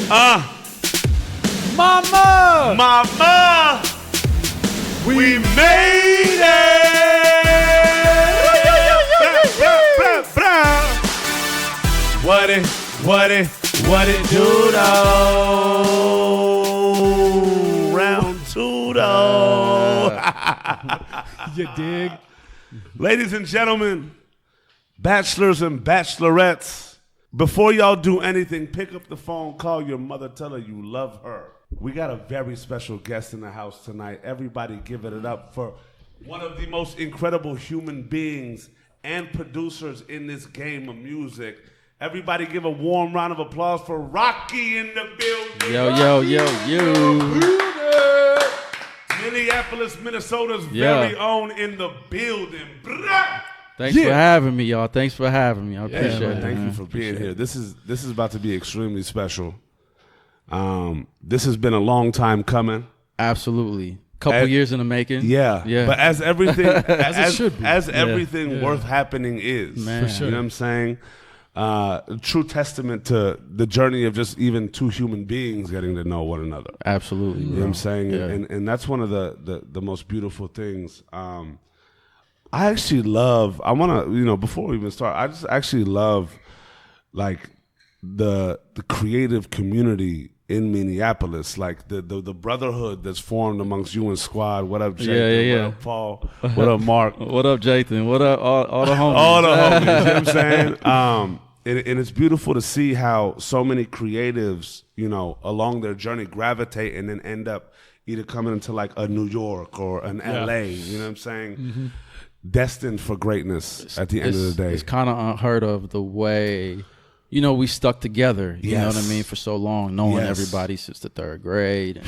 Mama! Mama! We made it! What it do though? Round two though. You dig? Ladies and gentlemen, bachelors and bachelorettes, before y'all do anything, pick up the phone, call your mother, tell her you love her. We got a very special guest in the house tonight. Everybody give it up for one of the most incredible human beings and producers in this game of music. Everybody give a warm round of applause for Rahki in the building. Yo. Minneapolis, Minnesota's very own in the building. Thanks for having me, y'all. Thanks for having me. I appreciate it. Thank you for being here. This is about to be extremely special. This has been a long time coming. Absolutely. Couple years in the making. Yeah. But as everything as everything worth happening is. Man. For sure. You know what I'm saying? A true testament to the journey of just even two human beings getting to know one another. Absolutely. You know what I'm saying? Yeah. And that's one of the most beautiful things. I actually love, before we even start, I just actually love like the creative community in Minneapolis, like the brotherhood that's formed amongst you and Squad. What up, Jathan? What up, Paul? What up, Mark? What up, Jathan? What up, all the homies? All the homies, you know what I'm saying? And it's beautiful to see how so many creatives, along their journey gravitate and then end up either coming into like a New York or an LA, you know what I'm saying? Mm-hmm. Destined for greatness at the end of the day. It's kind of unheard of the way, we stuck together, you know what I mean, for so long, knowing everybody since the third grade and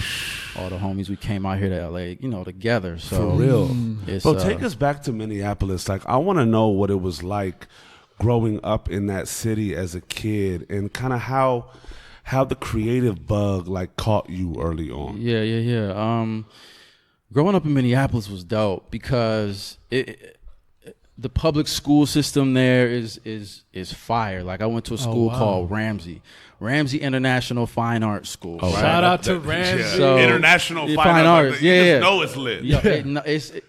all the homies. We came out here to LA, together. So for real. Bro, take us back to Minneapolis. Like, I want to know what it was like growing up in that city as a kid and kind of how the creative bug like caught you early on. Yeah. Growing up in Minneapolis was dope because the public school system there is fire. Like I went to a school called Ramsey International Fine Arts School. Oh, right? Shout out to Ramsey. So, International Fine Arts. You just know it's lit.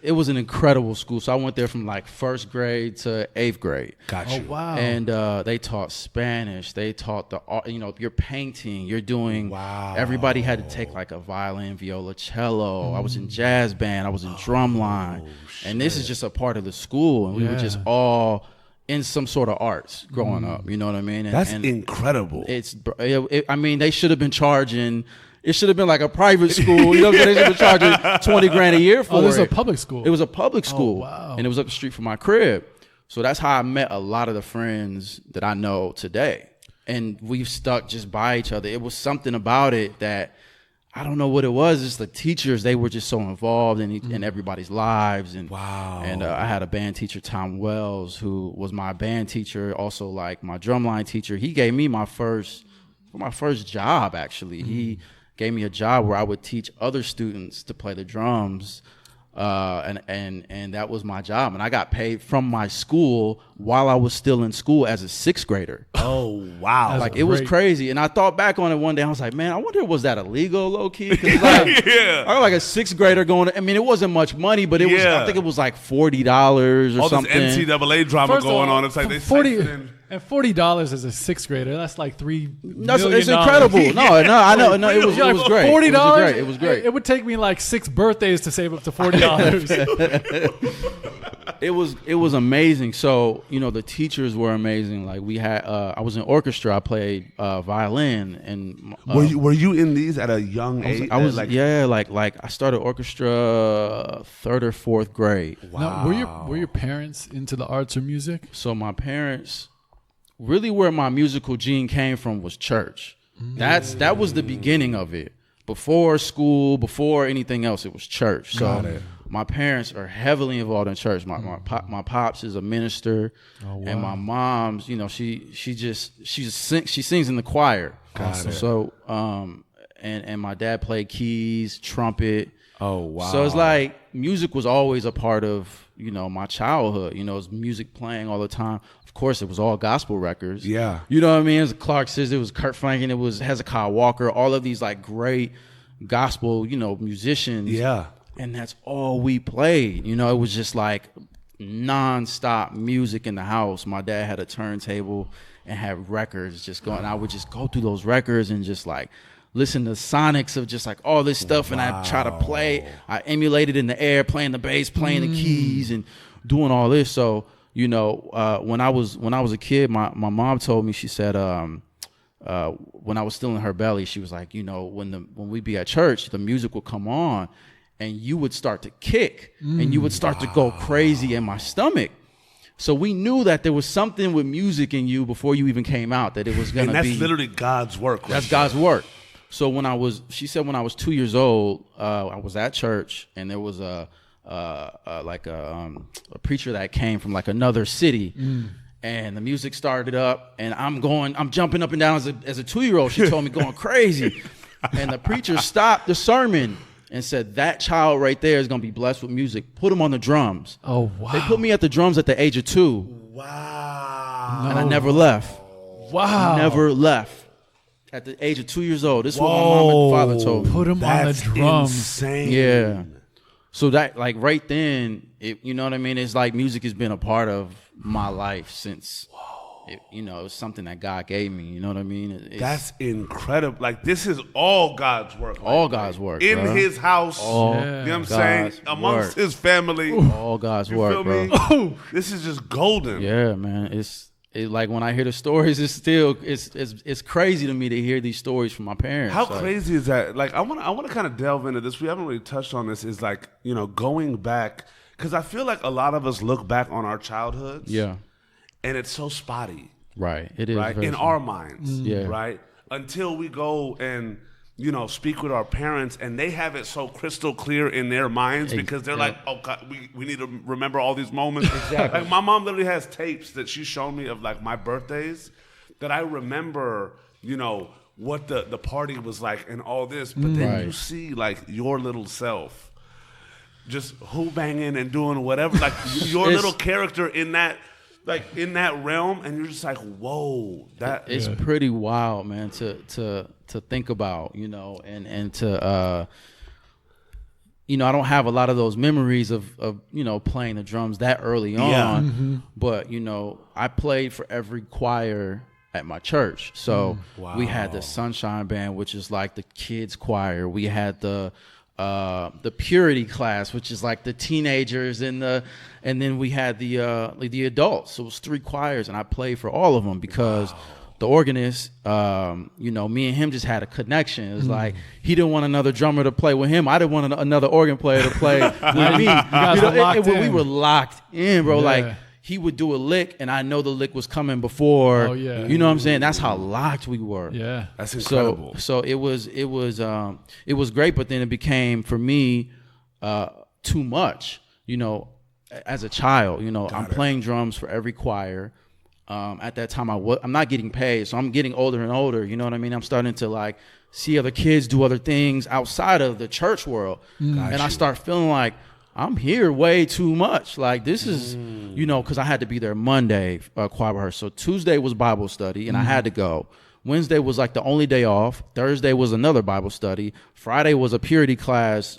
It was an incredible school. So I went there from like first grade to 8th grade. Got you. Oh, wow. And they taught Spanish. They taught the art. You're painting. You're doing. Wow. Everybody had to take like a violin, viola, cello. I was in jazz band. I was in drumline. And this is just a part of the school. And we were just all in some sort of arts growing up, you know what I mean? That's incredible. They should have been charging. It should have been like a private school. You know what I'm saying? They should have been charging $20,000 a year for it. Oh, this is a public school. It was a public school. Oh, wow. And it was up the street from my crib. So that's how I met a lot of the friends that I know today. And we've stuck just by each other. It was something about it that I don't know what it was. It's the teachers, they were just so involved in everybody's lives. And And I had a band teacher, Tom Wells, who was my band teacher, also like my drumline teacher. He gave me my first job, actually. He gave me a job where I would teach other students to play the drums. And that was my job. And I got paid from my school while I was still in school as a 6th grader. Oh, wow. Like, it was crazy. And I thought back on it one day. I was like, man, I wonder, was that illegal, low-key? Like, I got like a 6th grader going, it wasn't much money, but it was, I think it was like $40 or something. All this NCAA drama going on. It's like they and $40 as a 6th grader, that's like $3 million. It's incredible. I know. No, it was great. $40? It was great. It would take me like 6 birthdays to save up to $40. It was amazing. So, the teachers were amazing. Like we had, I was in orchestra. I played violin. And were you in these at a young age? I was like I started orchestra 3rd or 4th grade. Wow. Now, were your parents into the arts or music? So my parents, really where my musical gene came from was church. That was the beginning of it. Before school, before anything else, it was church. So my parents are heavily involved in church. My pops is a minister, and my mom's, she sings in the choir. So and my dad played keys, trumpet. Oh, wow. So it's like music was always a part of, my childhood. It was music playing all the time. Of course, it was all gospel records. Yeah. You know what I mean? It was Clark Sisters, it was Kurt Franklin, it was Hezekiah Walker, all of these like great gospel, musicians. Yeah. And that's all we played. It was just like nonstop music in the house. My dad had a turntable and had records just going. I would just go through those records and just like listen to sonics of just like all this stuff. And I try to play. I emulated in the air, playing the bass, playing the keys, and doing all this. So when I was a kid, my mom told me, she said, when I was still in her belly, she was like, when we'd be at church, the music would come on, and you would start to kick, and you would start to go crazy in my stomach. So we knew that there was something with music in you before you even came out, that it was going to be. And that's literally God's work. That's God's work. So she said when I was 2 years old, I was at church, and there was a preacher that came from like another city, and the music started up, and I'm jumping up and down as a 2-year-old. She told me going crazy, and the preacher stopped the sermon and said, that child right there is going to be blessed with music. Put him on the drums. Oh, wow. They put me at the drums at the age of 2. Wow. And I never left. Wow. Never left. At the age of 2 years old. This is what my mom and father told me. Put him on the drums. Insane. Yeah. So that, like, right then, you know what I mean? It's like music has been a part of my life since, it's something that God gave me. You know what I mean? That's incredible. Like, this is all God's work. All God's work, in bro. His house. All you know what I'm saying? God's Amongst work. His family. All God's You work, feel bro. me? This is just golden. Yeah, man. It's like when I hear the stories, it's crazy to me to hear these stories from my parents. How crazy is that? Like, I want to kind of delve into this. We haven't really touched on this. Is like, going back, because I feel like a lot of us look back on our childhoods. Yeah. And it's so spotty. Right. It is. Right. In our minds. Yeah. Right. Until we go and, speak with our parents, and they have it so crystal clear in their minds, because they're like, oh God, we need to remember all these moments. Exactly. Like, my mom literally has tapes that she's shown me of like my birthdays that I remember, what the party was like and all this. But then you see like your little self just banging and doing whatever, like your little character in that. Like in that realm, and you're just like, whoa, it's pretty wild, man, to think about, and to I don't have a lot of those memories of playing the drums that early on, but I played for every choir at my church. So we had the Sunshine Band, which is like the kids choir. We had the purity class, which is like the teenagers, and then we had the adults. So it was 3 choirs, and I played for all of them because the organist, me and him just had a connection. It was like he didn't want another drummer to play with him. I didn't want another organ player to play with me. We were locked in, bro. Yeah. Like, he would do a lick, and I know the lick was coming before. Oh, yeah. You know what I'm saying? That's how locked we were. Yeah, that's incredible. So it was great, but then it became for me too much. As a child, I'm playing drums for every choir. At that time, I'm not getting paid, so I'm getting older and older. You know what I mean? I'm starting to like see other kids do other things outside of the church world, and I start feeling like I'm here way too much. Like, this is, because I had to be there Monday, choir rehearsal. Tuesday was Bible study, and I had to go. Wednesday was like the only day off. Thursday was another Bible study. Friday was a purity class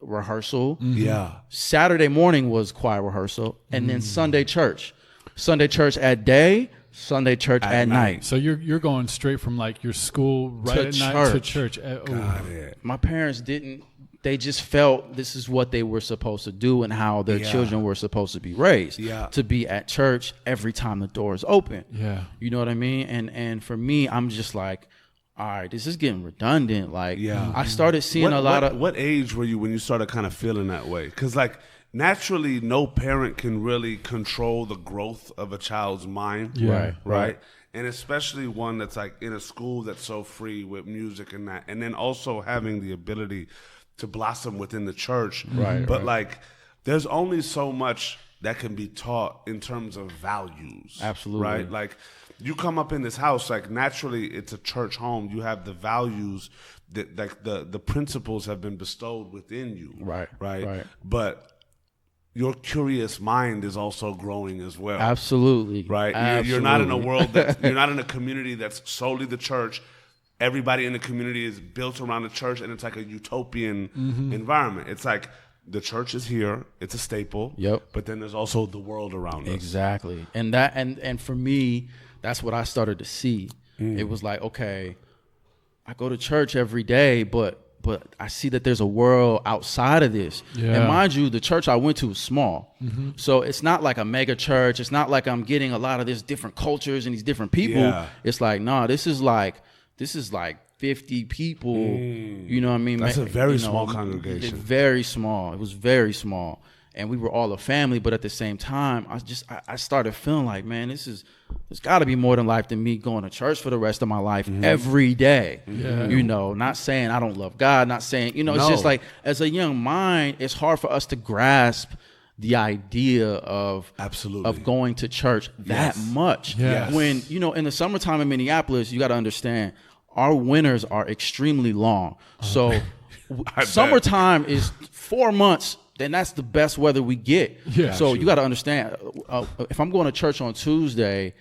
rehearsal. Yeah. Saturday morning was choir rehearsal, and then Sunday church. Sunday church at day, Sunday church at night. So you're going straight from like your school right at night to church. Got it. My parents didn't. They just felt this is what they were supposed to do and how their children were supposed to be raised. Yeah. To be at church every time the door is open. Yeah. You know what I mean? And for me, I'm just like, all right, this is getting redundant. Like, I started seeing a lot of. What age were you when you started kind of feeling that way? Because like naturally, no parent can really control the growth of a child's mind. Yeah. Right. And especially one that's like in a school that's so free with music and that, and then also having the ability to blossom within the church. Right. But like, there's only so much that can be taught in terms of values. Absolutely. Right? Like, you come up in this house, like, naturally, it's a church home. You have the values that, like, the principles have been bestowed within you. Right? But your curious mind is also growing as well. Absolutely. Right? Absolutely. You're not in a world that, you're not in a community that's solely the church. Everybody in the community is built around the church, and it's like a utopian environment. It's like, the church is here, it's a staple. Yep. But then there's also the world around us. Exactly. And that and for me, that's what I started to see. It was like, okay, I go to church every day, but I see that there's a world outside of this. Yeah. And mind you, the church I went to was small. So it's not like a mega church. It's not like I'm getting a lot of these different cultures and these different people. Yeah. It's like, nah, this is like 50 people. You know what I mean? That's a very small congregation. Very small. It was very small. And we were all a family, but at the same time, I started feeling like, man, there's got to be more than life than me going to church for the rest of my life every day. Yeah. You know, not saying I don't love God, not saying, it's just like, as a young mind, it's hard for us to grasp the idea of going to church that much. Yes. When, in the summertime in Minneapolis, you got to understand, our winters are extremely long. So summertime is 4 months. Then that's the best weather we get. Yeah, so you got to understand, if I'm going to church on Tuesday,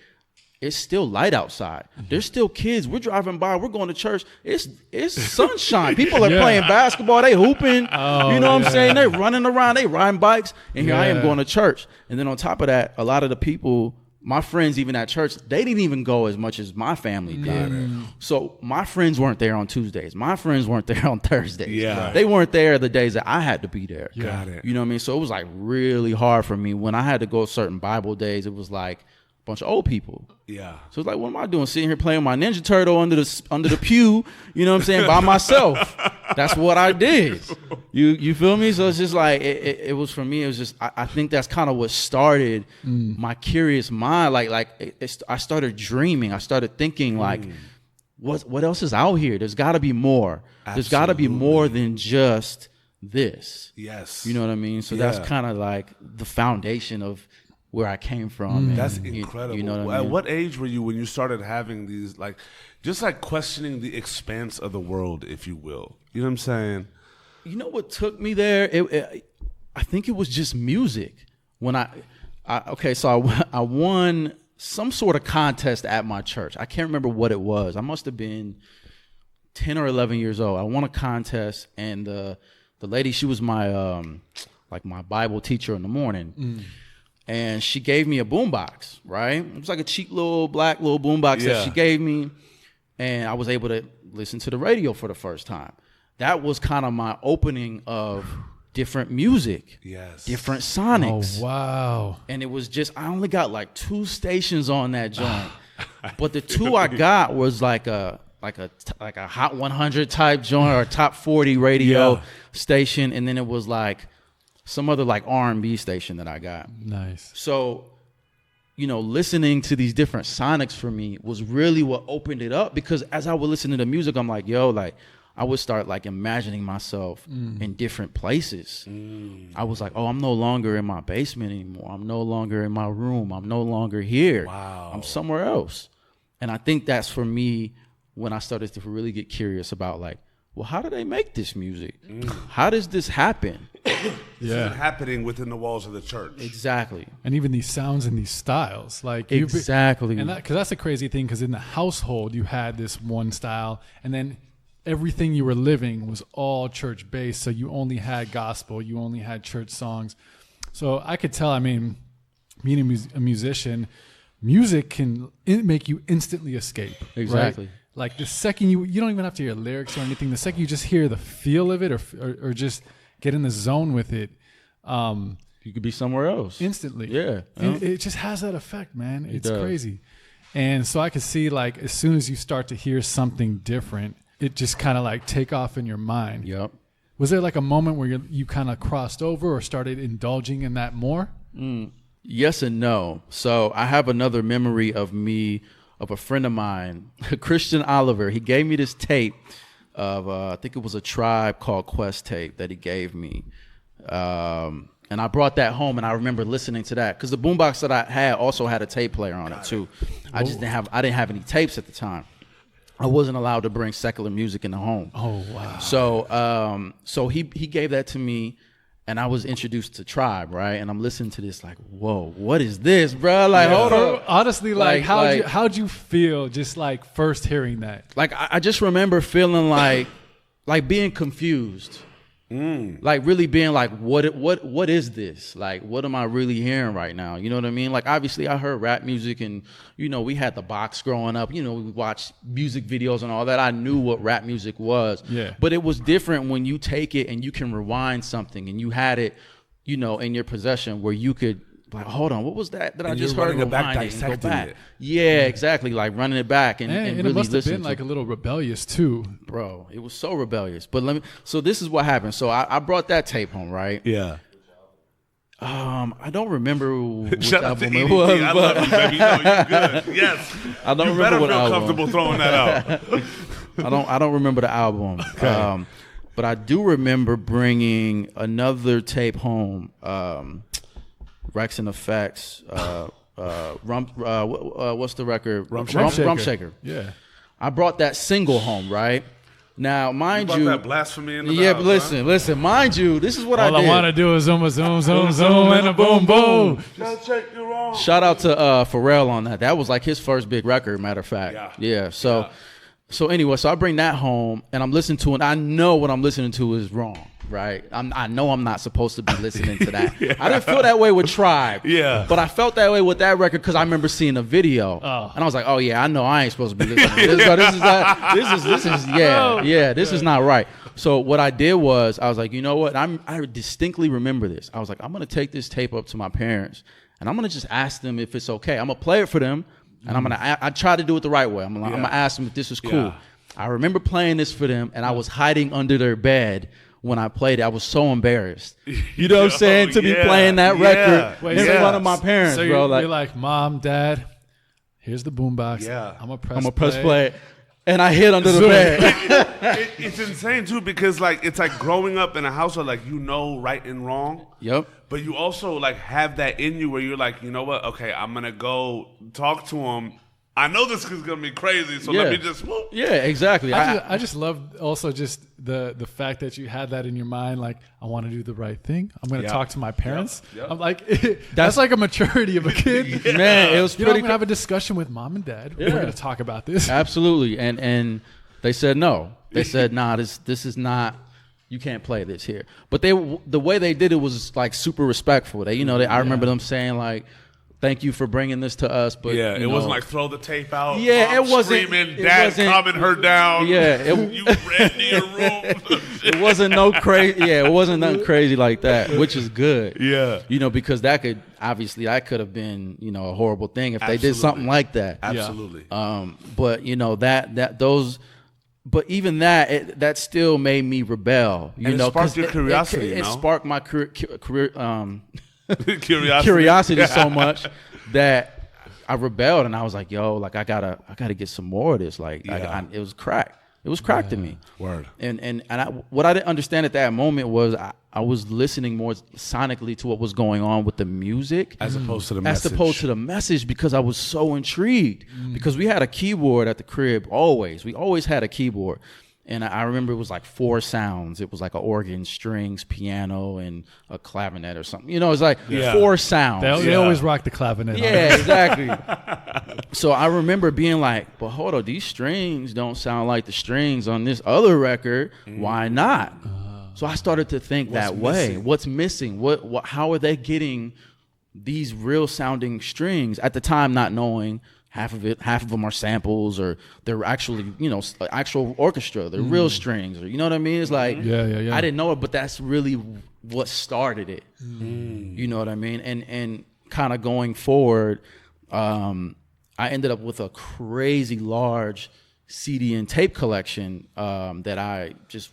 it's still light outside. There's still kids. We're driving by. We're going to church. It's sunshine. People are playing basketball. They hooping. You know what I'm saying? They're running around. They riding bikes. And here I am going to church. And then on top of that, a lot of the people, my friends even at church, they didn't even go as much as my family did. So my friends weren't there on Tuesdays. My friends weren't there on Thursdays. Yeah. They weren't there the days that I had to be there. Got it. You know what I mean? So it was like really hard for me. When I had to go certain Bible days, it was like a bunch of old people. Yeah. So it's like, what am I doing? Sitting here playing my Ninja Turtle under the pew, you know what I'm saying, by myself. That's what I did. You feel me? So it's just like, it was, for me, it was just, I think that's kind of what started my curious mind. I started dreaming. I started thinking what else is out here? There's got to be more. Absolutely. There's got to be more than just this. Yes. You know what I mean? So that's kind of like the foundation of where I came from. That's incredible. You know what I mean? At what age were you when you started having these, just questioning the expanse of the world, if you will? You know what I'm saying? You know what took me there? I think it was just music. When I won some sort of contest at my church. I can't remember what it was. I must have been 10 or 11 years old. I won a contest, and the lady, she was my my Bible teacher in the morning. And she gave me a boombox, right? It was like a cheap little black boombox that she gave me. And I was able to listen to the radio for the first time. That was kind of my opening of different music. Yes. Different sonics. Oh, wow. And it was just, I only got 2 stations on that joint. But the 2 I got was like a Hot 100 type joint or a Top 40 radio station. And then it was some other R&B station that I got. Nice. So, listening to these different sonics for me was really what opened it up, because as I would listen to the music, I'm like, I would start imagining myself in different places. I was like, oh, I'm no longer in my basement anymore. I'm no longer in my room. I'm no longer here. Wow. I'm somewhere else. And I think that's for me when I started to really get curious about well, how do they make this music? How does this happen? This is happening within the walls of the church. Exactly. And even these sounds and these styles. Exactly. And because that's a crazy thing, because in the household, you had this one style, and then everything you were living was all church-based, so you only had gospel, you only had church songs. So I could tell, being a musician, music can make you instantly escape. Exactly. Right? The second you don't even have to hear lyrics or anything. The second you just hear the feel of it, or just get in the zone with it, you could be somewhere else instantly. Yeah, it just has that effect, man. It's crazy. And so I could see as soon as you start to hear something different, it just kind of take off in your mind. Yep. Was there a moment where you kind of crossed over or started indulging in that more? Yes and no. So I have another memory of a friend of mine, Christian Oliver. He gave me this tape of, I think it was a Tribe Called Quest tape that he gave me. And And I brought that home, and I remember listening to that because the boombox that I had also had a tape player on it too. I didn't have any tapes at the time. I wasn't allowed to bring secular music in the home. Oh wow! So he gave that to me, and I was introduced to Tribe, right? And I'm listening to this like, whoa, what is this, bro? Like, hold on. Honestly, like how'd you feel just like first hearing that? Like I just remember feeling like being confused. Like really being like, what is this? Like, what am I really hearing right now? You know what I mean? Like, obviously I heard rap music and, you know, we had the box growing up, you know, we watched music videos and all that. I knew what rap music was. Yeah. But it was different when you take it and you can rewind something and you had it, you know, in your possession where you could like, hold on, what was that I just heard? It back, dissecting it. Yeah, exactly. Like running it back and really it must have been to like a little rebellious too. Bro, it was so rebellious. But so this is what happened. So I brought that tape home, right? Yeah. I don't remember which Shout out to album it EDP. was. I love you, baby. No, you good. Yes. I don't you remember better what feel album. comfortable throwing that out. I don't remember the album. Okay. But I do remember bringing another tape home. Rex and Effects. What's the record? Rumshaker. Yeah. I brought that single home, right? Now, mind you, that blasphemy in the yeah, house, but listen, mind you, this is what I did. All I want to do is zoom, zoom, zoom, zoom, and a boom, boom. Shout out to Pharrell on that. That was like his first big record, matter of fact. Yeah. So anyway, so I bring that home and I'm listening to it. I know what I'm listening to is wrong, right? I know I'm not supposed to be listening to that. I didn't feel that way with Tribe. Yeah. But I felt that way with that record because I remember seeing a video. And I was like, oh yeah, I know I ain't supposed to be listening to this. This is not right. So what I did was I was like, you know what? I distinctly remember this. I was like, I'm gonna take this tape up to my parents and I'm gonna just ask them if it's okay. I'm gonna play it for them. And I try to do it the right way. I'm gonna ask them if this is cool. Yeah. I remember playing this for them, and I was hiding under their bed when I played it. I was so embarrassed. You know what I'm saying? To be playing that record in front of my parents, so bro. You're like, Mom, Dad, here's the boombox. Yeah. I'm gonna press play. And I hid under the bed. It's insane too because like it's like growing up in a household like you know right and wrong. Yep. But you also like have that in you where you're like, you know what? Okay, I'm gonna go talk to him. I know this is gonna be crazy, so let me just. Whoop. Yeah, exactly. I just love also just the fact that you had that in your mind. Like, I want to do the right thing. I'm gonna talk to my parents. Yep. I'm like, that's like a maturity of a kid. Man, it was I'm pretty. gonna have a discussion with Mom and Dad. We're gonna talk about this. Absolutely, and they said no. They said, nah, this is not. You can't play this here. But the way they did it was like super respectful. I remember them saying like, thank you for bringing this to us. But it wasn't like throw the tape out. Yeah, Mom it wasn't. Screaming, Dad calming her down. Yeah, you ran to your room. It wasn't no crazy. Yeah, it wasn't nothing crazy like that, which is good. Yeah, because that could have been a horrible thing if they did something like that. Absolutely. But those. But even that still made me rebel. It sparked your curiosity. It sparked my career curiosity so much that I rebelled, and I was like, "Yo, like I gotta get some more of this." Like, it was crack. It was crack to me. Word. And what I didn't understand at that moment was I was listening more sonically to what was going on with the music as opposed to the message because I was so intrigued because we had a keyboard at the crib always. We always had a keyboard. And I remember it was like 4 sounds. It was like an organ, strings, piano, and a clavinet or something. It's like 4 sounds. They always rock the clavinet. Yeah, exactly. So I remember being like, but hold on, these strings don't sound like the strings on this other record. Why not? So I started to think that way. What's missing? What? How are they getting these real sounding strings at the time, not knowing half of them are samples, or they're actually, actual orchestra. They're real strings, or you know what I mean? It's like, I didn't know it, but that's really what started it. You know what I mean? And kind of going forward, I ended up with a crazy large CD and tape collection that I just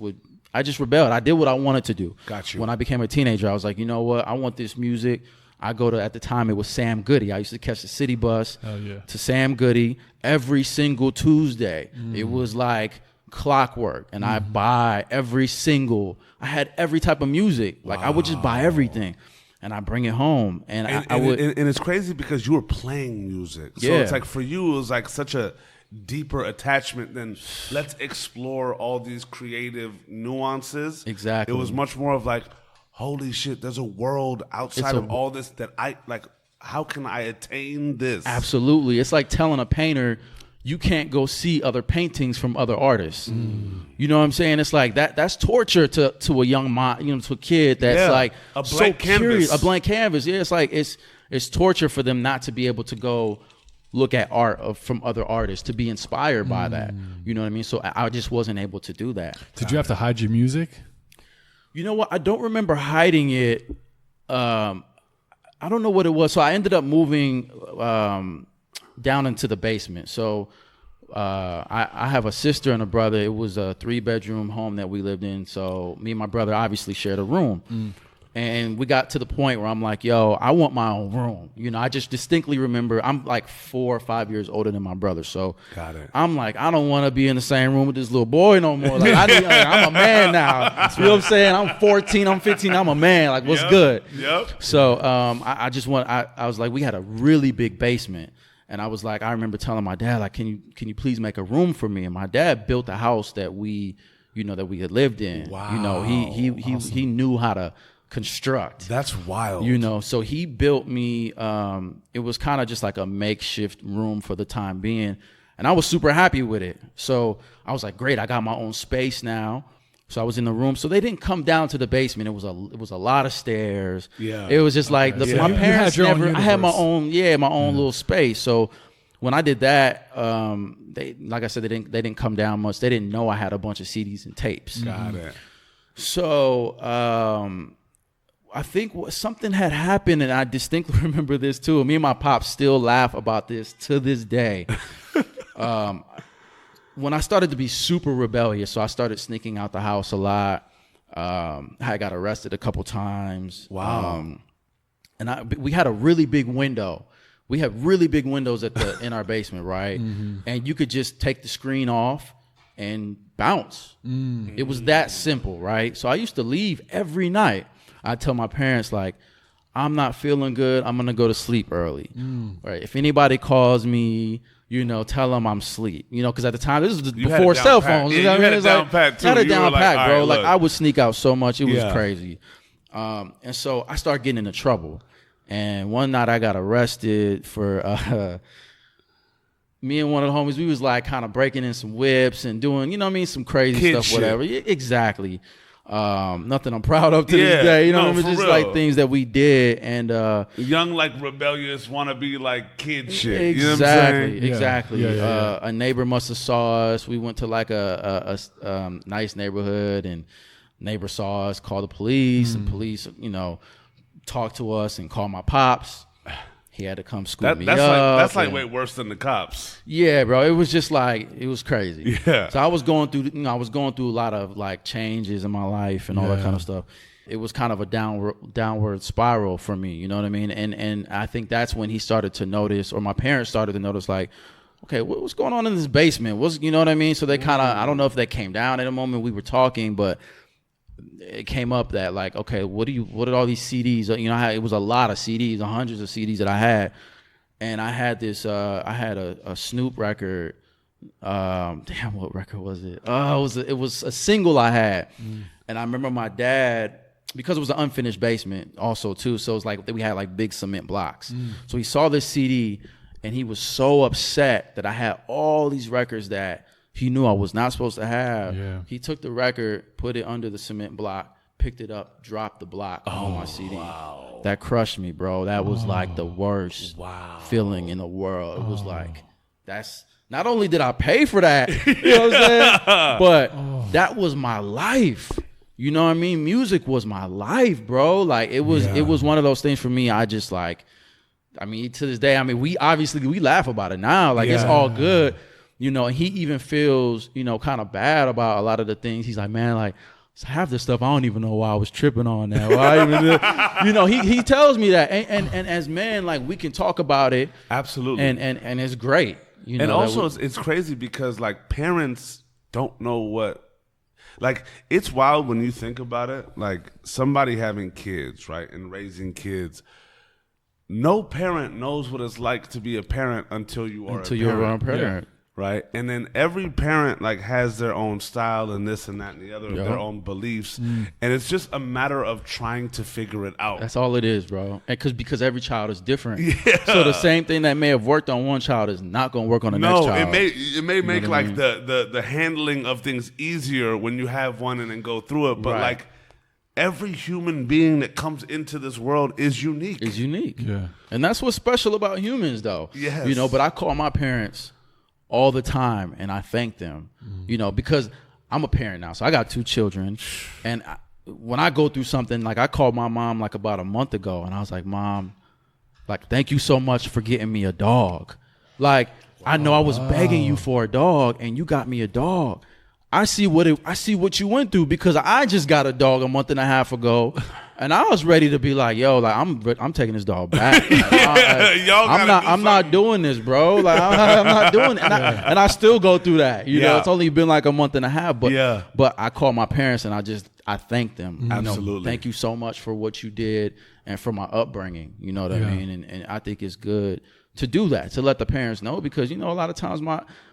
rebelled. I did what I wanted to do. Got you. When I became a teenager, I was like, you know what? I want this music. I go to, at the time, it was Sam Goody. I used to catch the city bus to Sam Goody every single Tuesday. It was like clockwork. And I buy every single, I had every type of music. Like I would just buy everything. and I bring it home. And I would. And it's crazy because you were playing music. So it's like for you, it was like such a deeper attachment than let's explore all these creative nuances. Exactly. It was much more of like, holy shit, there's a world outside of all this that I like. How can I attain this? Absolutely. It's like telling a painter, you can't go see other paintings from other artists. You know what I'm saying? It's like that's torture to a young mind, to a kid that's like a blank canvas. A blank canvas. Yeah, it's like it's torture for them not to be able to go look at art from other artists, to be inspired by that. You know what I mean? So I just wasn't able to do that. Did you have to hide your music? You know what? I don't remember hiding it. I don't know what it was. So I ended up moving down into the basement. So I have a sister and a brother. It was a 3-bedroom home that we lived in. So me and my brother obviously shared a room. And we got to the point where I'm like, yo, I want my own room. I just distinctly remember I'm like 4 or 5 years older than my brother. So Got it. I'm like, I don't want to be in the same room with this little boy no more. Like, I'm a man now. You know what I'm saying? I'm 14, I'm 15, I'm a man. Like, what's good? Yep. So I was like, we had a really big basement. And I was like, I remember telling my dad, like, can you please make a room for me? And my dad built a house that we had lived in. Wow. He knew how to construct. That's wild. So he built me, it was kind of just like a makeshift room for the time being. And I was super happy with it. So I was like, great, I got my own space now. So I was in the room. So they didn't come down to the basement. It was a lot of stairs. Yeah. It was just like my parents never. I had my own little space. So when I did that, they, like I said, they didn't come down much. They didn't know I had a bunch of CDs and tapes. Got it. So I think something had happened, and I distinctly remember this too. Me and my pops still laugh about this to this day. When I started to be super rebellious, so I started sneaking out the house a lot. I got arrested a couple times. Wow. And we had a really big window. We had really big windows in our basement, right? And you could just take the screen off and bounce. It was that simple, right? So I used to leave every night. I'd tell my parents, like, I'm not feeling good. I'm going to go to sleep early. Right? If anybody calls me, tell them I'm asleep. Because at the time, this was before cell phones. Yeah, you had it down pat, too. I had it down pat, bro. Like, I would sneak out so much. It was crazy. And so I started getting into trouble. And one night I got arrested for me and one of the homies. We was like kind of breaking in some whips and doing, some crazy Kid stuff, shit. whatever. Yeah, exactly. Nothing I'm proud of to this day. You know what I mean? Just real. like things that we did. And young, like rebellious, want to be like kid shit. exactly, You know what I'm saying? exactly. Yeah. A neighbor must have saw us. We went to like a nice neighborhood, and neighbor saw us, called the police, and police, talked to us and called my pops. He had to come scoop me up. That's like way worse than the cops. Yeah, bro. It was just like, it was crazy. Yeah. So I was going through a lot of like changes in my life and all that kind of stuff. It was kind of a downward spiral for me. You know what I mean? And I think that's when he started to notice, or my parents started to notice, like, okay, what's going on in this basement? You know what I mean? So they kind of, I don't know if they came down at a moment we were talking, but it came up that like, okay, what are all these CDs? It was a lot of CDs, hundreds of CDs that I had. And I had this, I had a Snoop record. Damn, what record was it? It was a single I had. And I remember my dad, because it was an unfinished basement also too. So it's like, we had like big cement blocks. So he saw this CD and he was so upset that I had all these records that he knew I was not supposed to have. Yeah. He took the record, put it under the cement block, picked it up, dropped the block on my CD. Wow. That crushed me, bro. That was like the worst feeling in the world. It was like, that's, not only did I pay for that, you know what I'm saying? But that was my life. You know what I mean? Music was my life, bro. Like it was one of those things for me. I just like, to this day, we laugh about it now. Like it's all good. And he even feels, kind of bad about a lot of the things. He's like, man, like half this stuff, I don't even know why I was tripping on that. He tells me that. And as men, like we can talk about it. Absolutely. And it's great. And also it's crazy because like parents don't know what Like, it's wild when you think about it. Like, somebody having kids, right, and raising kids. No parent knows what it's like to be a parent until you are Until a you're parent. a parent. Right? And then every parent, like, has their own style and this and that and the other, Yep. their own beliefs. And it's just a matter of trying to figure it out. That's all it is, bro. And because every child is different. Yeah. So the same thing that may have worked on one child is not going to work on the next child. It may make what I like mean? the handling of things easier when you have one and then go through it. But Right. like, every human being that comes into this world is unique. Is unique. Yeah. And that's what's special about humans, though. Yes. You know, but I call my parents all the time and I thank them, you know, because I'm a parent now. So I got 2 children. And when I go through something, like I called my mom like about a month ago and I was like, Mom, like, thank you so much for getting me a dog. Like, I know I was begging you for a dog and you got me a dog. I see what you went through because I just got a dog a month and a half ago, and I was ready to be like, yo, like I'm taking this dog back. Like, I'm not doing this, bro. Like I'm not doing it, and I still go through that. You know, it's only been like a month and a half, but I call my parents and I thank them. Absolutely, you know, thank you so much for what you did and for my upbringing. You know what I mean? And I think it's good to do that, to let the parents know, because you know a lot of times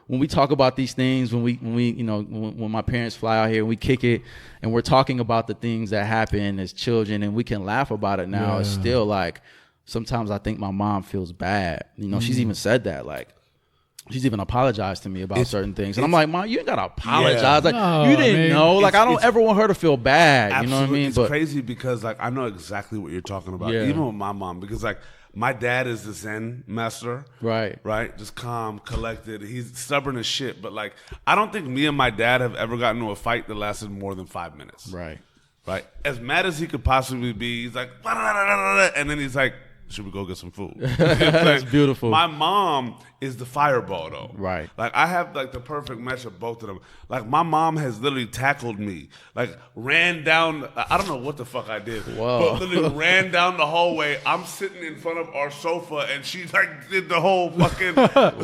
when we talk about these things, when my parents fly out here and we kick it and we're talking about the things that happen as children and we can laugh about it now, it's still like sometimes I think my mom feels bad. You know, she's even said that, like she's even apologized to me about certain things. And I'm like, Mom, you ain't gotta apologize. Like you didn't know. Like I don't ever want her to feel bad. Absolutely. You know what I mean? It's crazy because like I know exactly what you're talking about. Even with my mom, because like my dad is the Zen master. Right. Just calm, collected. He's stubborn as shit. But like, I don't think me and my dad have ever gotten into a fight that lasted more than 5 minutes. Right. As mad as he could possibly be, he's like, and then he's like, should we go get some food? That's beautiful. My mom is the fireball though. Right. Like I have like the perfect match of both of them. Like my mom has literally tackled me. Like ran down, I don't know what the fuck I did. Whoa. But literally ran down the hallway. I'm sitting in front of our sofa and she like did the whole fucking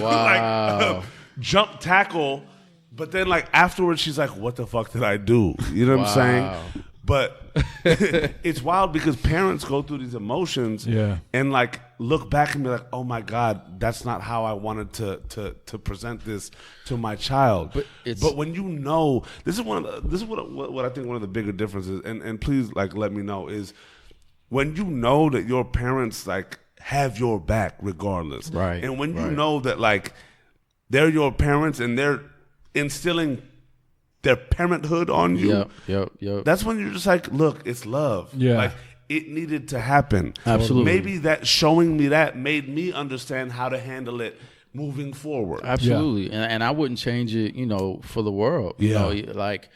like jump tackle. But then like afterwards she's like, what the fuck did I do? You know what I'm saying? But it's wild because parents go through these emotions and like look back and be like, oh my God, that's not how I wanted to present this to my child. But when you know, this is what I think one of the bigger differences, and please like let me know, is when you know that your parents like have your back regardless. Right. And when you know that like they're your parents and they're instilling their parenthood on you. Yep. That's when you're just like, look, it's love. Yeah. Like it needed to happen. Absolutely. Maybe that showing me that made me understand how to handle it moving forward. Absolutely. And I wouldn't change it, you know, for the world. You know, like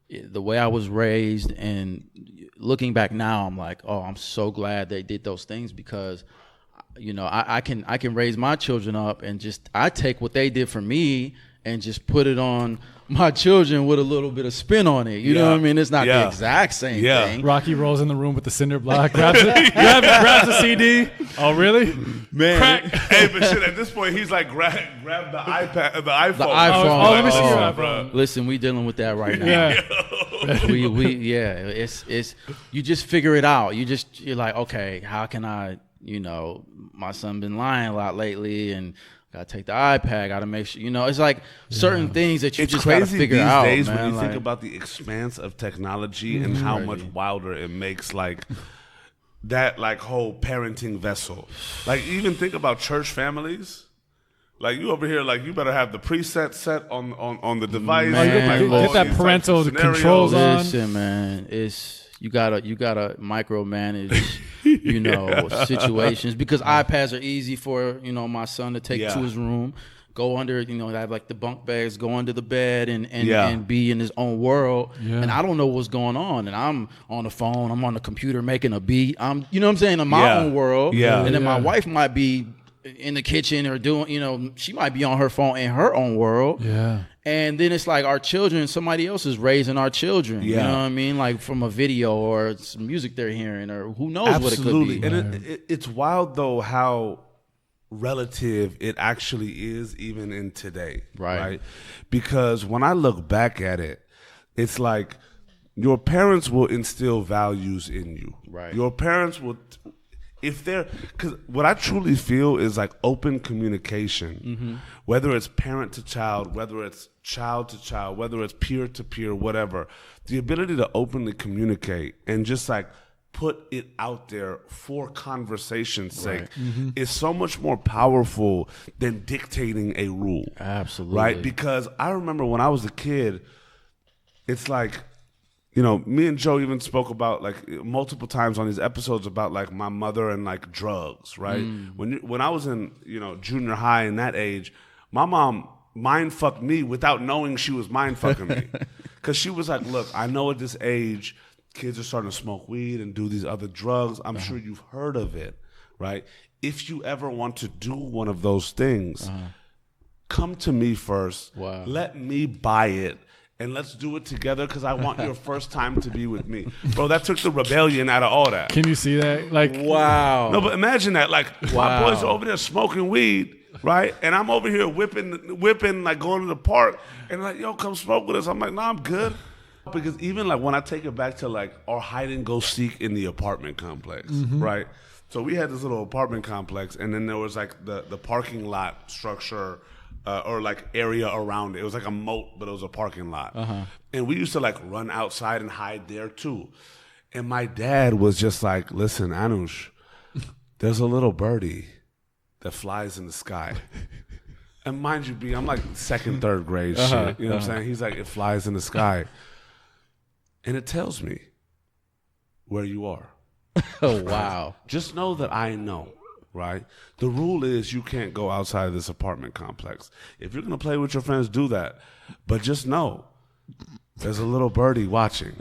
the way I was raised, and looking back now, I'm like, oh, I'm so glad they did those things, because you know, I can raise my children up and just I take what they did for me and just put it on my children with a little bit of spin on it. You know what I mean? It's not the exact same thing. Rahki rolls in the room with the cinder block, grabs the CD. Oh, really? Man. Crack. Hey, but shit, at this point, he's like, grab the iPad, the iPhone. The iPhone. Oh, let me see your iPhone. Listen, we dealing with that right now. It's you just figure it out. You're like, okay, how can I, you know, my son been lying a lot lately, and gotta take the iPad, gotta make sure, you know, it's like certain things that you just gotta figure out. It's crazy these days man, when you like, think about the expanse of technology and how much wilder it makes, like that, like whole parenting vessel. Like even think about church families. Like you over here, like you better have the preset set on the device. Man, get that parental controls on. Listen, man, you gotta micromanage, you know, situations, because iPads are easy for, you know, my son to take to his room, go under, you know, have like the bunk beds, go under the bed and be in his own world. And I don't know what's going on, and I'm on the phone, I'm on the computer making a beat, you know what I'm saying, in my own world. And then my wife might be in the kitchen or doing, you know, she might be on her phone in her own world. And then it's like our children, somebody else is raising our children. You know what I mean? Like from a video or some music they're hearing, or who knows what it could be. And it's wild though how relative it actually is even in today. Right? Because when I look back at it, it's like your parents will instill values in you. Right. Your parents will, because what I truly feel is like open communication, whether it's parent to child, whether it's child to child, whether it's peer to peer, whatever. The ability to openly communicate and just like put it out there for conversation's sake is so much more powerful than dictating a rule. Absolutely. Right? Because I remember when I was a kid, it's like, you know, me and Joe even spoke about like multiple times on these episodes about like my mother and like drugs, right? When I was in, you know, junior high in that age, my mom mind fucked me without knowing she was mind fucking me. Because she was like, look, I know at this age, kids are starting to smoke weed and do these other drugs. I'm sure you've heard of it, right? If you ever want to do one of those things, come to me first. Wow. Let me buy it. And let's do it together because I want your first time to be with me. Bro, that took the rebellion out of all that. Can you see that? Like, Wow. No, but imagine that. Like, my boys are over there smoking weed, right? And I'm over here whipping, like going to the park. And like, yo, come smoke with us. I'm like, nah, I'm good. Because even like when I take it back to like our hide and go seek in the apartment complex, right? So we had this little apartment complex, and then there was like the parking lot structure or like area around it. It was like a moat, but it was a parking lot. And we used to like run outside and hide there too. And my dad was just like, listen, Anush, there's a little birdie that flies in the sky. And mind you, I'm like second, third grade shit. You know what I'm saying? He's like, it flies in the sky. And it tells me where you are. Oh, wow. Just know that I know, right? The rule is you can't go outside of this apartment complex. If you're going to play with your friends, do that. But just know there's a little birdie watching.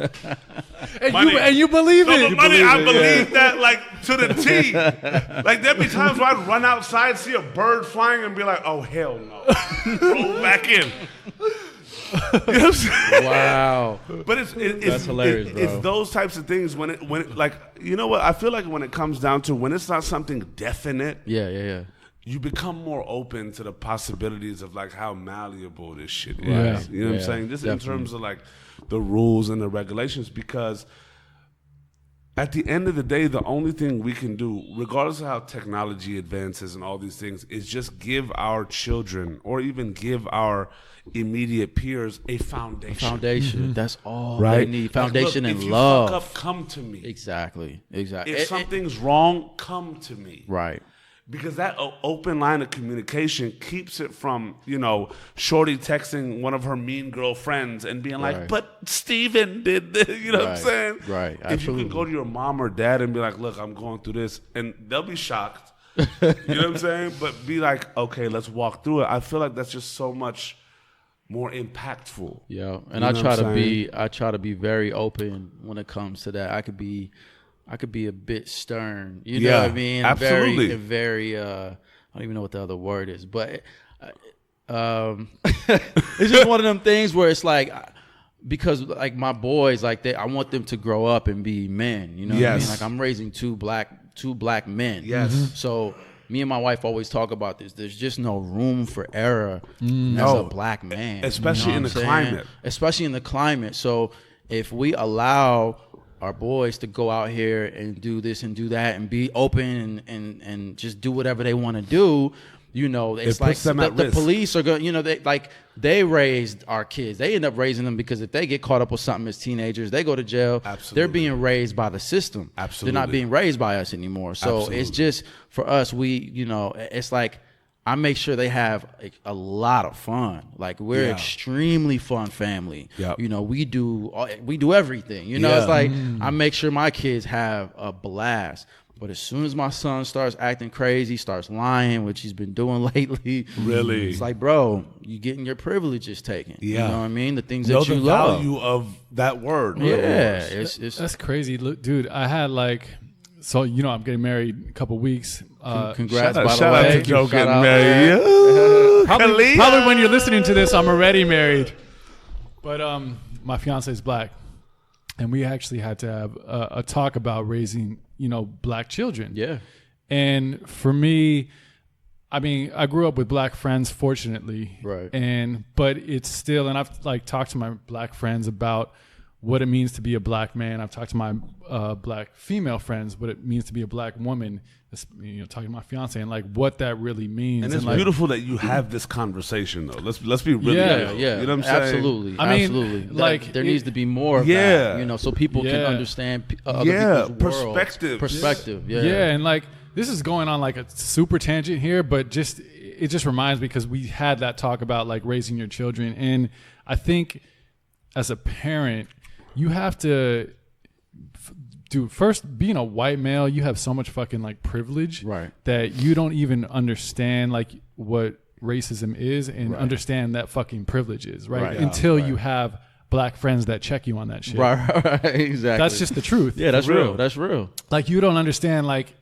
and you believe it. But money, I believe that like to the T. Like there'd be times where I'd run outside, see a bird flying, and be like, oh, hell no. Roll back in. You know what I'm saying? Wow. But it's That's hilarious, bro. It's those types of things when it like, you know what? I feel like when it comes down to when it's not something definite, Yeah. you become more open to the possibilities of like how malleable this shit is. Yeah. You know what I'm saying? Just in terms of like the rules and the regulations, because at the end of the day, the only thing we can do, regardless of how technology advances and all these things, is just give our children or even give our immediate peers a foundation. That's all Right? they need. Foundation like, look, and if you love. fuck up, come to me. Exactly. If something's wrong, come to me. Right. Because that open line of communication keeps it from, you know, Shorty texting one of her mean girl friends and being like, but Steven did this, you know what I'm saying? Right, If you can go to your mom or dad and be like, look, I'm going through this, and they'll be shocked. You know what I'm saying? But be like, okay, let's walk through it. I feel like that's just so much more impactful. Yeah. And You know I try to be very open when it comes to that. I could be a bit stern, you know what I mean? Absolutely. Very, I don't even know what the other word is, but it's just one of them things where it's like, because like my boys, like I want them to grow up and be men, you know what I mean? Like I'm raising two black men. Yes. So me and my wife always talk about this. There's just no room for error as a black man. Especially in the climate. Especially in the climate. So if we allow our boys to go out here and do this and do that and be open and just do whatever they want to do, you know, it's like the police are going, you know, they raised our kids. They end up raising them because if they get caught up with something as teenagers, they go to jail. Absolutely. They're being raised by the system. Absolutely. They're not being raised by us anymore. So Absolutely. It's just for us, you know, it's like I make sure they have a lot of fun. Like we're extremely fun family. Yep. You know, we do everything. You know, it's like I make sure my kids have a blast. But as soon as my son starts acting crazy, starts lying, which he's been doing lately, really, it's like, bro, you getting your privileges taken. Yeah. You know what I mean? The things that you the love. value of that word. Yeah, that's crazy. Look, dude, I had so you know I'm getting married in a couple weeks. Congrats, by the way. Shout out to Joe getting married. Probably when you're listening to this, I'm already married. But my fiance is black, and we actually had to have a talk about raising, you know, black children. Yeah. And for me, I mean, I grew up with black friends, fortunately. Right. But it's still, and I've like talked to my black friends about what it means to be a black man. I've talked to my black female friends what it means to be a black woman. Talking to my fiance and like what that really means. And it's like, beautiful that you have this conversation though. Let's be really real. Yeah. You know what I'm saying? Absolutely. I mean, absolutely. like there needs to be more of that, so people can Yeah. understand other people's perspective. Perspective. Yeah. Yeah, and like this is going on like a super tangent here, but it just reminds me because we had that talk about like raising your children, and I think as a parent, you have to. Dude, first, being a white male, you have so much fucking like privilege that you don't even understand like what racism is and understand that fucking privilege is, right? Until you have black friends that check you on that shit. Right, exactly. That's just the truth. Yeah, that's real. That's real. Like you don't understand like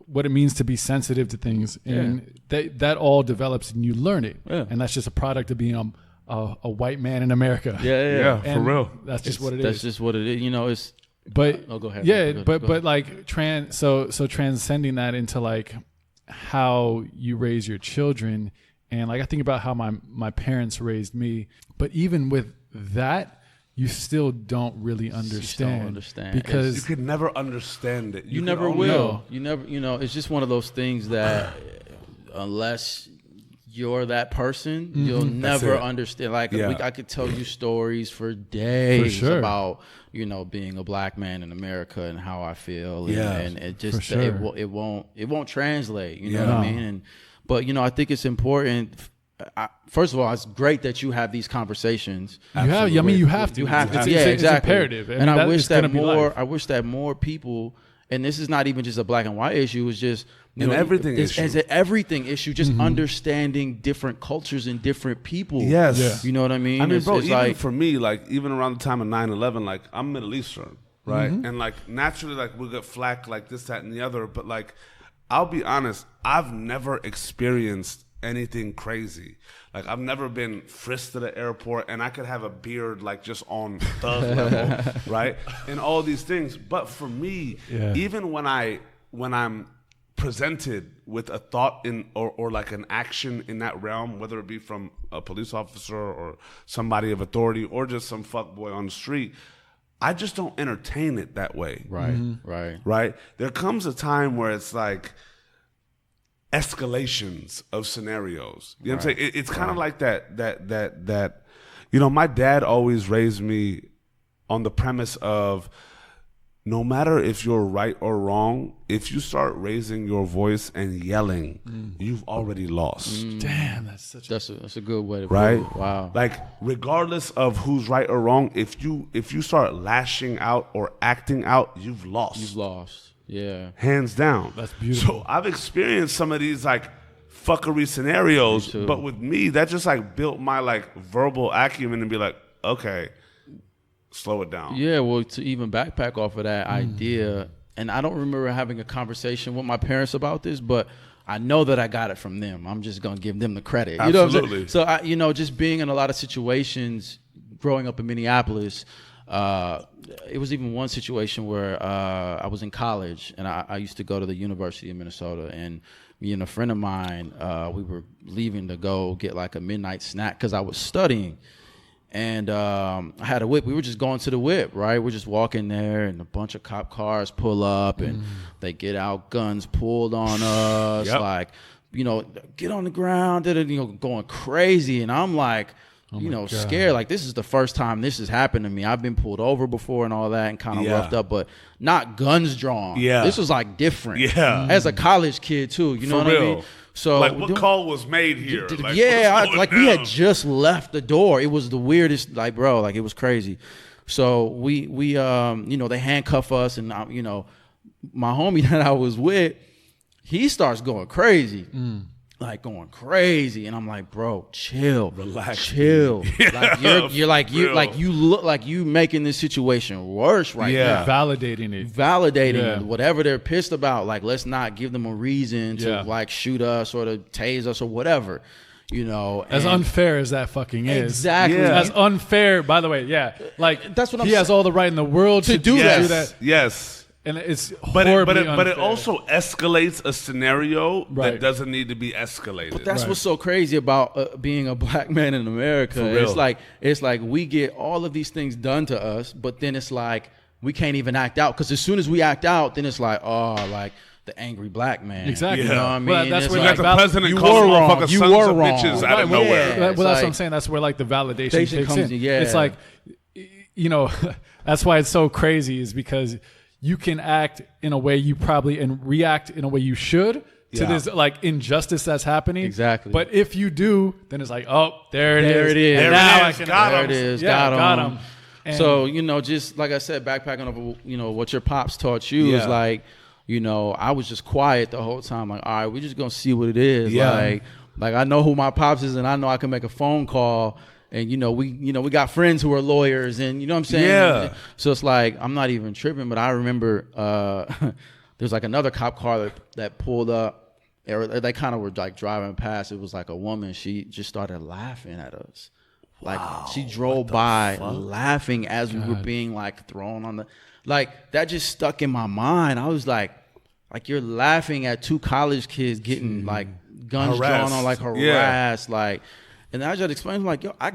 what it means to be sensitive to things, and that all develops and you learn it, and that's just a product of being a white man in America. Yeah, for real. That's just what it is. That's just what it is. It's. But go ahead. Yeah, go ahead. but like so transcending that into like how you raise your children, and like I think about how my parents raised me, but even with that, you still don't really understand. Because you could never understand it. You never will. You never. It's just one of those things that unless you're that person, you'll never understand. Like I could tell you stories for days about being a black man in America and how I feel, and it just it won't translate. You know what I mean? But I think it's important. First of all, it's great that you have these conversations. You have to. You have to. It's Exactly. imperative. And I wish that more people. And this is not even just a black and white issue. It's just everything issue. As an everything issue, just understanding different cultures and different people. Yes. Yeah. You know what I mean? I mean, bro, it's even like, for me, like even around the time of 9/11, like I'm Middle Eastern, right? And like naturally, like we'll get flack like this, that, and the other. But like, I'll be honest, I've never experienced anything crazy. Like I've never been frisked at the airport, and I could have a beard like just on thug level, right? And all these things. But for me, even when I'm presented with a thought or like an action in that realm, whether it be from a police officer or somebody of authority or just some fuckboy on the street, I just don't entertain it that way. Right. There comes a time where it's like escalations of scenarios. You know what I'm saying? It's kind of like that. My dad always raised me on the premise of no matter if you're right or wrong, if you start raising your voice and yelling, you've already lost. Damn, that's a good way to put right? it. Wow. Like regardless of who's right or wrong, if you start lashing out or acting out, you've lost. You've lost. Yeah. Hands down. That's beautiful. So I've experienced some of these like fuckery scenarios, but with me, that just like built my like verbal acumen and be like, okay, slow it down. Yeah, well, to even backpack off of that idea, and I don't remember having a conversation with my parents about this, but I know that I got it from them. I'm just going to give them the credit. You know what I'm saying? So, just being in a lot of situations, growing up in Minneapolis, it was even one situation where I was in college, and I used to go to the University of Minnesota, and me and a friend of mine, we were leaving to go get like a midnight snack because I was studying. And I had a whip. We were just going to the whip, right? We're just walking there, and a bunch of cop cars pull up, and they get out, guns pulled on us, like, get on the ground, going crazy. And I'm like, scared. Like, this is the first time this has happened to me. I've been pulled over before and all that and kind of roughed up, but not guns drawn. Yeah. This was like different. Yeah. As a college kid too, you know what I mean? So like what call was made here? Like, we had just left the door. It was the weirdest, like, bro, like it was crazy. So we they handcuff us, and my homie that I was with, he starts going crazy. Like going crazy, and I'm like, bro, chill, relax, chill. Like you look like you making this situation worse right now. Validating whatever they're pissed about. Like, let's not give them a reason to like shoot us or to tase us or whatever. As unfair as that fucking is. Exactly. As unfair, by the way, like that's what he has all the right in the world to do that. Yes. And it's But horribly but it unfair. also escalates a scenario Right. that doesn't need to be escalated. But that's Right. what's so crazy about being a black man in America. For real. It's like we get all of these things done to us, but then it's like we can't even act out, because as soon as we act out, then it's like, oh, like the angry black man. Exactly. You know what I mean? Well, that's It's where You like, got the val- president you calling were wrong. motherfuckers You sons were of wrong. bitches out Right, of well, nowhere. yeah. Well, It's that's like- what I'm saying. That's where like the validation Validation kicks comes in. in, yeah. It's like, you know, that's why it's so crazy, is because you can act in a way you probably and react in a way you should to Yeah. this like injustice that's happening. Exactly. But if you do, then it's like, oh, there it There is. it is. And There now it I is. can. Got there him. it is. Yeah, got got 'em. 'em. And- So, you know, just like I said, backpacking over, you know, what your pops taught you is Yeah. like, you know, I was just quiet the whole time. Like, all right, we're just going to see what it is. Yeah. Like I know who my pops is, and I know I can make a phone call. And, you know, we got friends who are lawyers, and you know what I'm saying? Yeah. So it's like, I'm not even tripping, but I remember there's like another cop car that pulled up. They kind of were like driving past. It was like a woman. She just started laughing at us. Like she drove by laughing as we were being like thrown on the, like that just stuck in my mind. I was like you're laughing at two college kids getting like guns Harassed. drawn on, like Yeah. harassed, like. And I just explained, like, yo, I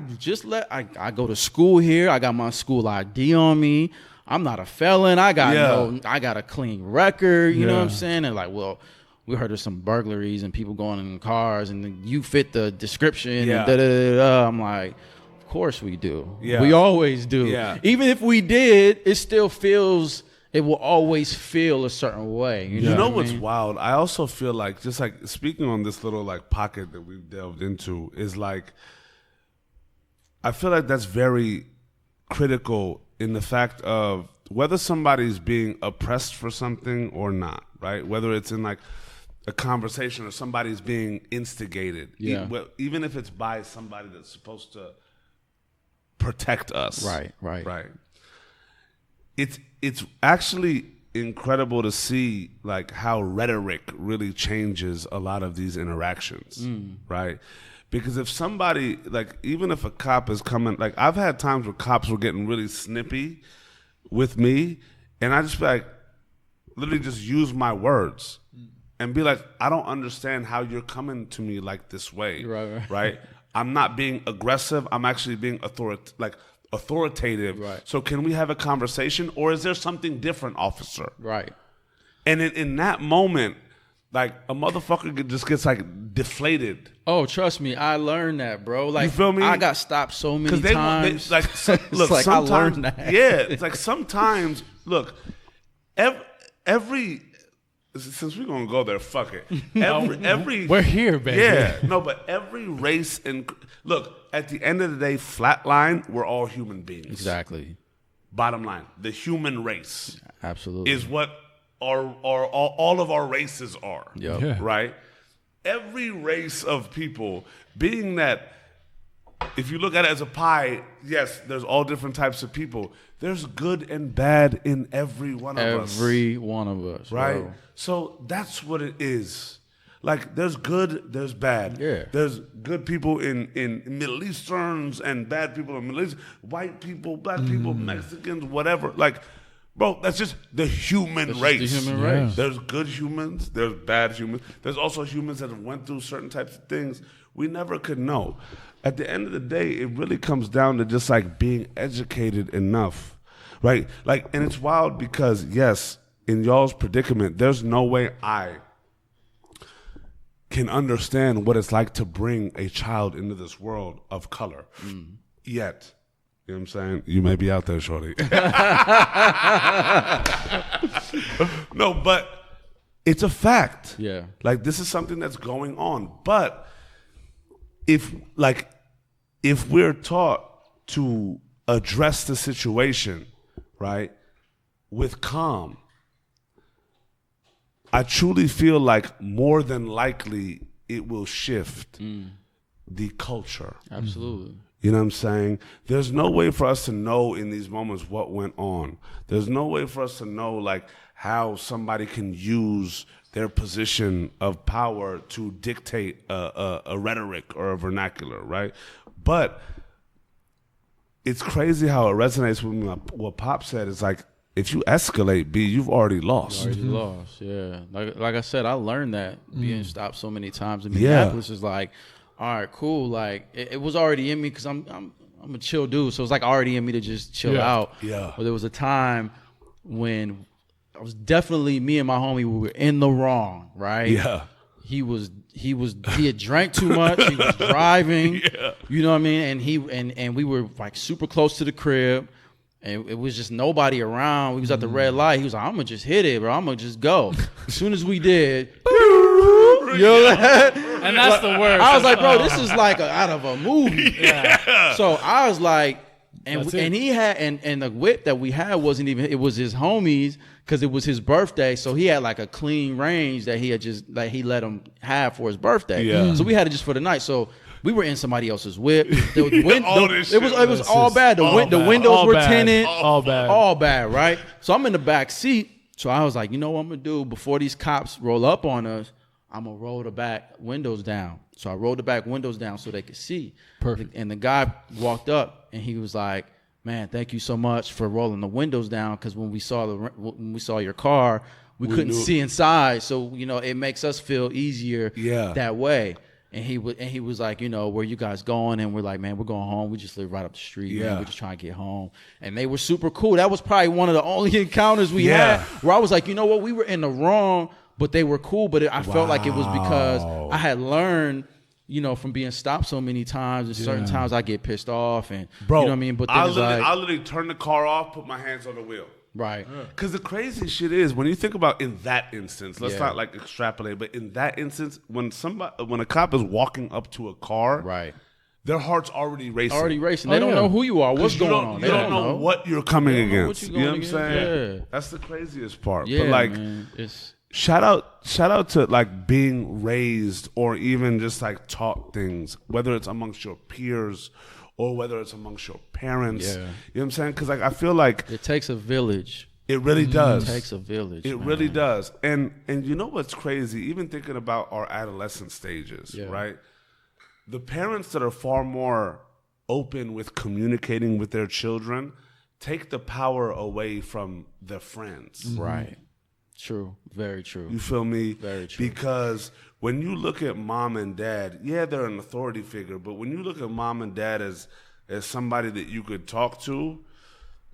go to school here. I got my school ID on me. I'm not a felon. I got a clean record. You know what I'm saying? And like, well, we heard of some burglaries and people going in cars, and then you fit the description. Yeah. And da, da, da, da. I'm like, of course we do. Yeah. We always do. Yeah. Even if we did, it will always feel a certain way. You know, what's I mean? wild? I also feel like, just like speaking on this little like pocket that we've delved into, is like, I feel like that's very critical in the fact of whether somebody's being oppressed for something or not, right? Whether it's in like a conversation or somebody's being instigated, Yeah. even if it's by somebody that's supposed to protect us, Right. It's actually incredible to see like how rhetoric really changes a lot of these interactions, right? Because if somebody, like, even if a cop is coming, like I've had times where cops were getting really snippy with me, and I just be like, literally just use my words and be like, I don't understand how you're coming to me like this way, right? I'm not being aggressive. I'm actually being authoritative. Right. So can we have a conversation, or is there something different, officer? Right. And in that moment, like a motherfucker just gets like deflated. Oh, trust me, I learned that, bro. Like, You feel me? I got stopped so many Because times. look, It's like, I sometimes, learned that. yeah, it's like sometimes, look, every since we're gonna go there, fuck it. Every We're here, baby. Yeah, no, but every race and look, at the end of the day, flat line, we're all human beings. Exactly. Bottom line, the human race Absolutely. is what all of our races are. Yep. Yeah. Right? Every race of people, being that if you look at it as a pie, yes, there's all different types of people. There's good and bad in every one of us. Every one of us. Right? Bro. So that's what it is. Like, there's good, there's bad. Yeah. There's good people in Middle Easterns and bad people in Middle East, white people, black people, Mexicans, whatever. Like, bro, that's just the human That's race. just the human Yeah. race. There's good humans, there's bad humans. There's also humans that have went through certain types of things we never could know. At the end of the day, it really comes down to just like being educated enough, right? Like, and it's wild because, yes, in y'all's predicament, there's no way I can understand what it's like to bring a child into this world of color. Yet, you know what I'm saying? You may be out there, shorty. No, but it's a fact. Yeah. Like, this is something that's going on. But if we're taught to address the situation, right, with calm, I truly feel like more than likely it will shift the culture. Absolutely. You know what I'm saying? There's no way for us to know in these moments what went on. There's no way for us to know like how somebody can use their position of power to dictate a rhetoric or a vernacular, right? But it's crazy how it resonates with me. What Pop said is like, if you escalate, B, you've already lost. Already lost, yeah. Like I said, I learned that being stopped so many times in Minneapolis is like, all right, cool. Like it was already in me because I'm a chill dude, so it's like already in me to just chill out. Yeah. But there was a time when I was definitely me and my homie, we were in the wrong, right? Yeah. He had drank too much. He was driving. Yeah. You know what I mean? And we were like super close to the crib. And it was just nobody around. We was at the red light. He was like, I'm going to just hit it, bro. I'm going to just go. As soon as we did, you know that? And that's the worst. I was like, bro, this is like out of a movie. Yeah. So I was like, and he had, and the whip that we had wasn't even, it was his homies because it was his birthday. So he had like a clean range that he had just, like he let him have for his birthday. Yeah. So we had it just for the night. So we were in somebody else's whip. It was all bad. The windows were tinted. All bad, right? So I'm in the back seat. So I was like, you know what I'm going to do? Before these cops roll up on us, I'm going to roll the back windows down. So I rolled the back windows down so they could see. Perfect. And the guy walked up and he was like, man, thank you so much for rolling the windows down because when we saw your car, we couldn't see inside. So, you know, it makes us feel easier that way. And he was like, you know, where you guys going? And we're like, man, we're going home. We just live right up the street. Man. We're just trying to get home. And they were super cool. That was probably one of the only encounters we had where I was like, you know what? We were in the wrong, but they were cool. But I felt like it was because I had learned, you know, from being stopped so many times. And certain times I get pissed off. And, bro, you know what I mean? But I literally turn the car off, put my hands on the wheel. Right. Because the crazy shit is when you think about in that instance, let's not like extrapolate, but in that instance, when a cop is walking up to a car, right, their heart's already racing. They don't know who you are. What's going on? They don't know what you're coming against. You know what I'm saying? Yeah. That's the craziest part. Yeah, but like, man, shout out to like being raised or even just like taught things, whether it's amongst your peers or whether it's amongst your parents. You know what I'm saying? Because like I feel like it takes a village. It really does. It takes a village. It really does. And you know what's crazy? Even thinking about our adolescent stages, right? The parents that are far more open with communicating with their children take the power away from their friends. Right. True. Very true. You feel me? Very true. Because when you look at mom and dad, they're an authority figure, but when you look at mom and dad as somebody that you could talk to,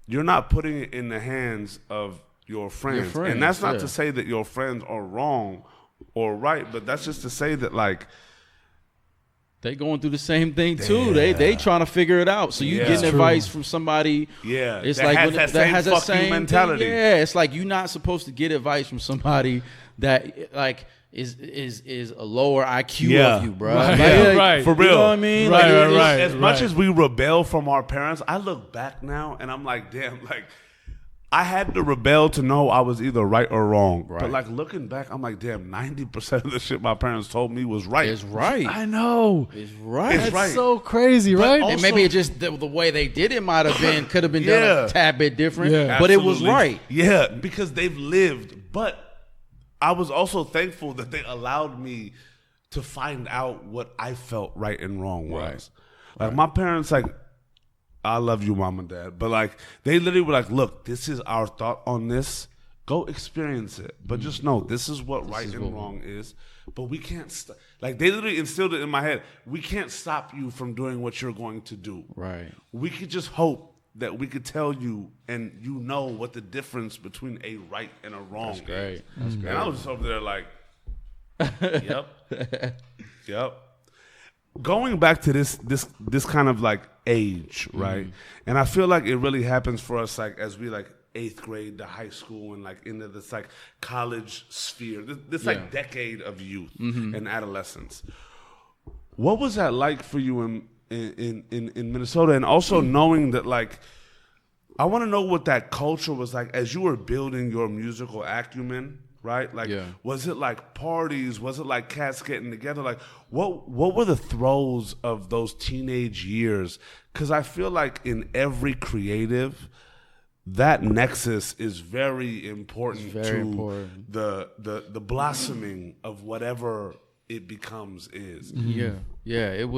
you're not putting it in the hands of your friends. And that's not to say that your friends are wrong or right, but that's just to say that like they going through the same thing too. They trying to figure it out. So you getting advice from somebody. Yeah, it's like that has that same mentality. Yeah, it's like you're not supposed to get advice from somebody that like is a lower IQ of you, bro. Right, right. For real. You know what I mean? Right. As much as we rebel from our parents, I look back now and I'm like, damn, like I had to rebel to know I was either right or wrong. Right. But like looking back, I'm like, damn, 90% of the shit my parents told me was right. It's right. I know. It's right. It's right. So crazy, right? Also, and maybe it just the way they did it might have been could have been done a tad bit different. Yeah. But it was right. Yeah, because they've lived. But I was also thankful that they allowed me to find out what I felt right and wrong was. Right. Like my parents, like, I love you, mom and dad. But like, they literally were like, look, this is our thought on this. Go experience it. But just know, this is what right and wrong is. But we can't, like they literally instilled it in my head. We can't stop you from doing what you're going to do. Right. We could just hope that we could tell you and you know what the difference between a right and a wrong is. That's great. And I was just over there like, yep. Going back to this kind of like age, right? Mm-hmm. And I feel like it really happens for us like as we like 8th grade to high school and like into this like college sphere, this like decade of youth and adolescence. What was that like for you in Minnesota? And also knowing that like, I want to know what that culture was like as you were building your musical acumen. Right? Like, was it like parties? Was it like cats getting together? Like, what were the throes of those teenage years? Because I feel like in every creative, that nexus is very important the blossoming of whatever it becomes is. Mm-hmm. Yeah. It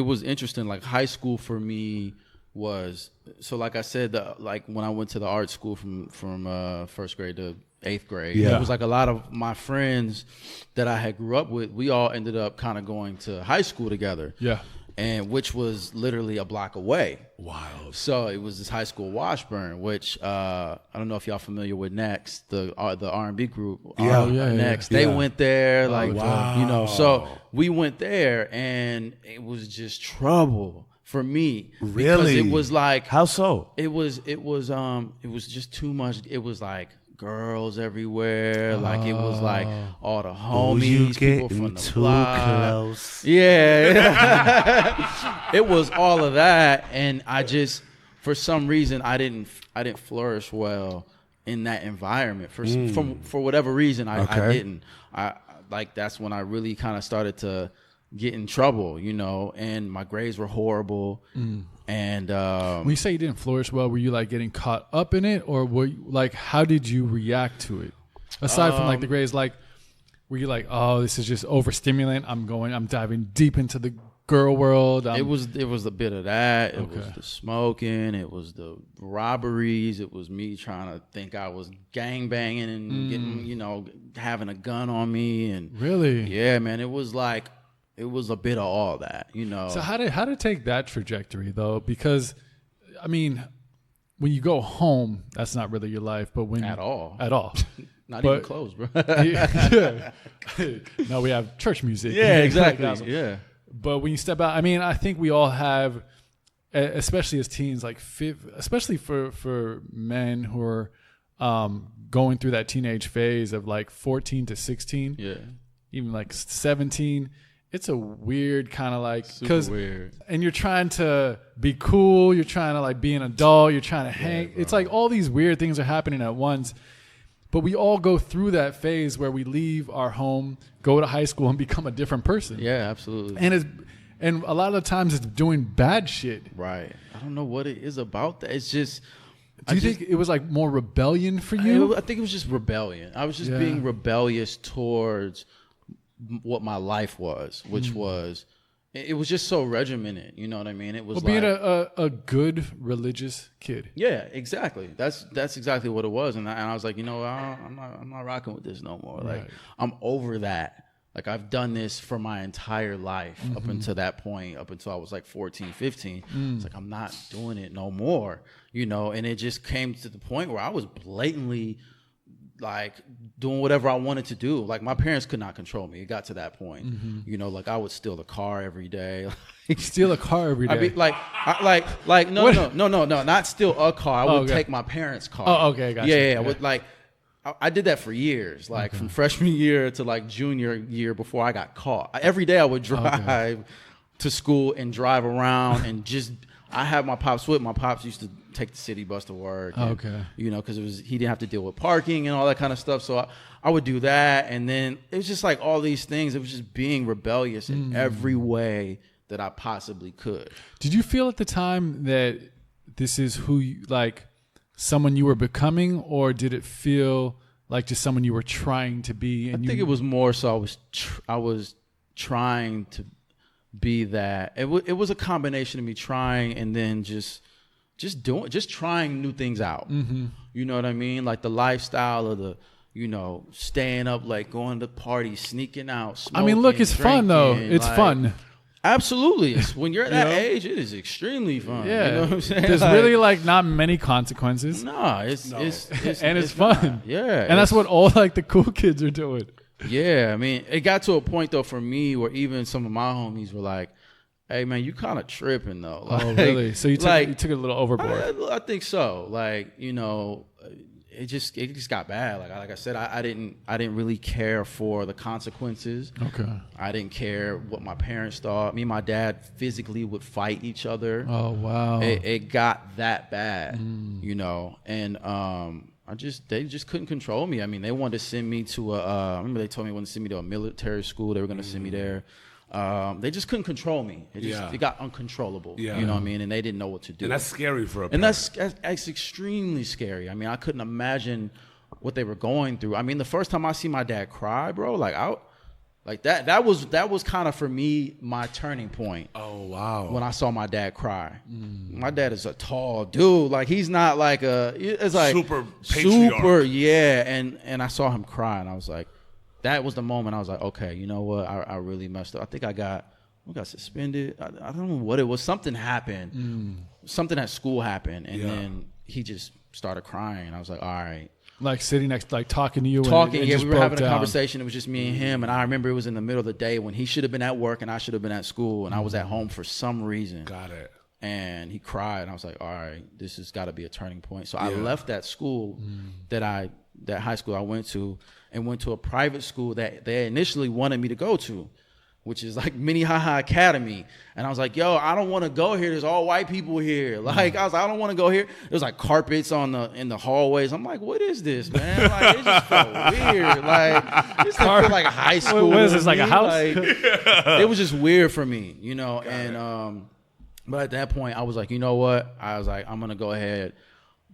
was interesting. Like high school for me was, so like I said, like when I went to the art school from first grade to eighth grade, it was like a lot of my friends that I had grew up with, we all ended up kind of going to high school together. Yeah. And which was literally a block away. Wow. So it was this high school Washburn, which I don't know if y'all familiar with Next, the R&B group. Next. They went there, like, you know. So we went there, and it was just trouble for me. Really? Because it was like, how so? It was just too much. It was like girls everywhere, like it was like all the homies, people from the block. Close. Yeah. It was all of that, and I just, for some reason, I didn't flourish well in that environment. For whatever reason, I didn't. Like that's when I really kind of started to get in trouble, you know, and my grades were horrible. And when you say you didn't flourish well, were you like getting caught up in it, or were you, like, how did you react to it? Aside from like the grades, like, were you like, oh, this is just overstimulant, I'm diving deep into the girl world? It was a bit of that. It was the smoking, it was the robberies, it was me trying to think I was gang banging and getting, you know, having a gun on me. And really, yeah, man, it was like, it was a bit of all that, you know. So how to take that trajectory though? Because I mean, when you go home, that's not really your life. But when at all, not even close, bro. No, we have church music. Yeah, exactly. Yeah. But when you step out, I mean, I think we all have, especially as teens, like especially for men who are going through that teenage phase of like 14 to 16, even like 17. It's a weird kind of like, because and you're trying to be cool, you're trying to like be an adult, you're trying to hang. It's like all these weird things are happening at once. But we all go through that phase where we leave our home, go to high school, and become a different person. Yeah, absolutely. And a lot of the times it's doing bad shit. Right. I don't know what it is about that. It's just. Do you think it was like more rebellion for you? I think it was just rebellion. I was just being rebellious towards what my life was, which was, it was just so regimented, you know what I mean? It was being a good religious kid. Yeah, exactly. That's exactly what it was, and I was like, you know, I'm not rocking with this no more. Like, I'm over that. Like, I've done this for my entire life up until that point, up until I was like 14, 15. It's like, I'm not doing it no more, you know? And it just came to the point where I was blatantly like doing whatever I wanted to do. Like, my parents could not control me. It got to that point, you know, like I would steal a car every day. Steal a car every day? I mean, no, not steal a car. I would take my parents' car. Oh, okay, gotcha. Yeah. I did that for years, like from freshman year to like junior year before I got caught. Every day I would drive to school and drive around and just, I had my pops with. My pops used to take the city bus to work. And, you know, because he didn't have to deal with parking and all that kind of stuff. So I would do that. And then it was just like all these things. It was just being rebellious in every way that I possibly could. Did you feel at the time that this is who you, like, someone you were becoming, or did it feel like just someone you were trying to be? And I think it was more so I was trying to be that. It was a combination of me trying and then just trying new things out. You know what I mean? Like the lifestyle of the, you know, staying up, like going to parties, sneaking out, smoking, I mean, look, it's drinking, fun though. It's like, fun. Absolutely. When you're at that age, it is extremely fun. Yeah. You know what I'm saying? There's really like not many consequences. It's and it's fun. Yeah. And that's what all like the cool kids are doing. Yeah. I mean, it got to a point though for me where even some of my homies were like, hey man, you kind of tripping though. Like, oh really? So you took it a little overboard. I think so. Like, you know, it just got bad. Like I said, I didn't really care for the consequences. Okay. I didn't care what my parents thought. Me and my dad physically would fight each other. Oh wow. It got that bad, you know, and they just couldn't control me. I mean, they wanted to send me to I remember they told me they wanted to send me to a military school. They were going to send me there. They just couldn't control me. It got uncontrollable. You know what I mean? And they didn't know what to do. And that's scary for a parent. And that's extremely scary. I mean, I couldn't imagine what they were going through. I mean, the first time I see my dad cry, bro, like Like that was kind of for me my turning point. Oh wow! When I saw my dad cry. My dad is a tall dude. Like he's not like it's like super patriarch. Yeah. And I saw him cry, and I was like, that was the moment I was like, okay, you know what? I really messed up. I think I got suspended. I don't know what it was. Something happened. Something at school happened, and then he just started crying. And I was like, all right. Like sitting next, like talking to you. Talking, and yeah, just we were having broke a down. conversation. It was just me and him. And I remember it was in the middle of the day when he should have been at work and I should have been at school. And I was at home for some reason. Got it. And he cried. And I was like, all right, this has got to be a turning point. So I left that school that high school I went to and went to a private school that they initially wanted me to go to, which is like Minneapolis Academy. And I was like, yo, I don't want to go here. There's all white people here. Like, I was like, I don't want to go here. There's like carpets in the hallways. I'm like, what is this, man? Like, it just felt weird. Like, this didn't feel like high school. What is this, like a house? Like, it was just weird for me, you know? But at that point, I was like, you know what? I was like, I'm going to go ahead.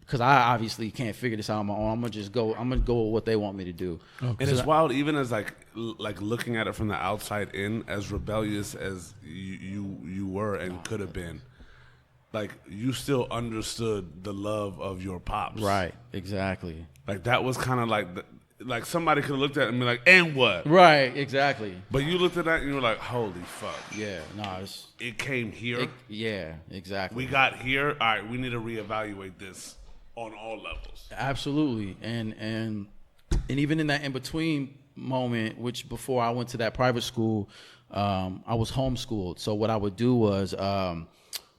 Because I obviously can't figure this out on my own. I'm gonna go with what they want me to do. Okay. And it's wild, even as like looking at it from the outside in, as rebellious as you were and could have been. Like you still understood the love of your pops, right? Exactly. Like that was kind of like somebody could have looked at it and be like, "And what?" Right? Exactly. But you looked at that and you were like, "Holy fuck!" Yeah. No, it came here. Yeah. Exactly. We got here. All right. We need to reevaluate this. On all levels. Absolutely. And even in that in-between moment, which before I went to that private school, I was homeschooled. So what I would do was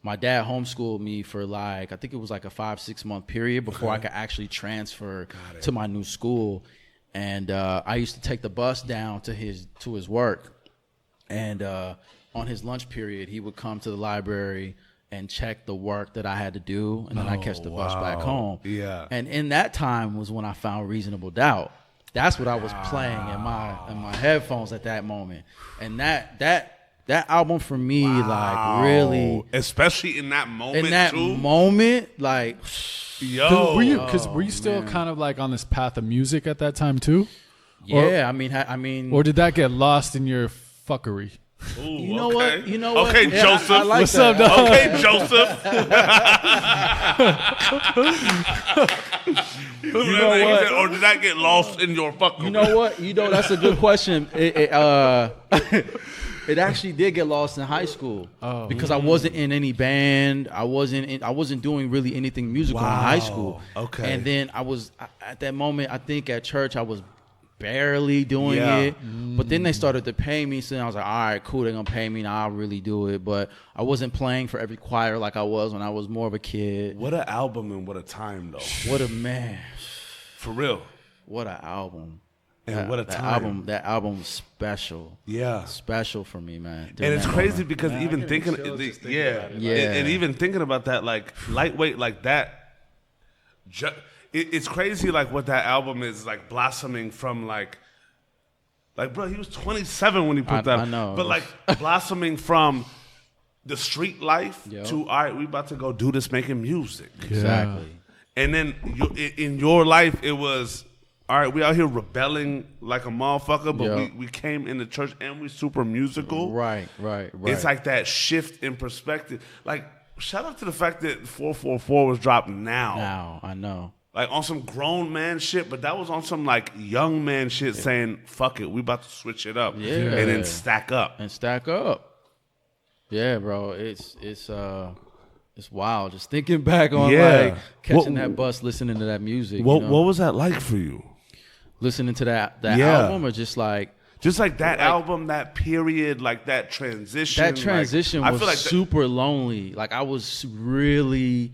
my dad homeschooled me for like, I think it was like a 5-6 month period before I could actually transfer to my new school. And I used to take the bus down to his work. And on his lunch period, he would come to the library and check the work that I had to do, and then I catch the bus back home. Yeah. And in that time was when I found Reasonable Doubt. That's what I was playing in my headphones at that moment. And that album for me, like really, especially in that moment. In that too? moment, like, yo, were you still kind of like on this path of music at that time too? Yeah, I mean, or did that get lost in your fuckery? Ooh, you know what? You know what? Okay, Yeah, Joseph. I like What's that. up, dog? Okay, Joseph. You know what? Or did that get lost in your fucking? You know what? You know, that's a good question. It actually did get lost in high school because I wasn't in any band. I wasn't doing really anything musical in high school. Okay. And then I was at that moment. I think at church I was barely doing it, but then they started to pay me, so I was like, all right, cool, they're gonna pay me, now I'll really do it. But I wasn't playing for every choir like I was when I was more of a kid. What an album and what a time though. What a man. For real. What an album. And what a time. That album was special. Yeah. Special for me, man. And it's crazy because Man, even thinking, and even thinking about that, like lightweight like that, it's crazy like what that album is like blossoming from like bro, he was 27 when he put that. I know. But like blossoming from the street life to, all right, we about to go do this making music. Exactly. And then in your life, it was, all right, we out here rebelling like a motherfucker, but we came into church and we super musical. Right. It's like that shift in perspective. Like, shout out to the fact that 444 was dropped now. Now, I know. Like on some grown man shit, but that was on some like young man shit saying, fuck it, we about to switch it up. Yeah. And then stack up. Yeah, bro. It's wild. Just thinking back on like catching that bus, listening to that music. What was that like for you? Listening to that album, or just like that album, that period, like that transition. That transition like, was I feel like super lonely. Like I was kind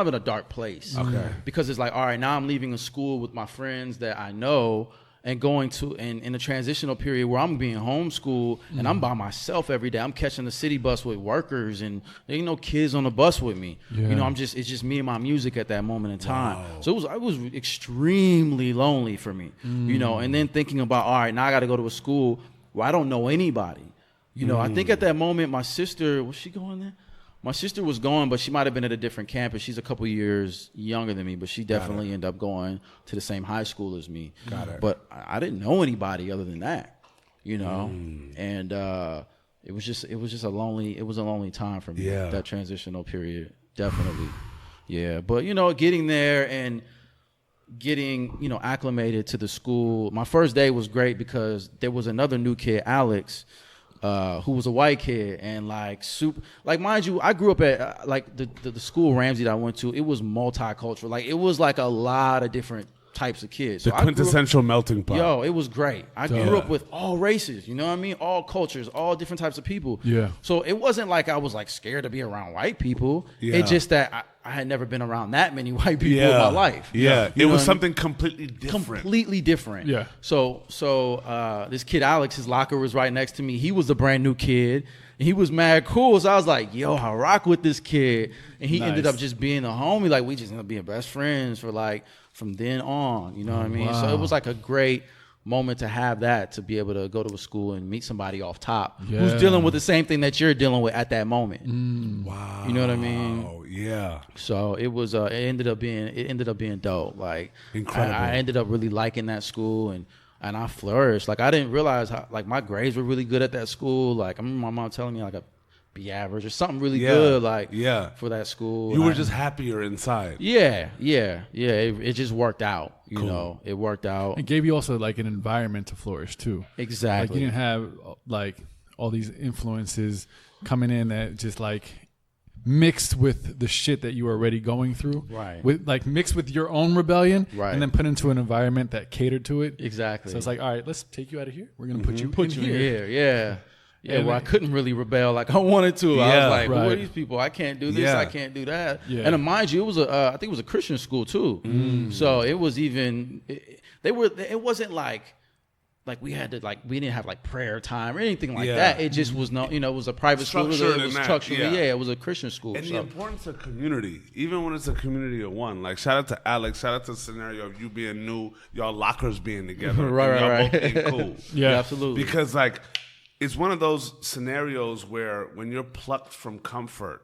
of in a dark place. Okay. Because it's like, all right, now I'm leaving a school with my friends that I know and going to in a transitional period where I'm being homeschooled and I'm by myself every day. I'm catching the city bus with workers and there ain't no kids on the bus with me. Yeah. You know, it's just me and my music at that moment in time. Wow. So it was extremely lonely for me. You know, and then thinking about, all right, now I got to go to a school where I don't know anybody. You know, I think at that moment my sister, was she going there? My sister was going, but she might have been at a different campus. She's a couple years younger than me, but she definitely ended up going to the same high school as me. Got it. But I didn't know anybody other than that, you know. And it was just a lonely time for me. Yeah. That transitional period, definitely. Yeah, but you know, getting there and getting, you know, acclimated to the school. My first day was great because there was another new kid, Alex, who was a white kid, and like super, like mind you, I grew up at like the school Ramsey that I went to. It was multicultural, like it was like a lot of different types of kids. The quintessential melting pot. Yo, it was great. I grew up with all races, you know what I mean? All cultures, all different types of people. Yeah. So it wasn't like I was like scared to be around white people. Yeah. It's just that I had never been around that many white people in my life. Yeah. You It know was what I something mean? completely different. Completely different. Yeah. So this kid Alex, his locker was right next to me. He was a brand new kid. And he was mad cool. So I was like, yo, I rock with this kid. And he ended up just being a homie. Like we just ended up being best friends for like from then on. You know what I mean? Wow. So it was like a great moment to have that, to be able to go to a school and meet somebody off top who's dealing with the same thing that you're dealing with at that moment. Wow. You know what I mean? Oh, yeah. So it was it ended up being dope. Like Incredible. I ended up really liking that school, and I flourished. Like I didn't realize how, like my grades were really good at that school. Like I remember my mom telling me like a B average or something really good, like for that school. You were just happier inside. Yeah. It just worked out. You know, it worked out. It gave you also like an environment to flourish too. Exactly. Like you didn't have like all these influences coming in that just like mixed with the shit that you were already going through. Right. With like mixed with your own rebellion. Right. And then put into an environment that catered to it. Exactly. So it's like, all right, let's take you out of here. We're gonna put you in here. here. Yeah. Yeah, And well, I couldn't really rebel like I wanted to. I Yeah, was like, who are right. these people? I can't do this. I can't do that. Yeah. And mind you, it was I think it was a Christian school too. So it was even, it wasn't like we had to we didn't have like prayer time or anything like that. It just was it was a private school. It was structured. Yeah, it was a Christian school. And the importance of community, even when it's a community of one. Like shout out to Alex, shout out to the scenario of you being new, y'all lockers being together, right. both being cool. Yeah, absolutely. Because like it's one of those scenarios where when you're plucked from comfort,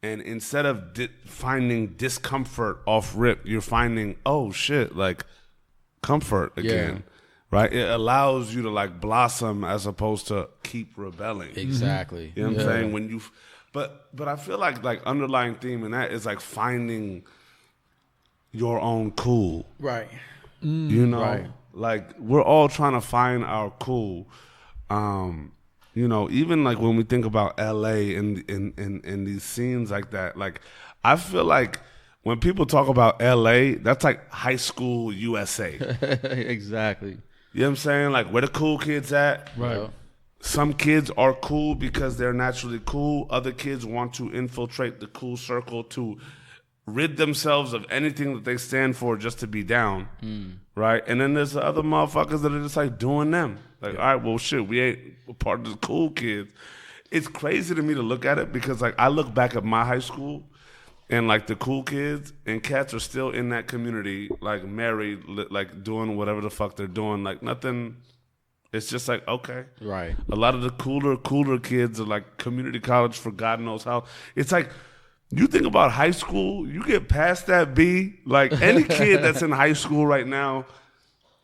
and instead of finding discomfort off rip, you're finding, oh shit, like comfort again. Right? It allows you to like blossom as opposed to keep rebelling. Exactly. You know what I'm saying? When you but I feel like underlying theme in that is like finding your own cool. Right. You know? Right. Like we're all trying to find our cool. You know, even like when we think about LA and in these scenes like that, like I feel like when people talk about LA, that's like high school USA. Exactly. You know what I'm saying? Like where the cool kids at? Right. Some kids are cool because they're naturally cool. Other kids want to infiltrate the cool circle to rid themselves of anything that they stand for just to be down. Right? And then there's the other motherfuckers that are just like doing them. Like, all right, well, shit, we ain't a part of the cool kids. It's crazy to me to look at it because, like, I look back at my high school and, like, the cool kids and cats are still in that community, like, married, like, doing whatever the fuck they're doing. Like, nothing. It's just like, okay. Right. A lot of the cooler kids are, like, community college for God knows how. It's like, you think about high school, you get past that B, like, any kid that's in high school right now,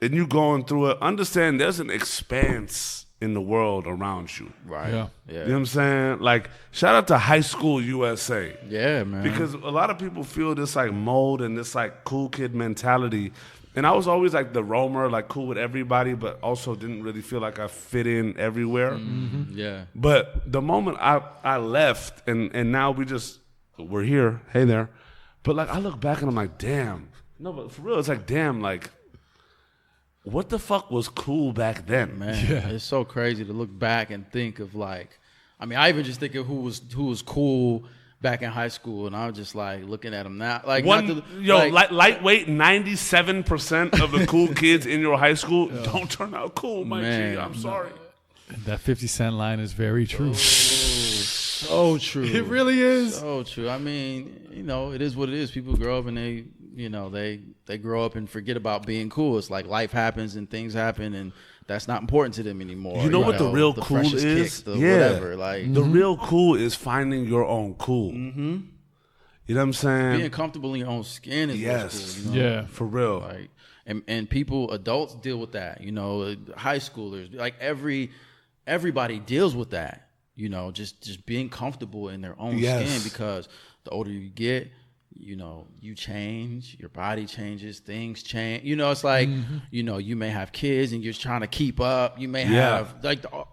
and you going through it, understand there's an expanse in the world around you. Right. Yeah. You know what I'm saying? Like, shout out to high school USA. Yeah, man. Because a lot of people feel this, like, mold and this, like, cool kid mentality. And I was always, like, the roamer, like, cool with everybody, but also didn't really feel like I fit in everywhere. Mm-hmm. Yeah. But the moment I left, and now we're here, hey there. But, like, I look back and I'm like, damn. No, but for real, it's like, damn, like, what the fuck was cool back then? Man, it's so crazy to look back and think of like, I mean, I even just think of who was cool back in high school, and I'm just like looking at them now. Like, lightweight, 97% of the cool kids in your high school don't turn out cool, my G. I'm sorry. That 50 Cent line is very true. So true. It really is. So true. I mean, you know, it is what it is. People grow up and they they grow up and forget about being cool. It's like life happens and things happen, and that's not important to them anymore. You know what the real the cool freshest is? Kick, whatever. Like the real cool is finding your own cool. Mm-hmm. You know what I'm saying? Being comfortable in your own skin is what's cool. Yeah, for real. Like, and people, adults deal with that. High schoolers, like everybody deals with that. Just being comfortable in their own skin, because the older you get, you change, your body changes, things change. It's like, you may have kids and you're trying to keep up. You may have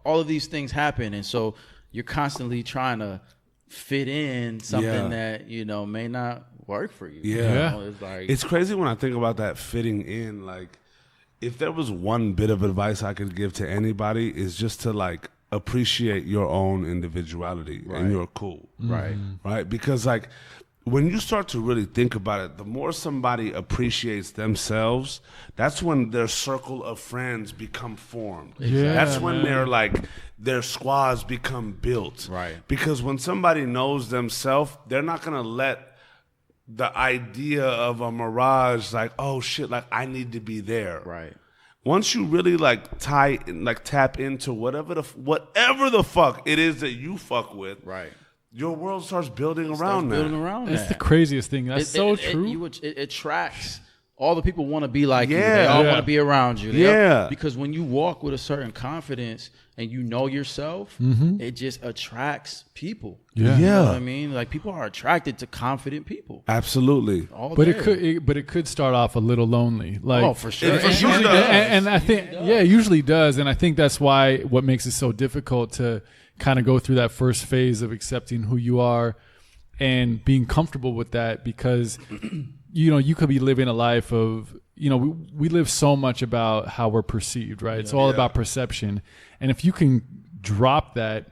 all of these things happen. And so you're constantly trying to fit in something that, may not work for you. Yeah. It's crazy when I think about that fitting in. Like, if there was one bit of advice I could give to anybody, is just to like appreciate your own individuality and your cool. Right. Because like, when you start to really think about it, the more somebody appreciates themselves, that's when their circle of friends become formed. Yeah, that's when their squads become built. Right. Because when somebody knows themselves, they're not going to let the idea of a mirage, like, oh shit, like I need to be there. Right. Once you really tap into whatever the fuck it is that you fuck with. Right. Your world starts building around that. That's the craziest thing. That's so true. It attracts all the people want to be like you. Yeah. They all want to be around you. Yeah. Because when you walk with a certain confidence and you know yourself, it just attracts people. Yeah. You know what I mean? Like, people are attracted to confident people. Absolutely. But it could start off a little lonely. Like, oh, for sure. And I think it usually does. And I think that's why what makes it so difficult to kind of go through that first phase of accepting who you are and being comfortable with that, because you could be living a life of, we live so much about how we're perceived, right? It's all about perception. And if you can drop that,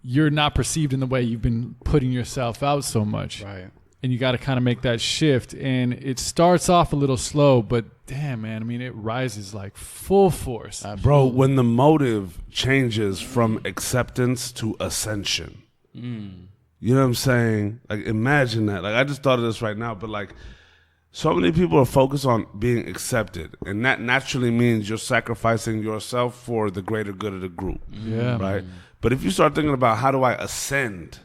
you're not perceived in the way you've been putting yourself out so much. Right. And you got to kind of make that shift. And it starts off a little slow, but damn, man, I mean, it rises like full force. Absolutely. Bro, when the motive changes from acceptance to ascension. You know what I'm saying? Like, imagine that. Like, I just thought of this right now, but like, so many people are focused on being accepted, and that naturally means you're sacrificing yourself for the greater good of the group. Yeah. Right? But if you start thinking about, how do I ascend?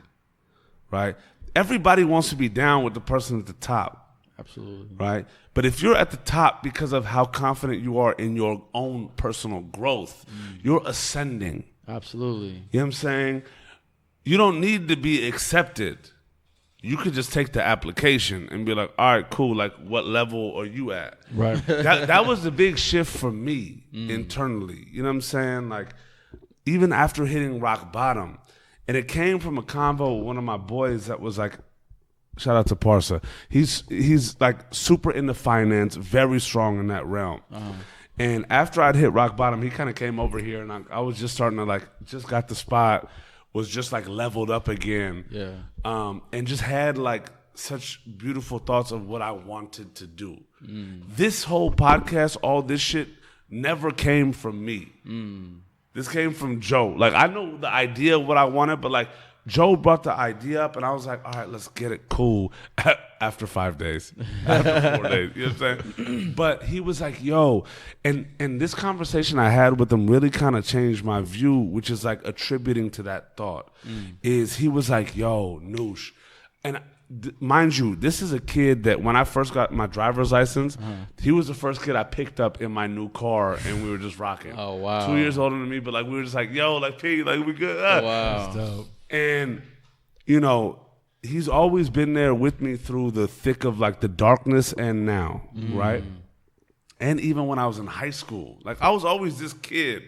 Right? Everybody wants to be down with the person at the top. Absolutely. Right? But if you're at the top because of how confident you are in your own personal growth, you're ascending. Absolutely. You know what I'm saying? You don't need to be accepted. You could just take the application and be like, all right, cool. Like, what level are you at? Right. That was the big shift for me internally. You know what I'm saying? Like, even after hitting rock bottom, and it came from a convo with one of my boys that was like, shout out to Parsa. He's like super into finance, very strong in that realm. And after I'd hit rock bottom, he kind of came over here, and I was just starting to like, just got the spot, was just like leveled up again. Yeah. And just had like such beautiful thoughts of what I wanted to do. This whole podcast, all this shit never came from me. This came from Joe. Like, I know the idea of what I wanted, but like, Joe brought the idea up, and I was like, all right, let's get it cool. After 5 days, after 4 days, you know what I'm saying? But he was like, yo, and this conversation I had with him really kind of changed my view, which is like attributing to that thought, is he was like, yo, Noosh. And mind you, this is a kid that when I first got my driver's license, he was the first kid I picked up in my new car, and we were just rocking. Oh, wow. 2 years older than me, but like, we were just like, yo, like, P, like, we good. Oh, wow. That's dope. And, he's always been there with me through the thick of like the darkness and now, right? And even when I was in high school, like, I was always this kid.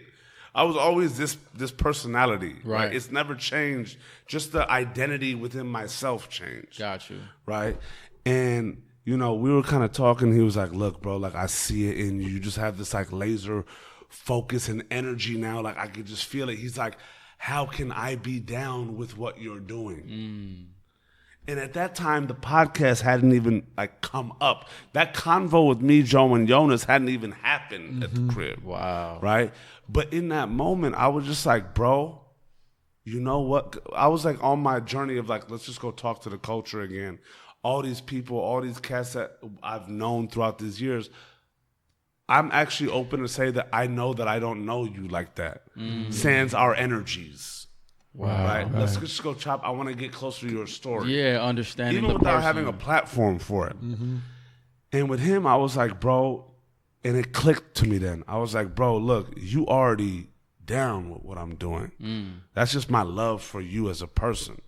I was always this personality. Right. It's never changed. Just the identity within myself changed. Got you. Right. And, we were kind of talking. He was like, look, bro, like, I see it in you. You just have this like laser focus and energy now. Like, I could just feel it. He's like, how can I be down with what you're doing? And at that time, the podcast hadn't even like come up. That convo with me, Joe, and Jonas hadn't even happened at the crib. Wow. Right? But in that moment, I was just like, bro, you know what? I was like on my journey of like, let's just go talk to the culture again. all these people, all these cats that I've known throughout these years, I'm actually open to say that I know that I don't know you like that. Sans our energies. Wow. Right? Let's just go chop. I want to get closer to your story. Yeah, understanding Even the without person. having a platform for it. And with him, I was like, bro, and it clicked to me then. I was like, bro, look, you already down with what I'm doing. That's just my love for you as a person,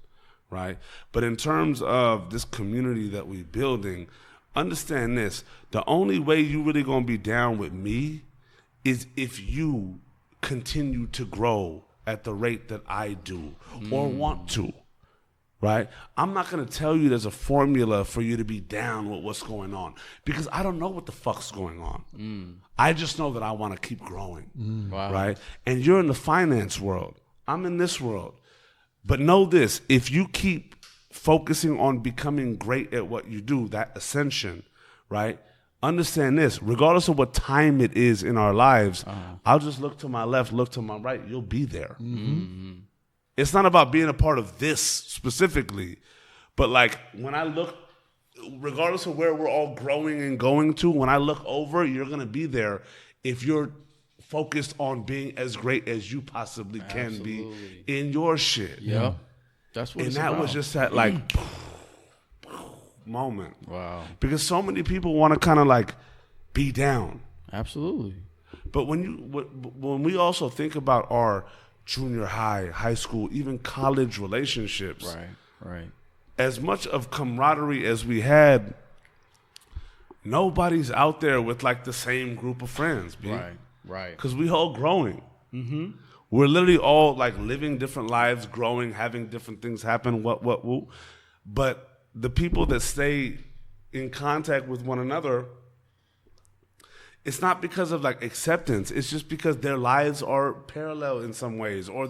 right? But in terms of this community that we're building, understand this. The only way you really going to be down with me is if you continue to grow at the rate that I do or want to, right? I'm not going to tell you there's a formula for you to be down with what's going on because I don't know what the fuck's going on. I just know that I want to keep growing, right? And you're in the finance world. I'm in this world. But know this, if you keep focusing on becoming great at what you do, that ascension, right? Understand this, regardless of what time it is in our lives, I'll just look to my left, look to my right, you'll be there. It's not about being a part of this specifically, but like when I look, regardless of where we're all growing and going to, when I look over, you're going to be there if you're focused on being as great as you possibly can be in your shit. Yeah. That's what And it's that about. was just that like moment. Wow. Because so many people want to kind of like be down. Absolutely. But when we also think about our junior high, high school, even college relationships, Right. as much of camaraderie as we had, nobody's out there with like the same group of friends, B. Right. Because we all growing. We're literally all like living different lives, growing, having different things happen, what. But the people that stay in contact with one another, it's not because of like acceptance. It's just because their lives are parallel in some ways, or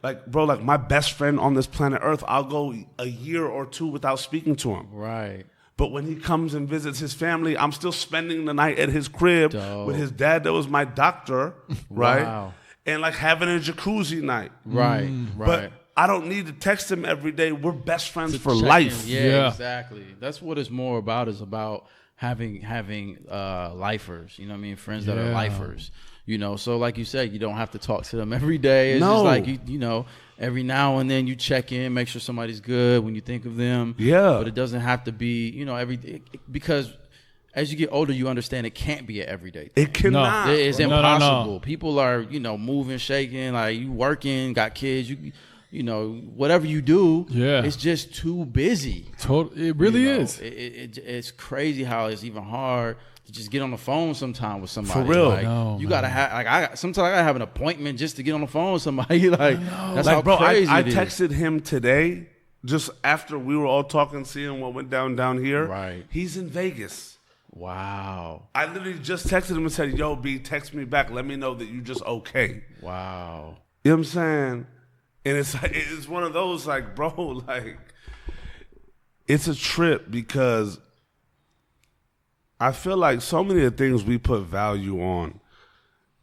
like, bro, like my best friend on this planet Earth, I'll go a year or two without speaking to him. Right. But when he comes and visits his family, I'm still spending the night at his crib with his dad that was my doctor, right? Wow. And like having a jacuzzi night. Right. But I don't need to text him every day. We're best friends for Check-in. life. Yeah, exactly. That's what it's more about, is about having lifers, you know what I mean? Friends that are lifers. You know, so like you said, you don't have to talk to them every day. It's just like, you know, every now and then you check in, make sure somebody's good when you think of them. Yeah. But it doesn't have to be, you know, because as you get older, you understand it can't be an everyday thing. It cannot. It's No. impossible. People are, you know, moving, shaking, like you working, got kids, you know, whatever you do, it's just too busy. It really is. It's crazy how it's even hard to just get on the phone sometime with somebody. For real. Like, you gotta have sometimes I gotta have an appointment just to get on the phone with somebody. Like that's Like, how bro, crazy I it is. texted him today just after we were all talking, seeing what went down here. Right. He's in Vegas. Wow. I literally just texted him and said, yo, B, text me back. Let me know that you just okay. Wow. You know what I'm saying? And it's one of those, like, bro, like, it's a trip because I feel like so many of the things we put value on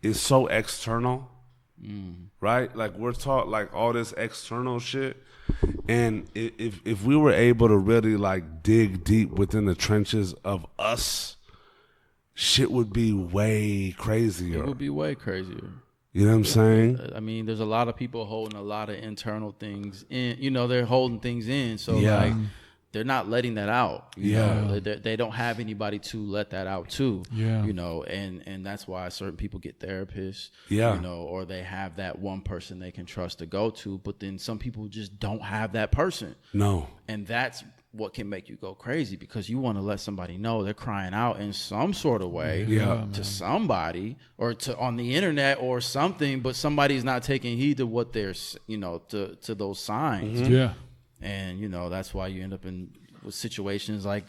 is so external, right? Like, we're taught, like, all this external shit. And if we were able to really, like, dig deep within the trenches of us, shit would be way crazier. It would be way crazier. You know what I'm saying? I mean, there's a lot of people holding a lot of internal things in. You know, they're holding things in. So, like, they're not letting that out. You know? They don't have anybody to let that out to. Yeah. You know, and that's why certain people get therapists. Yeah. You know, or they have that one person they can trust to go to. But then some people just don't have that person. No. And that's what can make you go crazy, because you want to let somebody know they're crying out in some sort of way to somebody, or to on the internet or something, but somebody's not taking heed to what they're, you know, to those signs. Yeah. And, you know, that's why you end up in with situations like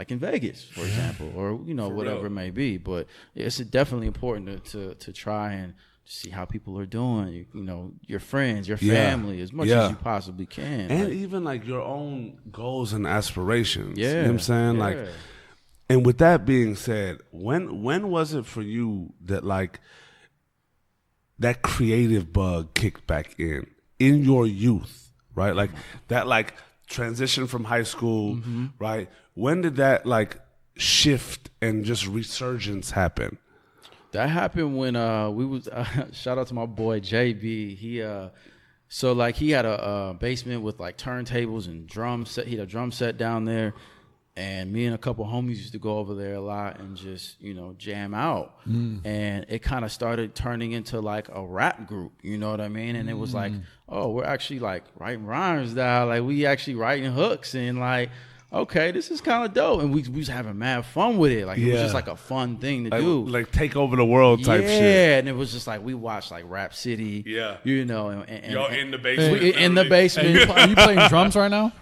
in Vegas, for example, or, you know, whatever it may be. But it's definitely important to try and see how people are doing, you know, your friends, your family, as much as you possibly can. And like, even like your own goals and aspirations. Yeah. You know what I'm saying? Like, and with that being said, when was it for you that like that creative bug kicked back in your youth, right? Like that, like transition from high school, right? When did that like shift and just resurgence happen? That happened when we was shout out to my boy JB. He so like he had a basement with like turntables and drum set. He had a drum set down there, and me and a couple homies used to go over there a lot and just jam out. And it kind of started turning into like a rap group. You know what I mean? And it was like, oh, we're actually like writing rhymes now. Like we actually writing hooks and like. Okay, this is kind of dope, and we was having mad fun with it. Like it was just like a fun thing to do, like take over the world type shit. Yeah, and it was just like we watched like Rap City. Yeah, and y'all in the basement. In the basement. Are you playing drums right now?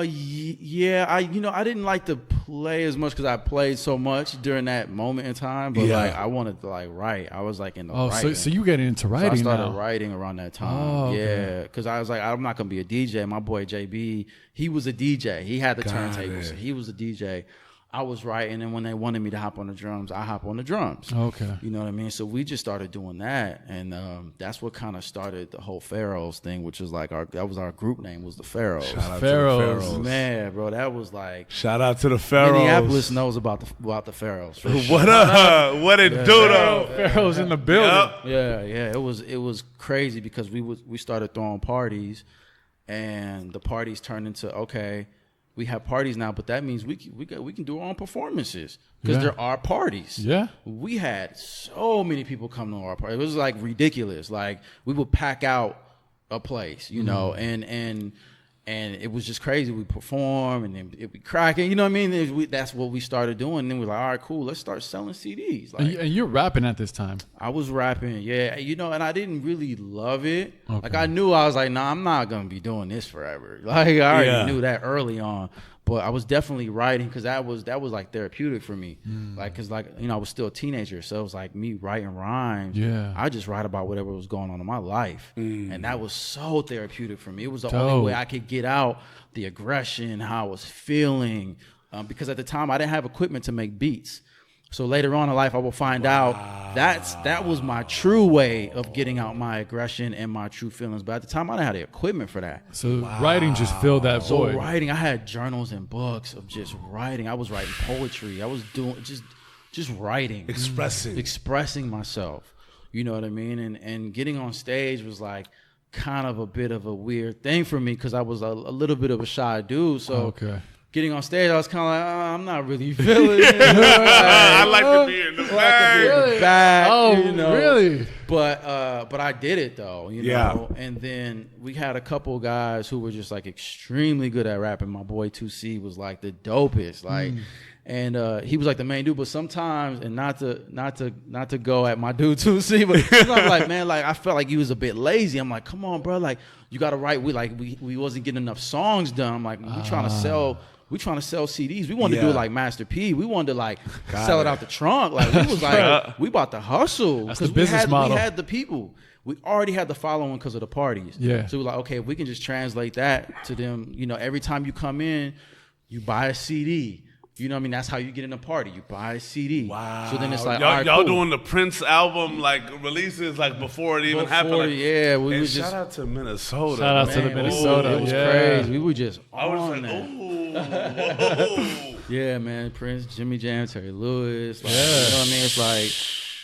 Yeah. I didn't like to play as much because I played so much during that moment in time. But like I wanted to like write. I was like in the writing. So you getting into writing? So I started now. writing around that time. Oh, okay. Yeah, because I was like, I'm not gonna be a DJ. My boy JB, he was a DJ. He had the turntable, so he was a DJ. I was writing, and when they wanted me to hop on the drums, I hop on the drums. Okay. You know what I mean? So we just started doing that, and that's what kind of started the whole Pharaohs thing, which is like that was our group name, was the Pharaohs. Shout out Pharaohs. to the Pharaohs. Man, bro, that was like shout out to the Pharaohs. Minneapolis knows about the Pharaohs. For sure. What up? What it do though? Pharaohs in the building. Yep. Yeah. It was crazy because we started throwing parties, and the parties turned into okay. We have parties now, but that means we can do our own performances because there are parties. Yeah, we had so many people come to our party. It was like ridiculous. Like we would pack out a place, and it was just crazy. We perform and then it'd be cracking. You know what I mean? That's what we started doing. And then we're like, all right, cool. Let's start selling CDs. Like, and you're rapping at this time. I was rapping, yeah. And I didn't really love it. Okay. Like I knew I was like, nah, I'm not gonna be doing this forever. Like I already knew that early on. But I was definitely writing because that was like therapeutic for me. Like, cause like, I was still a teenager. So it was like me writing rhymes. Yeah. I just write about whatever was going on in my life. And that was so therapeutic for me. It was the only way I could get out the aggression, how I was feeling. Because at the time I didn't have equipment to make beats. So later on in life, I will find out that was my true way of getting out my aggression and my true feelings. But at the time, I didn't have the equipment for that. So writing just filled that void. So writing, I had journals and books of just writing. I was writing poetry. I was doing just writing, expressing myself. You know what I mean? And getting on stage was like kind of a bit of a weird thing for me because I was a little bit of a shy dude. So. Okay. Getting on stage, I was kind of like, I'm not really feeling it. I like to be in the back. Oh, really? But I did it though, you know. And then we had a couple guys who were just like extremely good at rapping. My boy 2C was like the dopest, like, and he was like the main dude. But sometimes, and not to go at my dude 2C, but sometimes like, man, like I felt like he was a bit lazy. I'm like, come on, bro, like you got to write. We wasn't getting enough songs done. I'm like, we trying to sell. We trying to sell CDs. We wanted to do it like Master P. We wanted to like sell it out the trunk. Like we was like, we about to hustle because we had the people. We already had the following because of the parties. Yeah. So we're like, okay, if we can just translate that to them, every time you come in, you buy a CD. You know what I mean? That's how you get in a party. You buy a CD. Wow. So then it's like, y'all doing the Prince album like releases like before it even happened. Like, yeah. We was shout out to Minnesota. Shout out to the Minnesota. It was crazy. We were just on that. Yeah, man. Prince, Jimmy Jam, Terry Lewis. Like, you know what I mean? It's like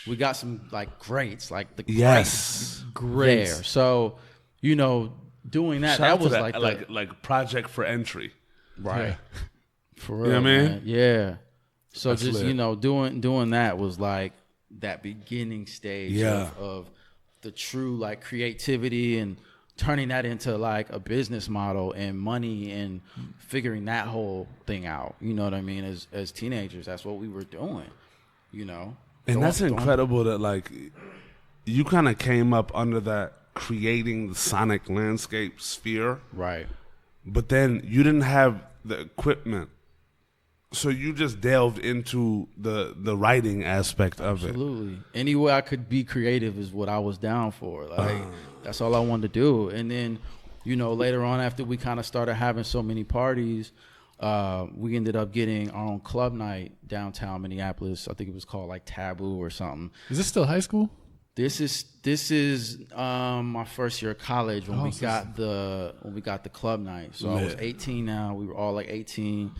we got some like greats, like the greats there. So, doing that, that was like project for entry. Right. Yeah. For real, you know what I mean? Man. Yeah. So that's just lit. doing that was like that beginning stage of the true like creativity and turning that into like a business model and money and figuring that whole thing out. You know what I mean? As teenagers, that's what we were doing. And that's incredible that like you kind of came up under that creating the sonic landscape sphere, right? But then you didn't have the equipment. So you just delved into the writing aspect of it. Absolutely. Any way I could be creative is what I was down for. Like that's all I wanted to do. And then, later on after we kind of started having so many parties, we ended up getting our own club night downtown Minneapolis. I think it was called like Taboo or something. Is this still high school? This is my first year of college when we got the club night. So I was 18 now. We were all like 18,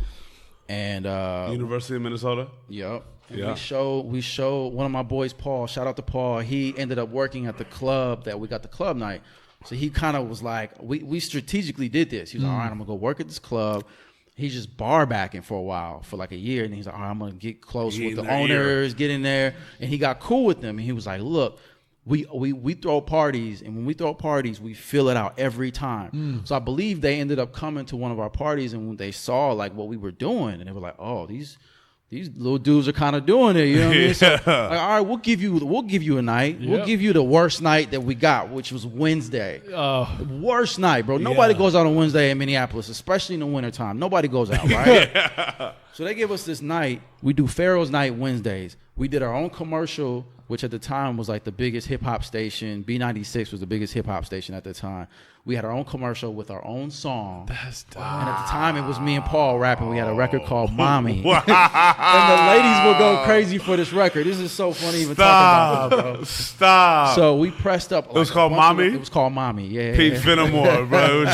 and University of Minnesota. Yep. And we show one of my boys, Paul. Shout out to Paul. He ended up working at the club that we got the club night. So he kind of was like, we strategically did this. He was like, all right, I'm gonna go work at this club. He's just bar backing for a while, for like a year, and he's like, all right, I'm gonna get close with the owners, get in there, and he got cool with them. And he was like, look, we throw parties, and when we throw parties, we fill it out every time. So I believe they ended up coming to one of our parties, and when they saw like what we were doing, and they were like, oh, these little dudes are kind of doing it, you know what I mean? So, like, all right, we'll give you a night. Yep. We'll give you the worst night that we got, which was Wednesday. Worst night, bro. Nobody goes out on Wednesday in Minneapolis, especially in the wintertime. Nobody goes out, right? So they give us this night. We do Pharaoh's Night Wednesdays. We did our own commercial, which at the time was like the biggest hip-hop station. B96 was the biggest hip-hop station at the time. We had our own commercial with our own song. That's dope. And at the time, it was me and Paul rapping. We had a record called Mommy. And the ladies would go crazy for this record. This is so funny even talking about it, bro. Stop. So we pressed up. Like, it was called Mommy? It was called Mommy, yeah. Pete Fenimore, bro.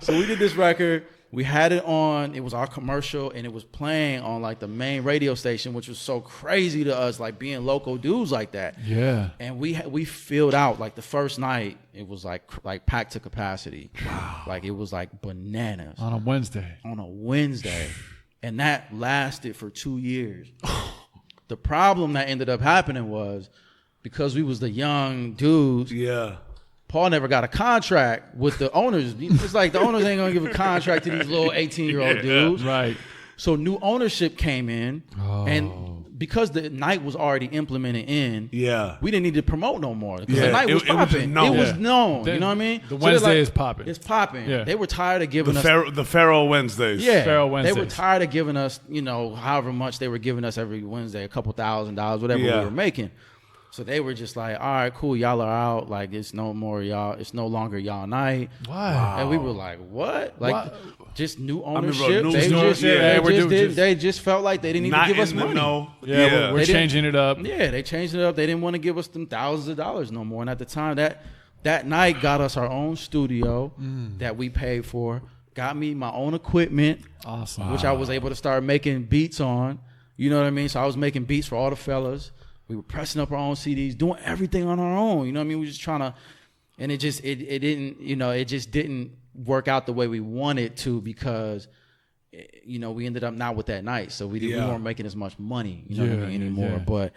So we did this record. We had it on, it was our commercial, and it was playing on like the main radio station, which was so crazy to us, like being local dudes like that. Yeah. And we filled out like the first night, it was like packed to capacity. Wow. Like it was like bananas. On a Wednesday. And that lasted for 2 years. The problem that ended up happening was because we was the young dudes. Yeah. Paul never got a contract with the owners. It's like the owners ain't gonna give a contract to these little 18-year-old dudes. Right. So new ownership came in, and because the night was already implemented in, we didn't need to promote no more. Because the night was popping. It was known. You know what I mean? The Wednesday is popping. It's popping. Yeah. They were tired of giving us the Pharaoh Wednesdays. Yeah. Pharaoh Wednesdays. They were tired of giving us, however much they were giving us every Wednesday, a couple $1,000, whatever we were making. So they were just like, all right, cool, y'all are out. Like, it's no more y'all. It's no longer y'all night. Wow. And we were like, what? Like, just new ownership. They just felt like they didn't need to give us money. We're changing it up. Yeah, they changed it up. They didn't want to give us them thousands of dollars no more. And at the time, that night got us our own studio that we paid for. Got me my own equipment. Awesome. Which I was able to start making beats on. You know what I mean? So I was making beats for all the fellas. We were pressing up our own CDs, doing everything on our own. You know what I mean? We were just trying to, and it just didn't work out the way we wanted to because, we ended up not with that night. So we weren't making as much money, anymore. Yeah.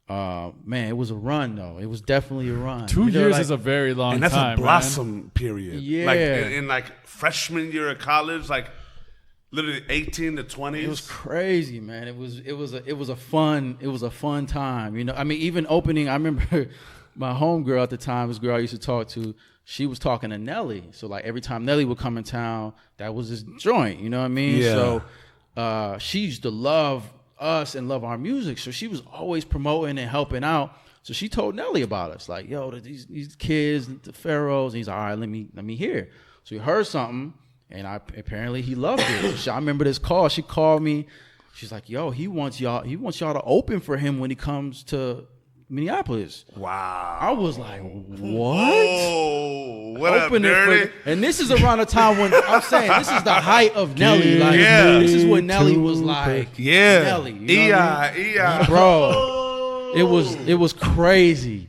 But, man, it was a run though. It was definitely a run. 2 years is a very long time. And that's a blossom period. Yeah. Like in like freshman year of college, like literally 18 to 20s. It was crazy, man. It was a fun time. I mean, even opening, I remember my homegirl at the time, this girl I used to talk to, she was talking to Nelly. So like every time Nelly would come in town, that was his joint, you know what I mean? Yeah. So she used to love us and love our music. So she was always promoting and helping out. So she told Nelly about us, like, yo, these kids, the Pharaohs, and he's like, all right, let me hear. So he heard something. And apparently he loved it. So I remember this call. She called me. She's like, "Yo, he wants y'all to open for him when he comes to Minneapolis." Wow. I was like, "What?" Whoa, what open up, Dirty? And this is around the time when I'm saying this is the height of Nelly. Like, this is when Nelly was like, Nelly, bro. It was crazy.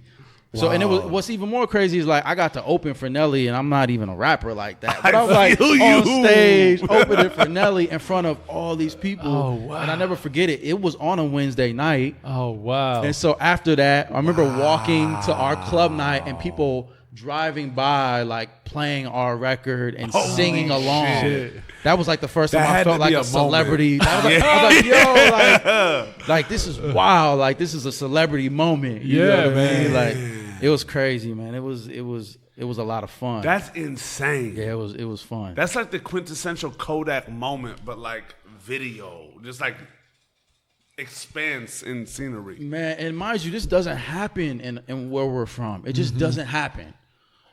Wow. So, and what's even more crazy is like I got to open for Nelly, and I'm not even a rapper like that. But I'm like on stage opening for Nelly in front of all these people. Oh, wow. And I never forget it. It was on a Wednesday night. Oh, wow. And so after that, I remember walking to our club night and people driving by, like playing our record and singing along. Shit. That was like the first time I felt like a celebrity. I was like, yo, like this is wild. Like this is a celebrity moment. You know what I mean? Like it was crazy, man. It was a lot of fun. That's insane. Yeah, it was fun. That's like the quintessential Kodak moment, but like video, just like expanse in scenery. Man, and mind you, this doesn't happen in where we're from. It just doesn't happen.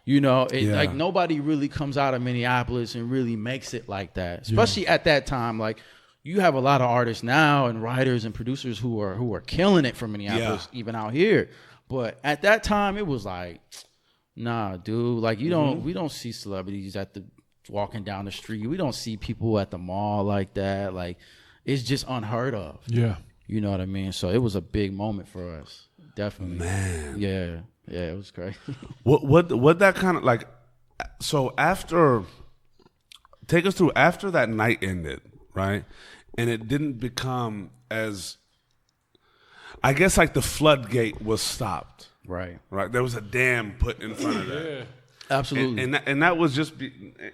Like nobody really comes out of Minneapolis and really makes it like that. Especially at that time, like, you have a lot of artists now and writers and producers who are killing it from Minneapolis, even out here. But at that time, it was like, nah, dude. Like we don't see celebrities walking down the street. We don't see people at the mall like that. Like it's just unheard of. Yeah, you know what I mean. So it was a big moment for us, definitely. Man, yeah, it was great. what that kind of like? So take us through after that night ended, right? And it didn't become as, I guess, like the floodgate was stopped. Right. There was a dam put in front of that. yeah. Absolutely. And that was just,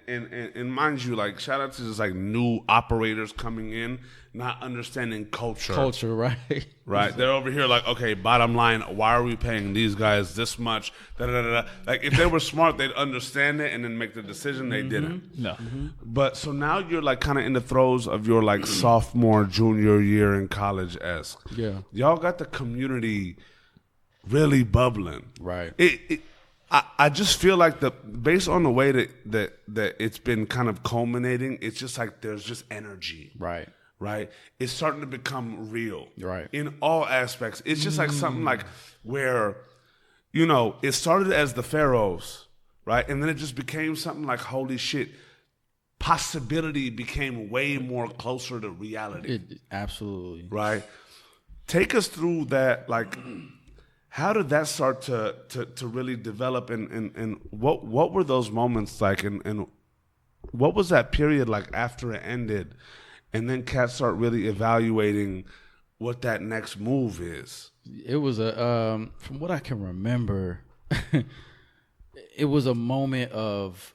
and mind you, like, shout out to just like new operators coming in, not understanding culture. Right. Right. They're over here like, okay, bottom line, why are we paying these guys this much? Da, da, da, da. Like, if they were smart, they'd understand it and then make the decision. They didn't. No. But so now you're like kind of in the throes of your like sophomore, junior year in college-esque. Yeah. Y'all got the community really bubbling. Right. I just feel like based on the way that it's been kind of culminating, it's just like there's just energy. Right. Right? It's starting to become real. Right. In all aspects. It's just like something like where, you know, it started as the Pharaohs, right? And then it just became something like, holy shit, possibility became way more closer to reality. Absolutely. Right? Take us through that, like, how did that start to really develop, and what were those moments like, and what was that period like after it ended, and then cats start really evaluating what that next move is? It was from what I can remember, it was a moment of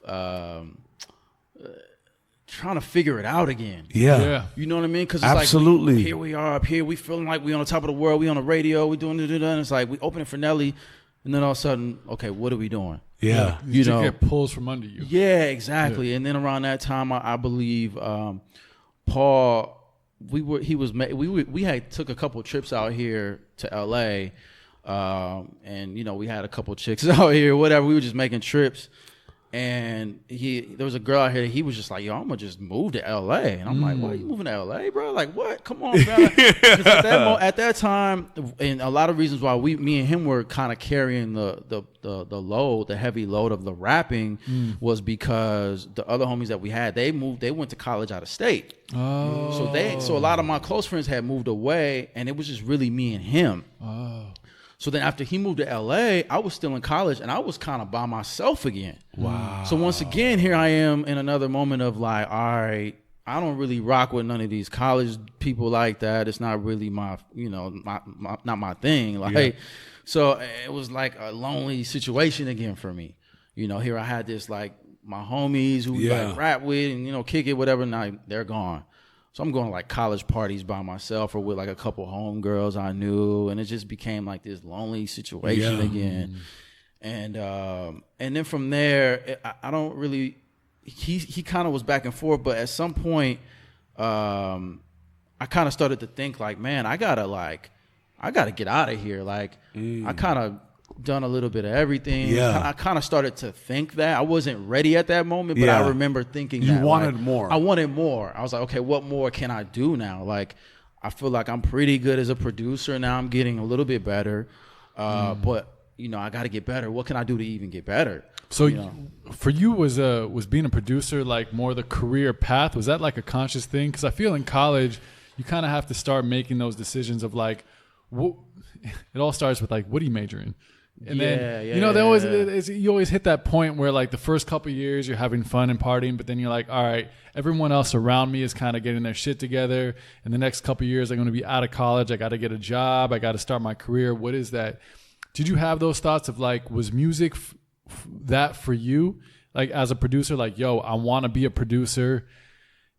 trying to figure it out again. Yeah. You know what I mean? Because it's absolutely. Like, here we are up here. We feeling like we on the top of the world. We on the radio. We doing it. And it's like we open it for Nelly. And then all of a sudden, okay, what are we doing? Yeah. You know, get pulls from under you. Yeah, exactly. Yeah. And then around that time, I believe Paul, we had took a couple trips out here to LA. And, you know, we had a couple chicks out here, whatever. We were just making trips. And there was a girl out here. He was just like, "Yo, I'm gonna just move to LA." And I'm like, "Why are you moving to LA, bro? Like, what? Come on, bro." 'Cause at that time, and a lot of reasons why me and him were kind of carrying the load, the heavy load of the rapping, was because the other homies that we had, they went to college out of state. Oh. So a lot of my close friends had moved away, and it was just really me and him. Oh. So then after he moved to LA, I was still in college and I was kind of by myself again. Wow. So once again, here I am in another moment of like, all right, I don't really rock with none of these college people like that. It's not really my, you know, not my thing. Like, so it was like a lonely situation again for me. You know, here I had this like my homies who like rap with and, you know, kick it, whatever. Now they're gone. So I'm going to like college parties by myself or with like a couple homegirls I knew, and it just became like this lonely situation again. And then from there, I don't really. He kind of was back and forth, but at some point, I kind of started to think like, man, I gotta get out of here. Like I kind of done a little bit of everything. Yeah. I kind of started to think that. I wasn't ready at that moment, but I remember thinking you that. wanted like, more. I wanted more. I was like, okay, what more can I do now? Like, I feel like I'm pretty good as a producer. Now I'm getting a little bit better. But, you know, I got to get better. What can I do to even get better? So you know? For you, was being a producer like more the career path? Was that like a conscious thing? Because I feel in college, you kind of have to start making those decisions of like, it all starts with like, what do you major in? And then, you know, you always hit that point where like the first couple of years you're having fun and partying, but then you're like, all right, everyone else around me is kind of getting their shit together. And the next couple of years I'm going to be out of college. I got to get a job. I got to start my career. What is that? Did you have those thoughts of like, was music that for you? Like as a producer, like, yo, I want to be a producer.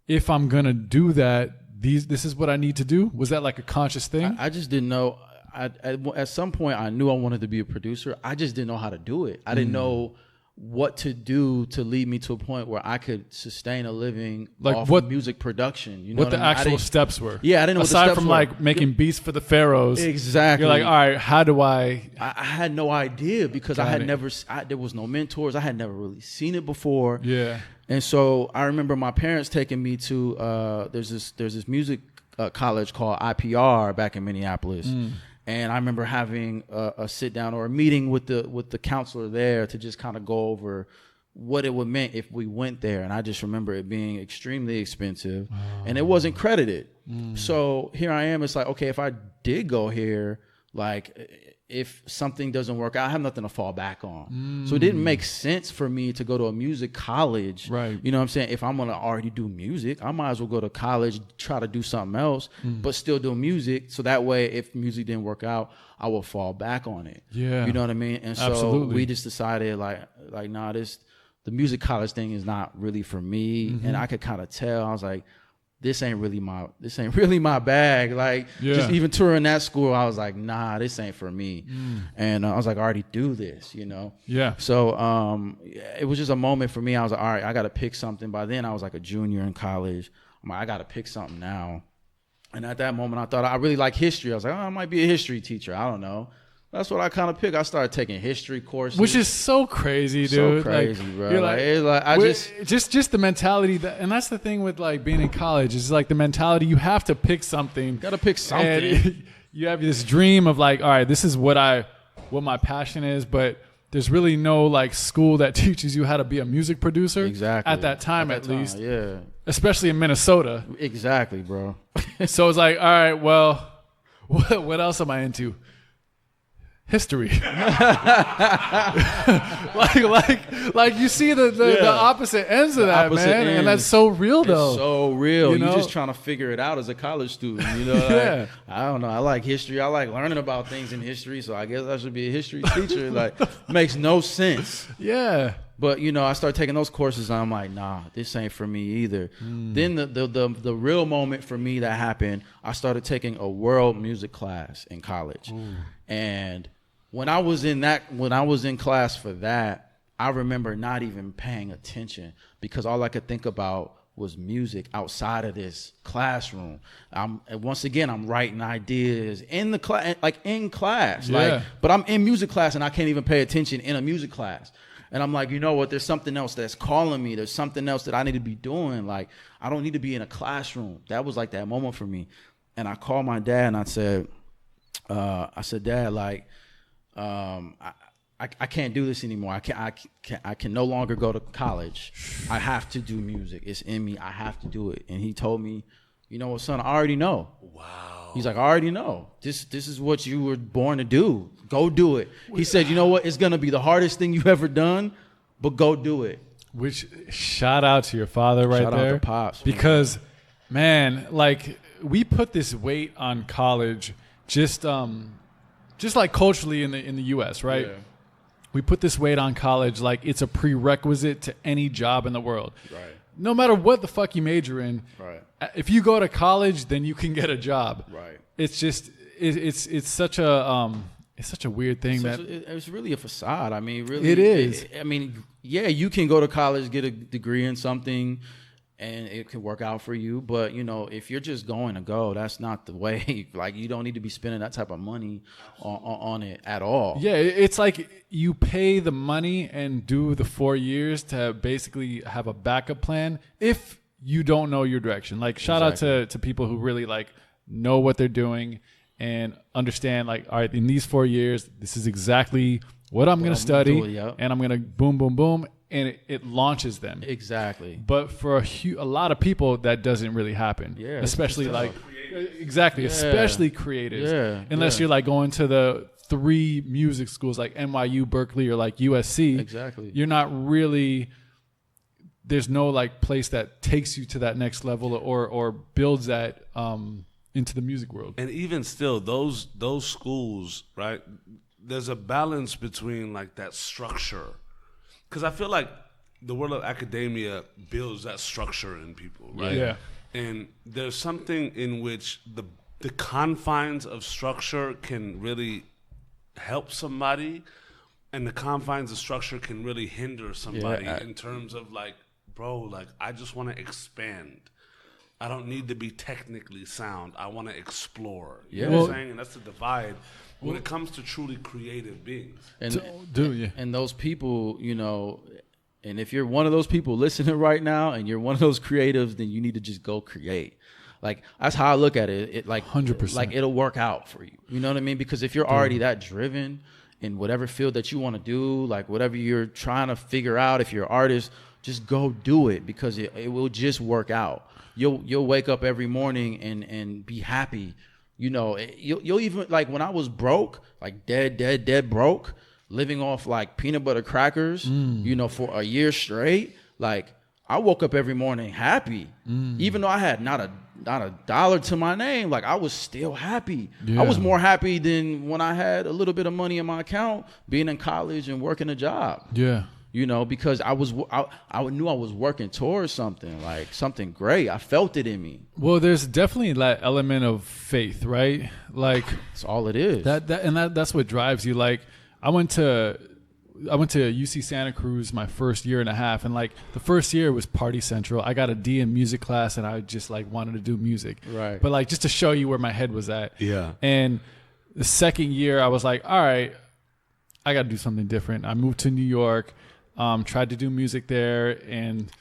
If I'm going to do that, this is what I need to do. Was that like a conscious thing? I just didn't know. At some point, I knew I wanted to be a producer. I just didn't know how to do it. I didn't know what to do to lead me to a point where I could sustain a living Like off what- of music production. You know what the I mean? I actual didn't- steps were. Yeah, I didn't know what the Aside steps from were. like making beats for the Pharaohs. Exactly. You're like, all right, how do I? I had no idea because I Got had it. never, there was no mentors. I had never really seen it before. Yeah. And so I remember my parents taking me to, there's this music college called IPR back in Minneapolis. And I remember having a sit down or a meeting with the counselor there to just kind of go over what it would mean if we went there. And I just remember it being extremely expensive and it wasn't credited. So here I am. It's like, okay, if I did go here, like if something doesn't work out, I have nothing to fall back on. So it didn't make sense for me to go to a music college. Right. You know what I'm saying? If I'm going to already do music, I might as well go to college, try to do something else, but still do music. So that way, if music didn't work out, I will fall back on it. Yeah. You know what I mean? And so Absolutely. we just decided like, nah, the music college thing is not really for me. And I could kind of tell. I was like, this ain't really my bag. Like just even touring that school, I was like, nah, this ain't for me. And I was like, I already do this, you know? Yeah. So it was just a moment for me. I was like, all right, I got to pick something. By then I was like a junior in college. I'm like, I got to pick something now. And at that moment I thought I really like history. I was like, oh, I might be a history teacher. I don't know. That's what I kind of picked. I started taking history courses. Which is so crazy, dude. So crazy, like, bro. You're Like, it's like, I just the mentality that, and that's the thing with like being in college is like the mentality you have to pick something. Got to pick something. And you have this dream of like, all right, this is what my passion is, but there's really no like school that teaches you how to be a music producer. Exactly. At that time, at least. Yeah. Especially in Minnesota. Exactly, bro. So it's like, all right, well, what else am I into? History. like you see the opposite ends of that, man. Ends. And that's so real though. It's so real. You know? You're just trying to figure it out as a college student. You know, Yeah. like, I don't know. I like history. I like learning about things in history. So I guess I should be a history teacher. Like, makes no sense. Yeah. But you know, I started taking those courses, and I'm like, nah, this ain't for me either. Then the real moment for me that happened, I started taking a world music class in college, and when I was in class for that, I remember not even paying attention because all I could think about was music outside of this classroom. Once again, I'm writing ideas in the class, Yeah. but I'm in music class and I can't even pay attention in a music class. And I'm like, you know what? There's something else that's calling me. There's something else that I need to be doing. Like, I don't need to be in a classroom. That was like that moment for me. And I called my dad and I said, Dad, like, I can't do this anymore. I can no longer go to college. I have to do music. It's in me. I have to do it. And he told me, you know what, son, I already know. Wow. He's like, I already know. This is what you were born to do. Go do it. He said, you know what? It's going to be the hardest thing you've ever done, but go do it. Which, shout out to your father right shout there. out to Pops. Because, man, like, we put this weight on college just like culturally in the U.S., right? Yeah. We put this weight on college like it's a prerequisite to any job in the world. Right. No matter what the fuck you major in, Right. if you go to college, then you can get a job. Right. It's just it's such a weird thing that it's really a facade. I mean, really, it is. I mean, yeah, you can go to college, get a degree in something, and it can work out for you. But you know, if you're just going to go, that's not the way. Like, you don't need to be spending that type of money on it at all. Yeah, it's like you pay the money and do the 4 years to basically have a backup plan if you don't know your direction. Like, shout out to people who really like know what they're doing and understand, like, all right, in these 4 years, this is exactly what I'm going to study, and I'm going to boom, boom, boom, and it launches them. Exactly. But for a lot of people, that doesn't really happen. Yeah, especially like especially creatives. Yeah, unless you're like going to the 3 music schools like NYU, Berkeley, or like USC. Exactly. You're not really. There's no like place that takes you to that next level or builds that into the music world. And even still, those schools, right? There's a balance between like that structure, because I feel like the world of academia builds that structure in people, right? Yeah. And there's something in which the confines of structure can really help somebody, and the confines of structure can really hinder somebody Yeah, in terms of like, bro, like I just want to expand. I don't need to be technically sound. I want to explore. You know what I'm saying? And that's the divide when it comes to truly creative beings. And yeah. And those people, you know, and if you're one of those people listening right now and you're one of those creatives, then you need to just go create. Like, that's how I look at it. It like 100%. Like, it'll work out for you. You know what I mean? Because if you're already that driven in whatever field that you want to do, like whatever you're trying to figure out, if you're an artist, just go do it, because it will just work out. You'll wake up every morning and be happy. You know, you'll even, like, when I was broke, like dead broke, living off like peanut butter crackers, you know, for a year straight, like, I woke up every morning happy, even though I had not a dollar to my name. Like, I was still happy. Yeah. I was more happy than when I had a little bit of money in my account, being in college and working a job. Yeah. You know, because I knew I was working towards something, like something great. I felt it in me. Well, there's definitely that element of faith, right? Like, That's all it is. That's what drives you. Like, I went to UC Santa Cruz my first year and a half, and like the first year was party central. I got a D in music class, and I just like wanted to do music. Right. But like, just to show you where my head was at. Yeah. And the second year, I was like, all right, I got to do something different. I moved to New York, tried to do music there, and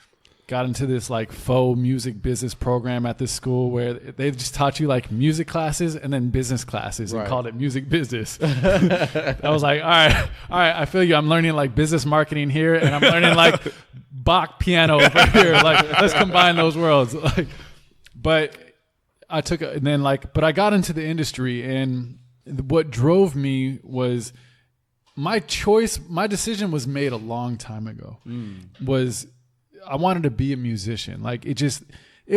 got into this like faux music business program at this school where they just taught you like music classes and then business classes and called it music business. I was like, all right, I feel you. I'm learning like business marketing here, and I'm learning like Bach piano over here. Like, let's combine those worlds. Like, but I took and then like, but I got into the industry, and what drove me was my decision was made a long time ago. Was I wanted to be a musician. Like, it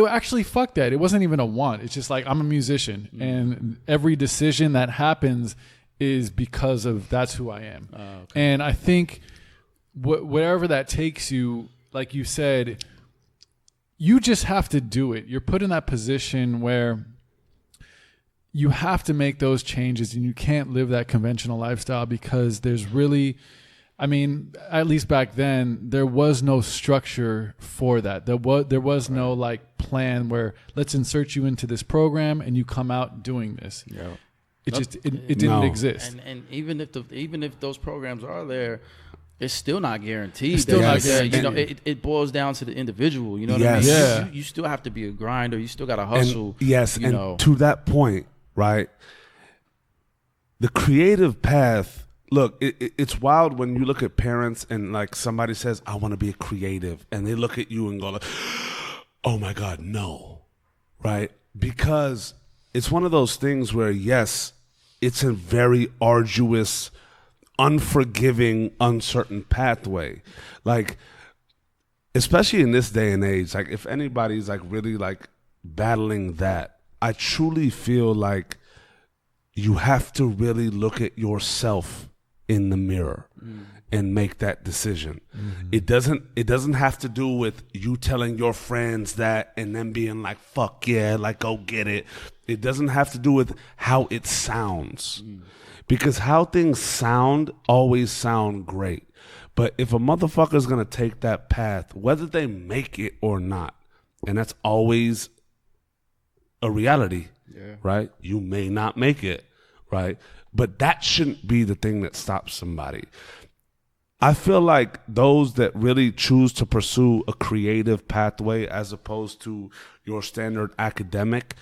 actually, fuck that. It wasn't even a want. It's just like, I'm a musician, and every decision that happens is because of that's who I am. Okay. And I think wherever that takes you, like you said, you just have to do it. You're put in that position where you have to make those changes, and you can't live that conventional lifestyle, because there's really, I mean, at least back then, there was no structure for that. There was no like plan where let's insert you into this program and you come out doing this. Yeah. It didn't exist. And even if those programs are there, it's still not guaranteed. It's still not guaranteed. You know, it boils down to the individual. You know what I mean? Yeah. You still have to be a grinder. You still got to hustle. And to that point, right? The creative path. Look, it's wild when you look at parents and like somebody says, I want to be a creative, and they look at you and go like, oh my God, no, right? Because it's one of those things where, yes, it's a very arduous, unforgiving, uncertain pathway. Like, especially in this day and age, like if anybody's like really like battling that, I truly feel like you have to really look at yourself in the mirror and make that decision. It doesn't have to do with you telling your friends that and then being like, fuck yeah, like go get it. It doesn't have to do with how it sounds, because how things sound always sound great. But if a motherfucker's gonna take that path, whether they make it or not, and that's always a reality, right? You may not make it, right? But that shouldn't be the thing that stops somebody. I feel like those that really choose to pursue a creative pathway as opposed to your standard academic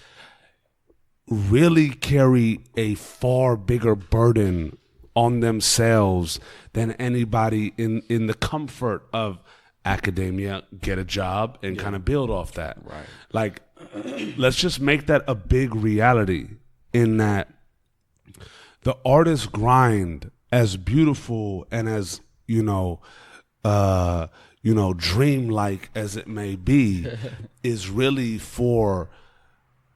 really carry a far bigger burden on themselves than anybody in the comfort of academia, get a job and kind of build off that. Right. Like, let's just make that a big reality, in that the artist's grind, as beautiful and as, dreamlike as it may be, is really for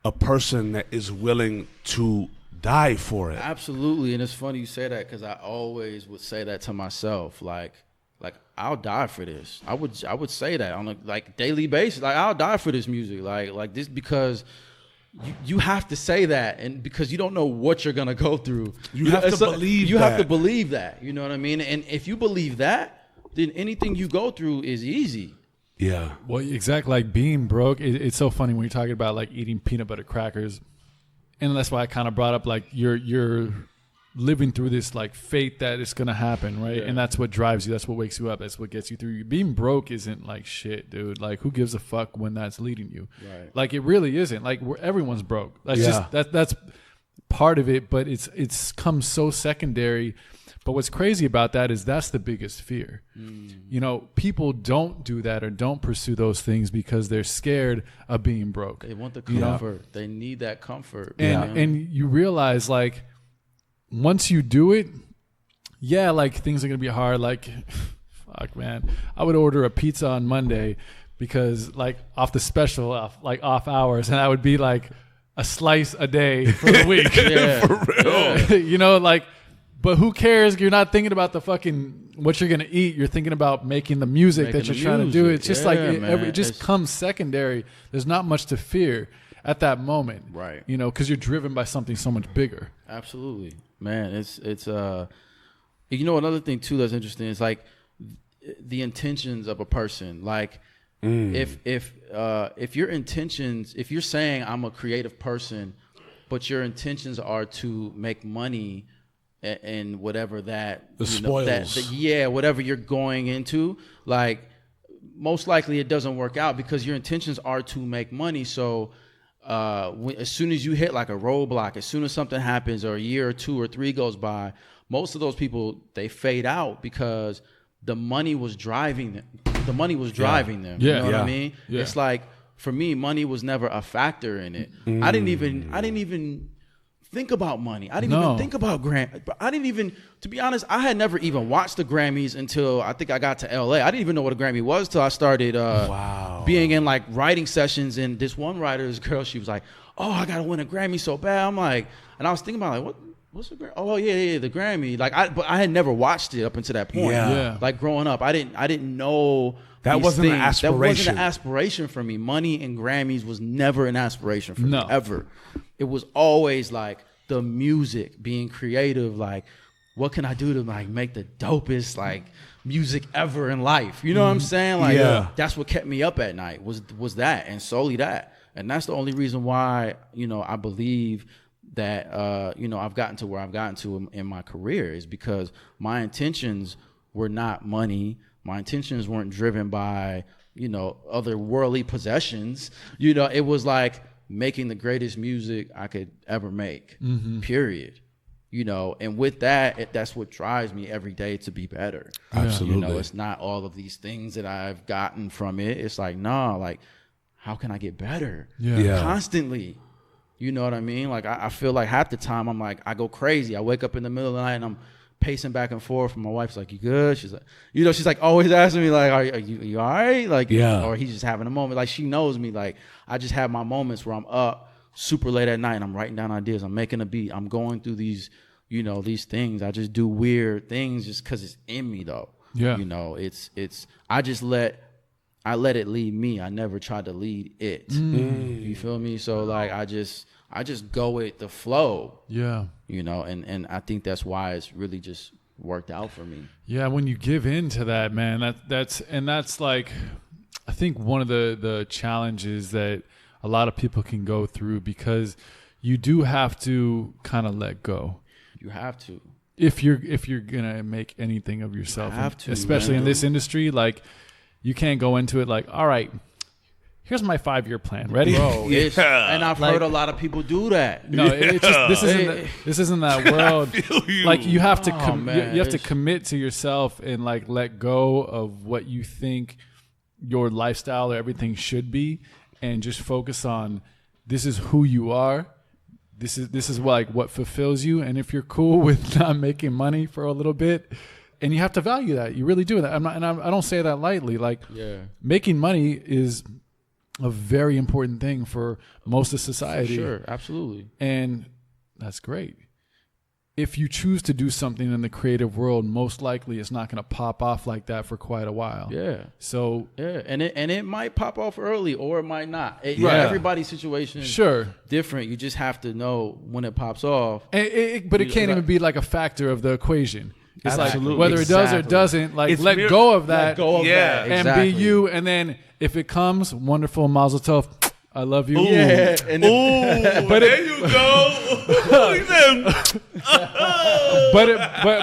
a person that is willing to die for it. Absolutely. And it's funny you say that, because I always would say that to myself. Like I'll die for this. I would say that on a like daily basis. Like, I'll die for this music. Like this, because you have to say that, and because you don't know what you're gonna go through. You have to believe You that. have to believe that. You know what I mean? And if you believe that, then anything you go through is easy. Yeah. Well, exactly. Like being broke, it's so funny when you're talking about like eating peanut butter crackers, and that's why I kind of brought up like you're living through this like fate that it's gonna happen, right? Yeah. And that's what drives you. That's what wakes you up. That's what gets you through. Being broke isn't like shit, dude. Like who gives a fuck when that's leading you? Right. Like it really isn't. Like everyone's broke. That's Yeah. just that's part of it, but it's come so secondary. But what's crazy about that is that's the biggest fear. You know, people don't do that or don't pursue those things because they're scared of being broke. They want the You know? comfort. They need that comfort. And you realize like once you do it, yeah, like things are gonna be hard. Like, fuck, man, I would order a pizza on Monday because like off the special, off hours, and I would be like a slice a day for the week. Yeah. For real. You know, like, but who cares? You're not thinking about the fucking what you're gonna eat. You're thinking about making the music that Making you're the trying to do. music. It's just Yeah, like man. it just It's- comes secondary. There's not much to fear at that moment, Right. You know, because you're driven by something so much bigger. Absolutely, man. It's you know, another thing too that's interesting is like the intentions of a person. Like if your intentions, if you're saying I'm a creative person, but your intentions are to make money and whatever that The you know, spoils. whatever you're going into, like most likely it doesn't work out because your intentions are to make money. So as soon as you hit like a roadblock, as soon as something happens or a year or 2 or 3 goes by, most of those people, they fade out because the money was driving them. The money was driving them. Yeah. You know what Yeah. I mean? Yeah. It's like, for me, money was never a factor in it. I didn't even think about money. I didn't even think about Grammy. I didn't even, to be honest, I had never even watched the Grammys until I think I got to LA. I didn't even know what a Grammy was till I started being in like writing sessions. And this one writer, this girl, she was like, "Oh, I gotta win a Grammy so bad." I'm like, and I was thinking about like, what's the Grammy? Oh yeah, the Grammy. Like but I had never watched it up until that point. Yeah. Like growing up, I didn't know. That these wasn't an things. That wasn't aspiration. an aspiration for me. Money and Grammys was never an aspiration for me, ever. It was always like the music, being creative, like what can I do to like make the dopest like music ever in life? You know what I'm saying? Like that's what kept me up at night was that, and solely that. And that's the only reason why, you know, I believe that you know, I've gotten to where I've gotten to in my career is because my intentions were not money. My intentions weren't driven by, you know, other worldly possessions. You know, it was like making the greatest music I could ever make, period. You know, and with that, that's what drives me every day to be better. Absolutely. You know, it's not all of these things that I've gotten from it. It's like, nah, like, how can I get better? Yeah. Constantly. You know what I mean? Like, I feel like half the time I'm like, I go crazy. I wake up in the middle of the night and I'm pacing back and forth, and my wife's like, "You good?" She's like, you know, she's like always asking me like, "Are you all right?" Like, or he's just having a moment. Like, she knows me. Like, I just have my moments where I'm up super late at night and I'm writing down ideas. I'm making a beat. I'm going through these, you know, these things. I just do weird things just because it's in me, though. Yeah. You know, it's. I let it lead me. I never tried to lead it. You feel me? So like, I just go with the flow. Yeah. You know, and I think that's why it's really just worked out for me. Yeah, when you give in to that, man, that's like, I think one of the challenges that a lot of people can go through, because you do have to kind of let go. You have to. If you're gonna make anything of yourself, have to, especially man. in this industry, like you can't go into it like, all right, here's my 5-year plan. Ready? Bro, and I've heard a lot of people do that. No, it's just this isn't that world. Like you have to man, you have to commit to yourself and like let go of what you think your lifestyle or everything should be, and just focus on this is who you are. This is like what fulfills you. And if you're cool with not making money for a little bit, and you have to value that, you really do that. I don't say that lightly. Like making money is a very important thing for most of society. Sure, absolutely. And that's great. if you choose to do something in the creative world, most likely it's not going to pop off like that for quite a while. Yeah. So and it might pop off early or it might not. Everybody's situation is different. You just have to know when it pops off. But it can't even be like a factor of the equation. It's Absolutely. like whether it does or it doesn't, like let go of that, that, and be you. And then if it comes, wonderful, mazel tov, I love you. Ooh. Yeah. And but there you go.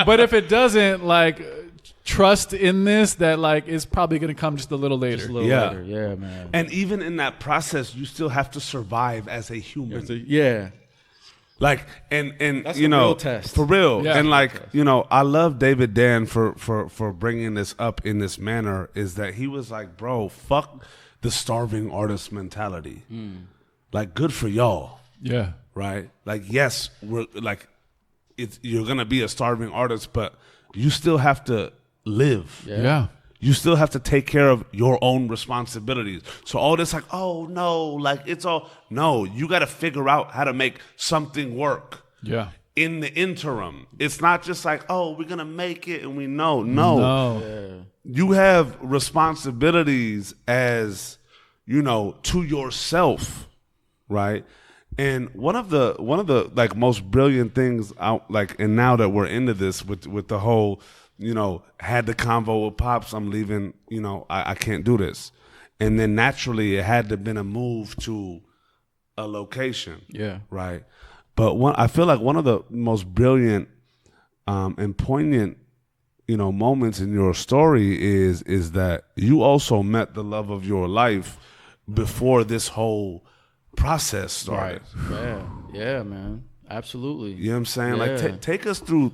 but if it doesn't, like, trust in this that like it's probably going to come just a little later. Just a little later. Yeah, man. And even in that process, you still have to survive as a human. Like, and that's you know, real test. For real. Yeah. And like, you know, I love David Dan for bringing this up in this manner, is that he was like, bro, fuck the starving artist mentality. Like, good for y'all. Yeah. Right? Like, yes, we're like, you're going to be a starving artist, but you still have to live. Yeah. You still have to take care of your own responsibilities. So all this like, oh no, like it's all, no, you got to figure out how to make something work. Yeah. In the interim. It's not just like, oh, we're going to make it and we know. No. Yeah. You have responsibilities as, you know, to yourself, right? And one of the like most brilliant things out, like, and now that we're into this with the whole, you know, had the convo with Pops, I'm leaving, you know, I can't do this. And then naturally it had to been a move to a location. Yeah. Right. But I feel like one of the most brilliant and poignant, you know, moments in your story is that you also met the love of your life before this whole process started. Right. Yeah, man. Absolutely. You know what I'm saying? Yeah. Like take us through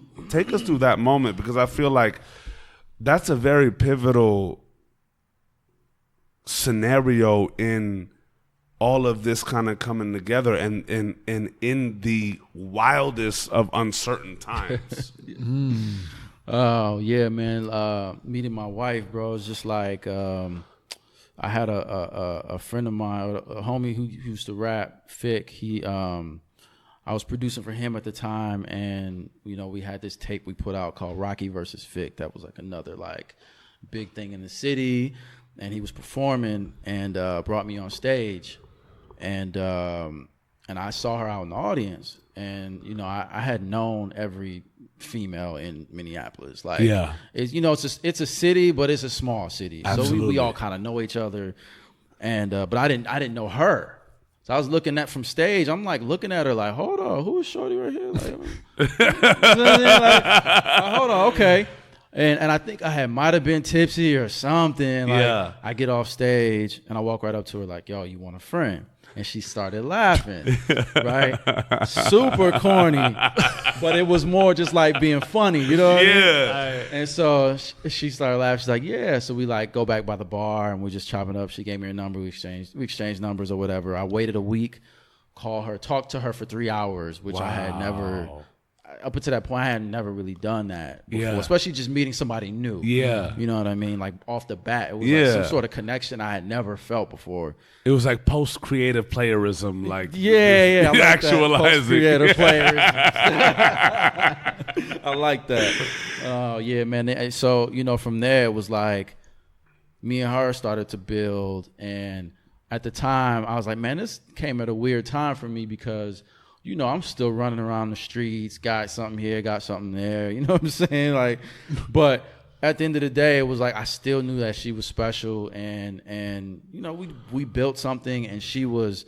that moment, because I feel like that's a very pivotal scenario in all of this kind of coming together and in the wildest of uncertain times. Oh yeah, man. Meeting my wife, bro, is just like I had a friend of mine, a homie who used to rap, Fick. I was producing for him at the time, and you know, we had this tape we put out called Rahki versus Fick. That was like another like big thing in the city, and he was performing and brought me on stage, and I saw her out in the audience, and you know, I had known every female in Minneapolis. Like, it's, you know, it's a city, but it's a small city. Absolutely. So we all kind of know each other, and but I didn't know her. So I was looking at from stage. I'm like looking at her like, hold on, who is Shorty right here? Like, hold on, okay. And I think I might have been tipsy or something. Like, I get off stage and I walk right up to her like, yo, you want a friend? And she started laughing, right? Super corny, but it was more just like being funny, you know what I mean? And so she started laughing. She's like, yeah. So we like go back by the bar and we're just chopping up. She gave me her number. We exchanged numbers or whatever. I waited a week, call her, talk to her for 3 hours, which I had never. Up until that point, I had never really done that before, especially just meeting somebody new. Yeah. You know what I mean? Like off the bat, it was like some sort of connection I had never felt before. It was like post-creative playerism, like I like actualizing. Post-creative playerism. I like that. Oh, yeah, man. So, you know, from there, it was like me and her started to build. And at the time, I was like, man, this came at a weird time for me because, you know, I'm still running around the streets, got something here, got something there. You know what I'm saying? Like, but at the end of the day, it was like I still knew that she was special, and you know, we built something, and she was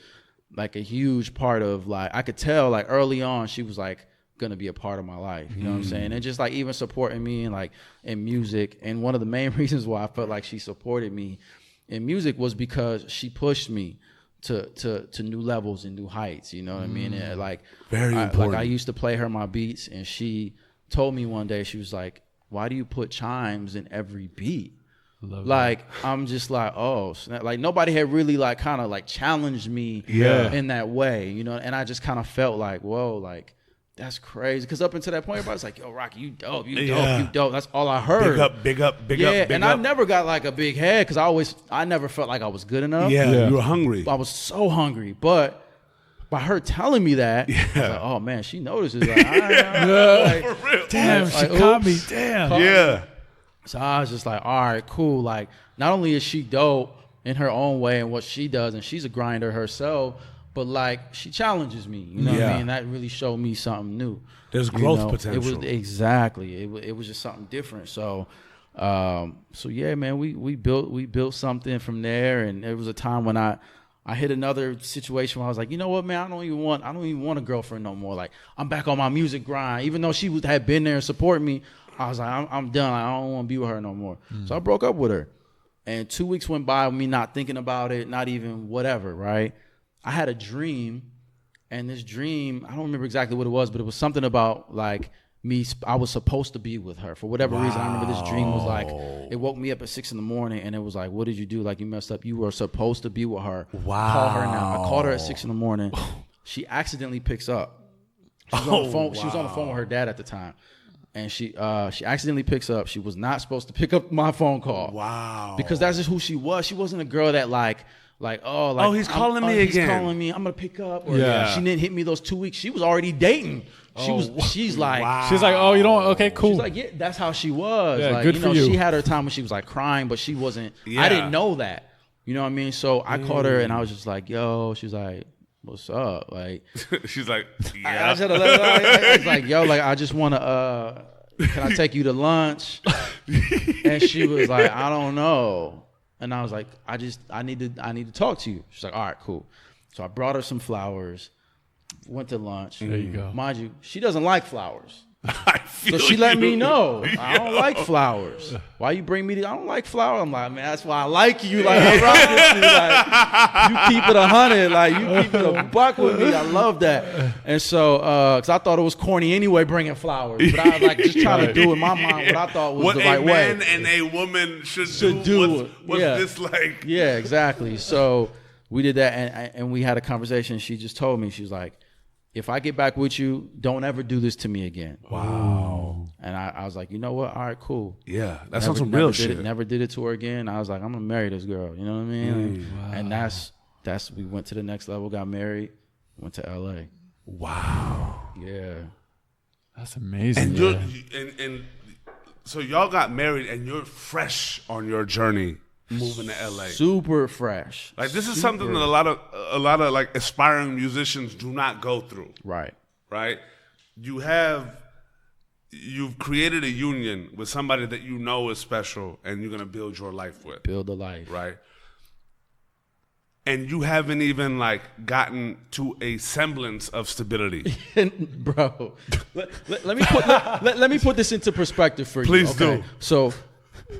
like a huge part of, like, I could tell like early on she was like gonna be a part of my life. You know what I'm saying? And just like even supporting me and like in music. And one of the main reasons why I felt like she supported me in music was because she pushed me to new levels and new heights, you know what I mean? And like very important. Like I used to play her my beats, and she told me one day, she was like, why do you put chimes in every beat? Like I'm just like, oh, like nobody had really like kind of like challenged me in that way, you know? And I just kind of felt like, whoa, like that's crazy. Because up until that point, everybody's like, yo, Rahki, you dope, you dope. That's all I heard. Big up. And I never got like a big head because I never felt like I was good enough. Yeah, you were hungry. I was so hungry. But by her telling me that, I was like, oh man, she notices. Like, For real. Damn, she caught me. Damn. Yeah. So I was just like, all right, cool. Like, not only is she dope in her own way and what she does, and she's a grinder herself, but like she challenges me. You know what I mean? That really showed me something new. There's growth potential. It was exactly. It was just something different. So, yeah, man, we built something from there, and there was a time when I hit another situation where I was like, you know what, man, I don't even want a girlfriend no more. Like, I'm back on my music grind. Even though she had been there and supporting me, I was like, I'm done. I don't want to be with her no more. So I broke up with her, and 2 weeks went by with me not thinking about it, not even whatever. Right? I had a dream, and this dream, I don't remember exactly what it was, but it was something about like me. I was supposed to be with her for whatever reason. I remember this dream was like, it woke me up at 6 a.m, and it was like, what did you do? Like, you messed up. You were supposed to be with her. Wow. Call her now. I called her at 6 a.m. She accidentally picks up. She was on the phone. She was on the phone with her dad at the time, and she accidentally picks up. She was not supposed to pick up my phone call. Wow. Because that's just who she was. She wasn't a girl that he's calling me again. He's calling me. I'm gonna pick up. Or she didn't hit me those 2 weeks. She was already dating. She's like, oh, you don't. Okay, cool. She's like, yeah, that's how she was. Yeah, like, good for you. She had her time when she was like crying, but she wasn't. Yeah. I didn't know that. You know what I mean? So I called her and I was just like, yo. She was like, what's up? Like, she's like, I was like, yo, like, I just want to. Can I take you to lunch? And she was like, I don't know. And I was like, I need to talk to you. She's like, all right, cool. So I brought her some flowers, went to lunch. There you go. Mind you, she doesn't like flowers. I feel So she let me know. Yo. I don't like flowers. Why you bring me to, I don't like flowers. I'm like, man, that's why I like you. Like, I rock with you. Like, you keep it 100. Like, you keep it a buck with me. I love that. And so, because I thought it was corny anyway, bringing flowers. But I was like, just trying to do in my mind what I thought was the right way. What a man and a woman should do. What's this like? Yeah, exactly. So we did that, and we had a conversation. She just told me, she was like, if I get back with you, don't ever do this to me again. Wow. And I was like, you know what? All right, cool. Yeah, that sounds some real shit. Never did it to her again. I was like, I'm gonna marry this girl. You know what I mean? Wow. And that's we went to the next level, got married, went to LA. Wow. Yeah. That's amazing. And you're and so y'all got married, and you're fresh on your journey moving to LA. Super fresh. Like, this is something that a lot of like aspiring musicians do not go through. Right. Right? You've created a union with somebody that you know is special, and you're gonna build your life with. Build a life. Right? And you haven't even like gotten to a semblance of stability. Bro, let me put this into perspective for you. Please do. So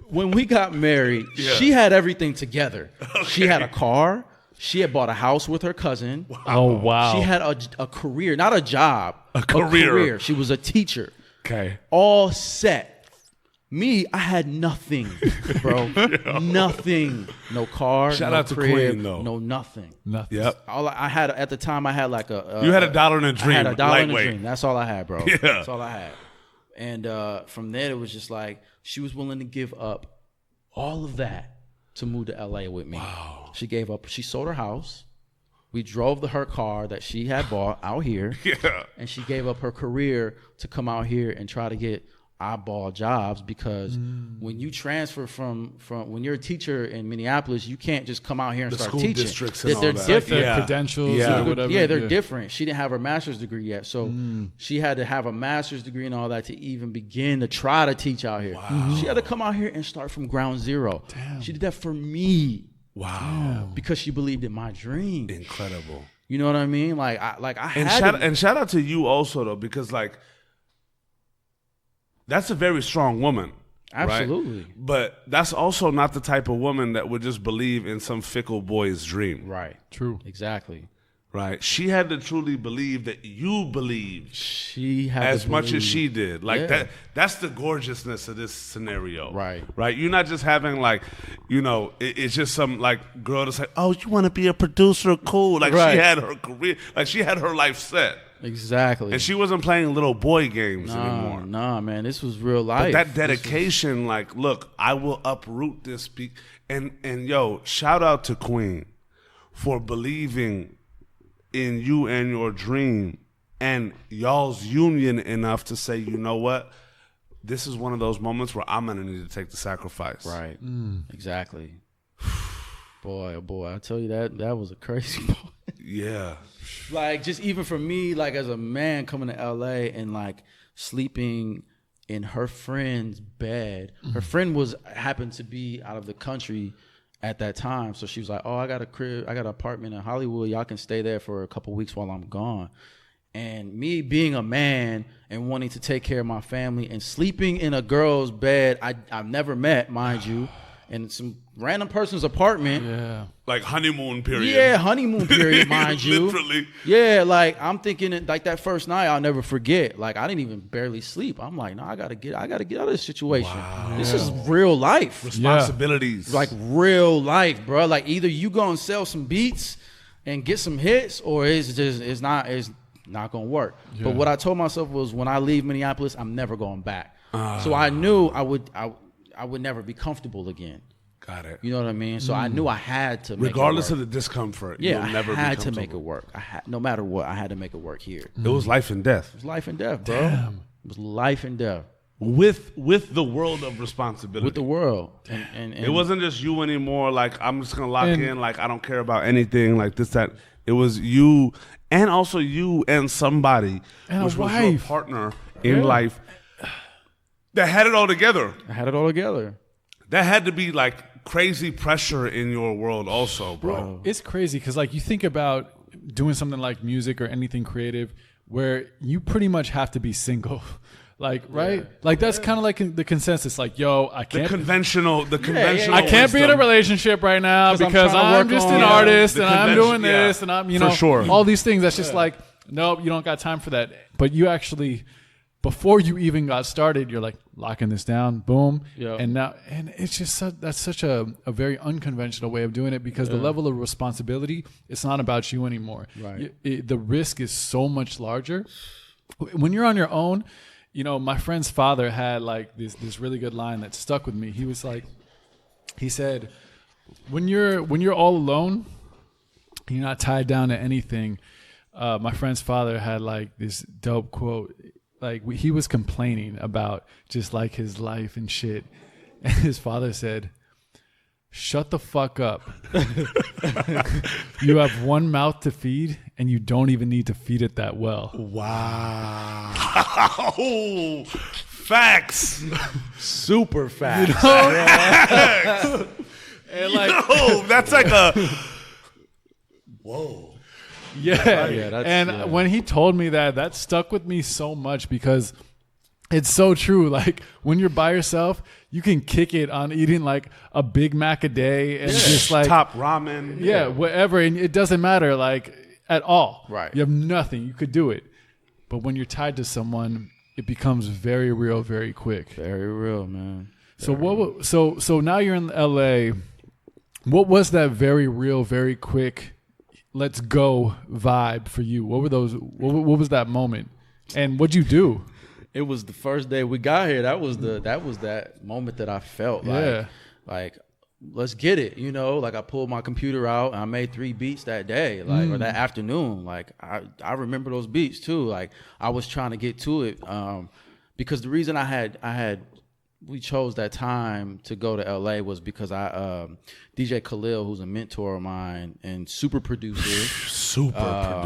when we got married, she had everything together. Okay. She had a car. She had bought a house with her cousin. Wow. Oh, wow. She had a career, not a job. A career. She was a teacher. Okay. All set. Me, I had nothing, bro. Nothing. No car. Shout no out to crib, Queen, though. No nothing. Nothing. Yep. All I had at the time, I had like a. You had a dollar and a dream. I had a dollar and a lightweight. dream. That's all I had, bro. Yeah. That's all I had. And from there, it was just like she was willing to give up all of that to move to LA with me. Wow. She gave up. She sold her house. We drove her car that she had bought out here. Yeah. And she gave up her career to come out here and try to get eyeball jobs, because when you transfer from when you're a teacher in Minneapolis, you can't just come out here and start school teaching. districts and all They're that. different. Yeah. Credentials Yeah. or whatever. Yeah, they're different. She didn't have her master's degree yet, so she had to have a master's degree and all that to even begin to try to teach out here. Wow. She had to come out here and start from ground zero. Damn. She did that for me. Wow. Because she believed in my dream. Incredible. You know what I mean? Like I And had shout out to you also, though, because like that's a very strong woman. Absolutely. Right? But that's also not the type of woman that would just believe in some fickle boy's dream. Right. True. Exactly. Right. She had to truly believe that you believed She had as to much as believe. she did. Like Yeah. that's the gorgeousness of this scenario. Right. Right. You're not just having like, it's just some like girl that's like, oh, you want to be a producer? Cool. Like Right. she had her career, like she had her life set. Exactly. And she wasn't playing little boy games anymore. Nah, man, this was real But life. that dedication, like, look, I will uproot this. And yo, shout out to Queen for believing in you and your dream and y'all's union enough to say, you know what? This is one of those moments where I'm going to need to take the sacrifice. Right. Exactly. Boy, oh boy, I tell you that was a crazy moment. Yeah. Like, just even for me, like, as a man coming to LA and like sleeping in her friend's bed. Her friend happened to be out of the country at that time. So she was like, oh, I got a crib, I got an apartment in Hollywood. Y'all can stay there for a couple weeks while I'm gone. And me being a man and wanting to take care of my family and sleeping in a girl's bed I've never met, mind you, in some random person's apartment. Yeah. Like honeymoon period. Yeah, honeymoon period, mind you. Literally. Yeah, like I'm thinking like that first night I'll never forget. Like I didn't even barely sleep. I'm like, no, I gotta get out of this situation. Wow. This is real life. Responsibilities. Like real life, bro. Like either you gonna sell some beats and get some hits, or it's not gonna work. Yeah. But what I told myself was, when I leave Minneapolis, I'm never going back. So I knew I would never be comfortable again. Got it. You know what I mean? So I knew I had to make regardless it work. of the discomfort. Yeah, you'll never I had be to make it work. No matter what, I had to make it work here. It was life and death. It was life and death, bro. Damn. It was life and death. With the world of responsibility. With the world. And it wasn't just you anymore, like I'm just gonna lock in, like I don't care about anything, like this, that. It was you, and also you and somebody, and which a was wife. your partner in life that had it all together. I had it all together. That had to be like crazy pressure in your world also, bro. It's crazy because like you think about doing something like music or anything creative where you pretty much have to be single. Like, right? Yeah. Like that's kind of like the consensus. Like, yo, I can't. The conventional. I can't be in a relationship right now because I'm just an artist and I'm doing this and I'm, all these things. That's just like, nope, you don't got time for that. But you actually, before you even got started, you're like locking this down, boom. Yep. And it's just that's such a very unconventional way of doing it because the level of responsibility, it's not about you anymore. Right. The risk is so much larger. When you're on your own, my friend's father had like this really good line that stuck with me. He said, when you're all alone, you're not tied down to anything. My friend's father had like this dope quote. Like he was complaining about just like his life and shit. And his father said, shut the fuck up. You have one mouth to feed and you don't even need to feed it that well. Wow. Facts. Super facts. Facts. And like, that's like a whoa. Yeah. When he told me that stuck with me so much because it's so true. Like when you're by yourself, you can kick it on eating like a Big Mac a day and just like top ramen. Yeah, whatever. And it doesn't matter like at all. Right. You have nothing. You could do it. But when you're tied to someone, it becomes very real, very quick. Very real, man. So now you're in LA. What was that very real, very quick, let's go vibe for you? What were those? What was that moment? And what'd you do? It was the first day we got here. That was that moment that I felt like let's get it. Like I pulled my computer out and I made 3 beats that day, like or that afternoon. Like I remember those beats too. Like I was trying to get to it because the reason we chose that time to go to LA was because DJ Khalil, who's a mentor of mine and super producer,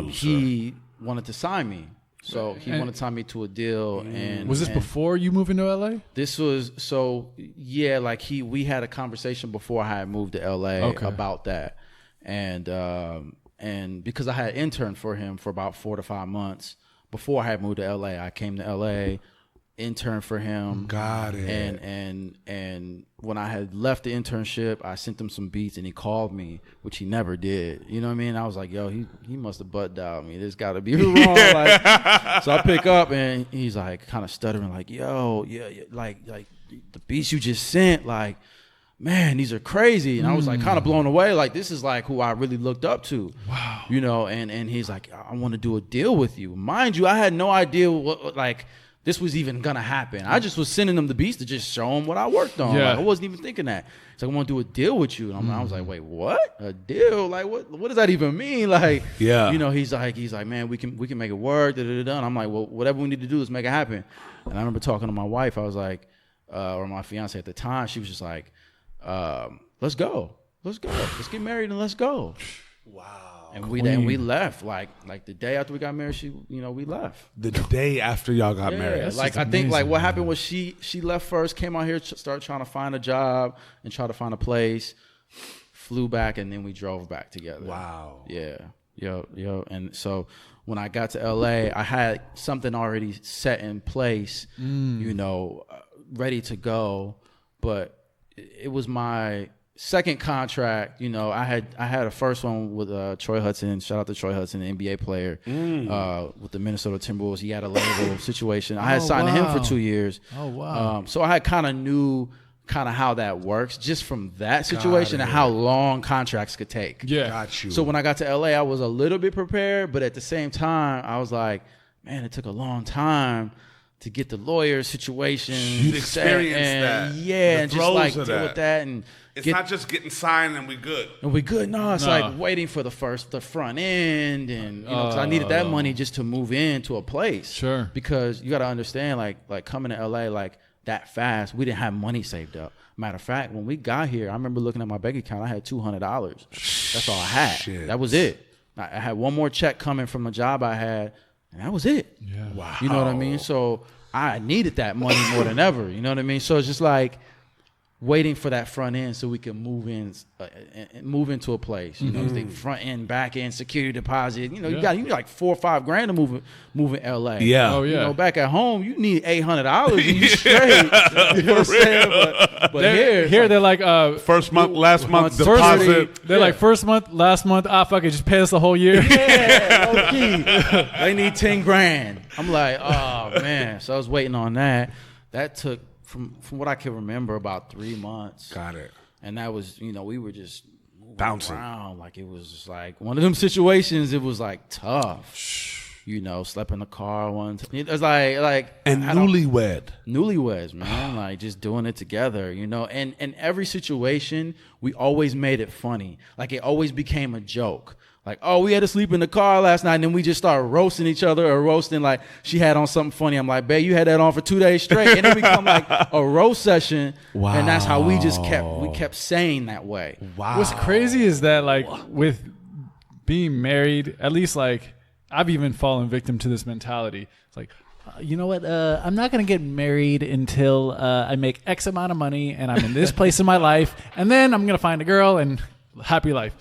he wanted to sign me. So he wanted to sign me to a deal. And was this before you moved into LA? This was like we had a conversation before I had moved to LA about that, and because I had interned for him for about 4 to 5 months before I had moved to LA, I came to LA. Intern for him. Got it. And when I had left the internship, I sent him some beats and he called me, which he never did. You know what I mean? I was like, yo, he must have butt dialed me. This got to be wrong. So I pick up and he's like kind of stuttering like, yo, yeah, like the beats you just sent, like, man, these are crazy. And I was like kind of blown away. Like, this is like who I really looked up to. Wow. And he's like, I want to do a deal with you. Mind you, I had no idea what this was even gonna happen. I just was sending them the beats to just show them what I worked on. Yeah. Like, I wasn't even thinking that. It's like, I want to do a deal with you. And I was like, wait, what? A deal? Like, what does that even mean? Like, Yeah. you know, he's like, man, we can make it work. Da, da, da, da. And I'm like, well, whatever we need to do, let's make it happen. And I remember talking to my wife. I was like, or my fiance at the time, she was just like, let's go. Let's get married and let's go. Wow. And we left like the day after we got married. We left. The day after y'all got married. That's Like, just I think like amazing, what happened was she left first, came out here, started trying to find a job and try to find a place, flew back, and then we drove back together. Wow. Yeah. Yo. And so when I got to LA, I had something already set in place, ready to go, but it was my second contract. I had a first one with Troy Hudson. Shout out to Troy Hudson, the NBA player, with the Minnesota Timberwolves. He had a label situation. I had signed to him for 2 years. Oh, wow. So I had kind of knew how that works just from that situation and how long contracts could take. Yeah. Got you. So when I got to LA, I was a little bit prepared, but at the same time, I was like, man, it took a long time to get the lawyer situation. You'd experienced that. Yeah, The and just throes like of deal that. with that and It's not just getting signed and we good. and we good. No, it's No. like waiting for the front end, and because I needed that money just to move into a place. Sure. Because you got to understand, like coming to LA like that fast, we didn't have money saved up. Matter of fact, when we got here, I remember looking at my bank account. I had $200. That's all I had. Shit. That was it. I had one more check coming from a job I had, and that was it. Yeah. Wow. You know what I mean? So I needed that money more than ever. You know what I mean? So it's just like waiting for that front end so we can move into a place. You know, they front end, back end, security deposit. You need like $4 or $5 grand to move in LA. Yeah. Oh, yeah. Back at home, you need $800 and you straight. You know what I'm saying? But Here they're like First month, last month First- deposit. they're like first month, last month. Fuck it, just pay us the whole year. yeah, low key. They need 10 grand. I'm like, oh man. So I was waiting on that. That took from what I can remember about 3 months. Got it. And that was, we were just moving Bouncing around. Like it was just like one of them situations. It was like tough. Slept in the car once. It was like And newlyweds, man. Like just doing it together, And in every situation, we always made it funny. Like it always became a joke. Like, oh, we had to sleep in the car last night, and then we just started roasting each other or roasting. Like she had on something funny. I'm like, babe, you had that on for 2 days straight, and it become like a roast session. Wow. And that's how we kept saying that way. Wow. What's crazy is that like with being married, at least like I've even fallen victim to this mentality. It's like, you know what? I'm not going to get married until I make X amount of money and I'm in this place in my life, and then I'm going to find a girl and happy life.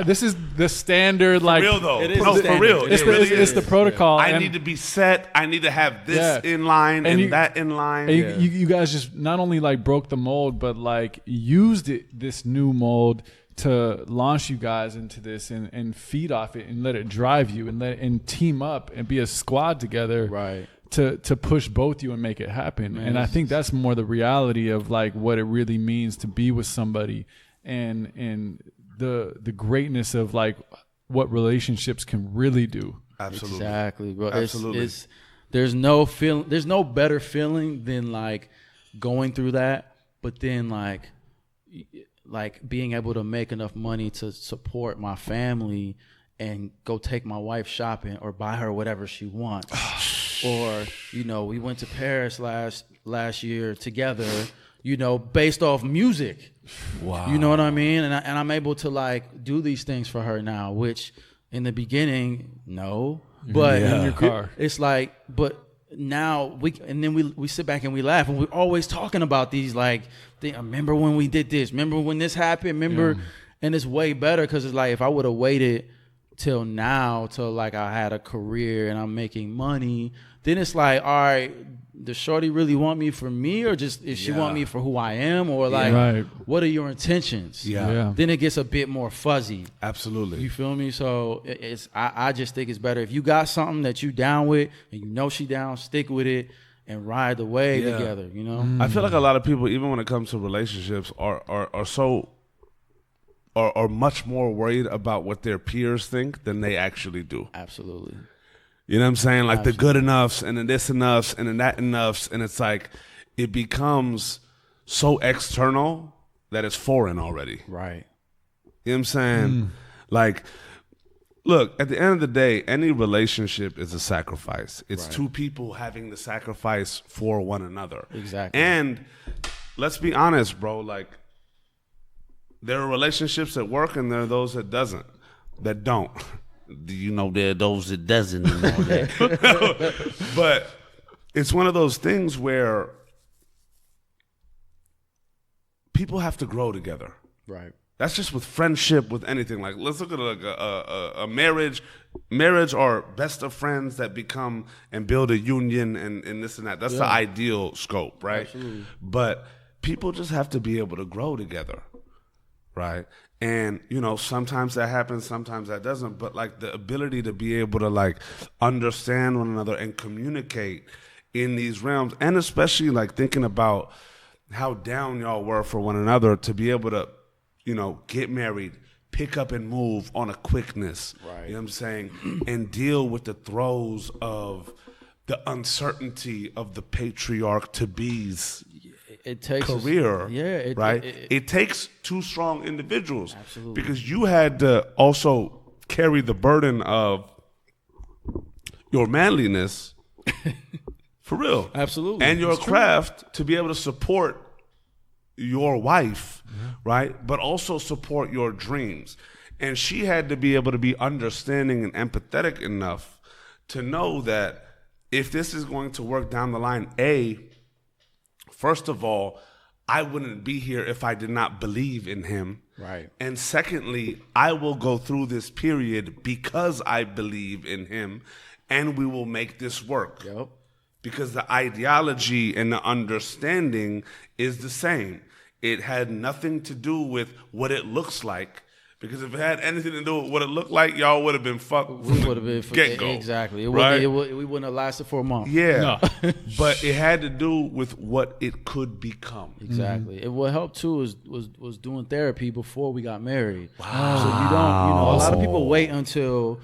This is the standard, like real though. It is no, standard. for real. It's, It really it's is. the protocol. I and- need to be set. I need to have this Yeah. in line and you- that in line. And you guys just not only like broke the mold, but like used this new mold to launch you guys into this and feed off it and let it drive you and team up and be a squad together. Right. To push both you and make it happen. And I think that's more the reality of like what it really means to be with somebody and the greatness of like what relationships can really do. Absolutely. Exactly, bro. Absolutely. There's no better feeling than like going through that, but then like being able to make enough money to support my family and go take my wife shopping or buy her whatever she wants. Or, we went to Paris last year together, based off music. Wow. You know what I mean? And I'm able to like do these things for her now, which in the beginning, no. But in your car. It's like, but now we sit back and we laugh, and we're always talking about these like, remember when we did this? Remember when this happened? Remember? And it's way better because it's like if I would have waited till now, till like I had a career and I'm making money, then it's like, all right, does shorty really want me for me, or just if she want me for who I am, or like, Right. what are your intentions? Yeah. Then it gets a bit more fuzzy. Absolutely. You feel me? So I just think it's better if you got something that you down with and she down, stick with it and ride the wave together. I feel like a lot of people, even when it comes to relationships, are much more worried about what their peers think than they actually do. Absolutely. You know what I'm saying? Like Absolutely. the good enoughs and the this enoughs and the that enoughs. And it's like, it becomes so external that it's foreign already. Right. You know what I'm saying? Like, look, at the end of the day, any relationship is a sacrifice. It's two people having to sacrifice for one another. Exactly. And let's be honest, bro. Like, there are relationships that work and there are those that don't. You know, there are those that doesn't and all that. But it's one of those things where people have to grow together. Right. That's just with friendship, with anything. Like, let's look at like a marriage or best of friends that become and build a union and this and that. That's the ideal scope, right? Absolutely. But people just have to be able to grow together, right? And, you know, sometimes that happens, sometimes that doesn't. But, like, the ability to be able to, like, understand one another and communicate in these realms, and especially, like, thinking about how down y'all were for one another, to be able to, you know, get married, pick up and move on a quickness, Right. you know what I'm saying, and deal with the throes of the uncertainty of the patriarch-to-be's It takes career, right? It takes two strong individuals. Absolutely. Because you had to also carry the burden of your manliness, for real. Absolutely. And your It's true. craft to be able to support your wife, right? But also support your dreams. And she had to be able to be understanding and empathetic enough to know that if this is going to work down the line, first of all, I wouldn't be here if I did not believe in him. Right. And secondly, I will go through this period because I believe in him, and we will make this work. Yep. Because the ideology and the understanding is the same. It had nothing to do with what it looks like. Because if it had anything to do with what it looked like, y'all would have been fucked We from would have the been get-go. Exactly. Right? We wouldn't have lasted for a month. Yeah. But it had to do with what it could become. Exactly. And what helped too was doing therapy before we got married. Wow. So you don't, you know, a lot of people wait until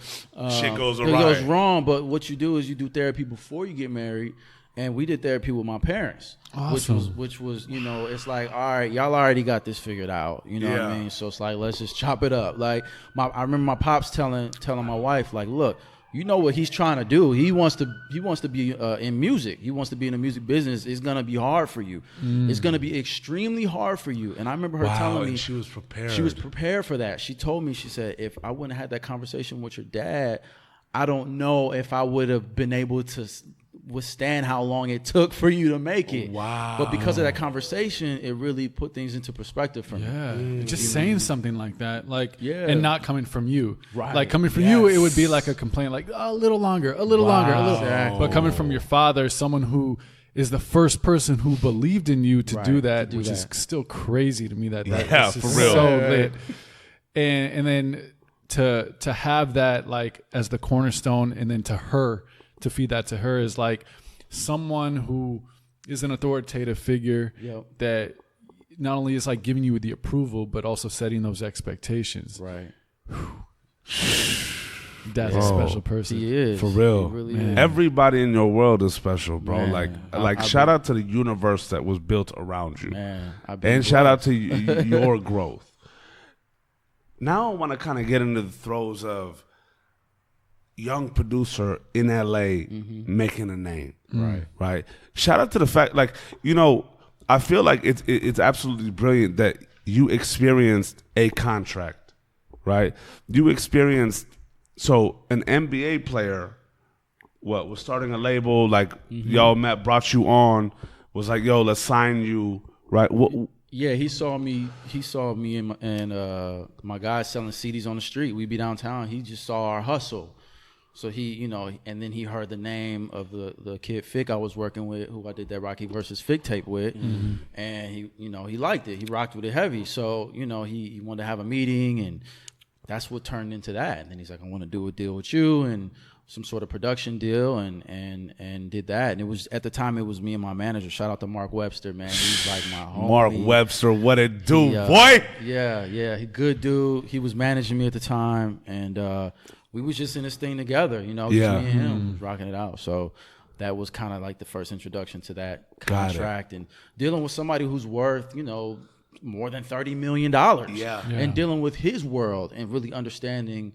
Shit goes it awry. goes wrong. But what you do is you do therapy before you get married. And we did therapy with my parents, Awesome. which was, you know, it's like, all right, y'all already got this figured out, you know what I Yeah. mean? So it's like, let's just chop it up. Like I remember my pops telling my wife, like, look, you know what he's trying to do. He wants to be in music. He wants to be in the music business. It's gonna be hard for you. It's gonna be extremely hard for you. And I remember her telling me and she was prepared. She was prepared for that. She told me, she said, if I wouldn't have had that conversation with your dad, I don't know if I would have been able to withstand how long it took for you to make it. Wow. But because of that conversation, it really put things into perspective for me. Yeah, just saying something like that, like, Yeah. and not coming from you. Right. Like coming from you, it would be like a complaint, like a little longer, a little longer, a little. Exactly. But coming from your father, someone who is the first person who believed in you to Right, do that, to do which is that. still crazy to me. That Yeah, is for real. so lit. And then to have that like as the cornerstone, and then to feed that to her is like someone who is an authoritative figure Yep. that not only is like giving you the approval, but also setting those expectations. Right. That's a special person. He is. For real. He really Man. is. Everybody in your world is special, bro. Man, Like I shout out to the universe that was built around you. Man, I've been And shout out to your growth. Now I want to kind of get into the throes of young producer in LA making a name. Right. Shout out to the fact, like, you know, I feel like it's absolutely brilliant that you experienced a contract, right? You experienced, so an NBA player, was starting a label, like y'all met, brought you on, was like, yo, let's sign you, right? Yeah, he saw me and my guy selling CDs on the street. We'd be downtown. He just saw our hustle. So he, you know, and then he heard the name of the kid Fick I was working with, who I did that Rahki versus Fick tape with, and he, you know, he liked it. He rocked with it heavy. So, you know, he wanted to have a meeting, and that's what turned into that. And then he's like, I want to do a deal with you, and some sort of production deal and did that. And it was, at the time, it was me and my manager. Shout out to Mark Webster, man. He's like my homie. Mark Webster, what it do, boy? Yeah, he good dude. He was managing me at the time, and we was just in this thing together, just me and him rocking it out. So that was kind of like the first introduction to that contract and dealing with somebody who's worth, more than $30 million. And dealing with his world and really understanding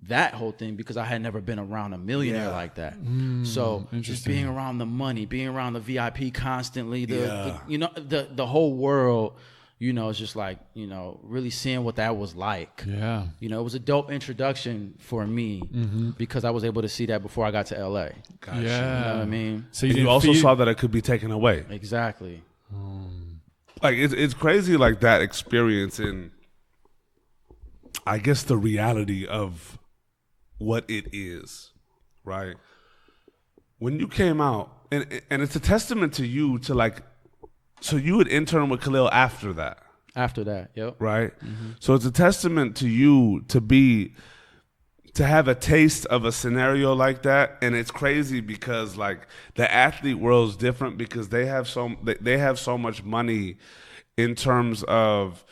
that whole thing, because I had never been around a millionaire like that. So just being around the money, being around the VIP constantly, the whole world, it's just like, really seeing what that was like. Yeah. It was a dope introduction for me because I was able to see that before I got to LA. Gotcha. Yeah. You know what I mean? So you also saw that it could be taken away. Exactly. Like it's crazy, like that experience in, I guess, the reality of what it is, right? When you came out, and it's a testament to you to like, so you would intern with Khalil after that. After that, yep. Right? So it's a testament to you to have a taste of a scenario like that. And it's crazy because like the athlete world is different because they have so much money in terms of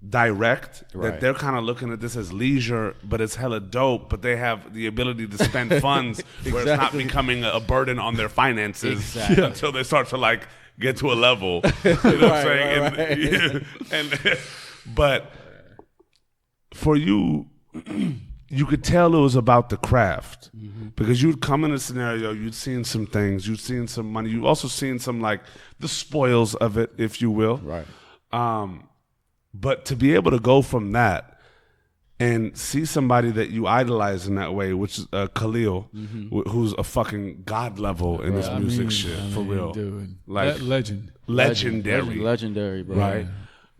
direct that they're kind of looking at this as leisure, but it's hella dope, but they have the ability to spend funds where it's not becoming a burden on their finances until they start to like get to a level. You know what I'm saying? But for you, you could tell it was about the craft because you'd come in a scenario, you'd seen some things, you'd seen some money, you also seen some like the spoils of it, if you will. Right. But to be able to go from that and see somebody that you idolize in that way, which is Khalil, who's a fucking god level in this music shit, for real. Dude. Like legendary, bro. Right? Yeah.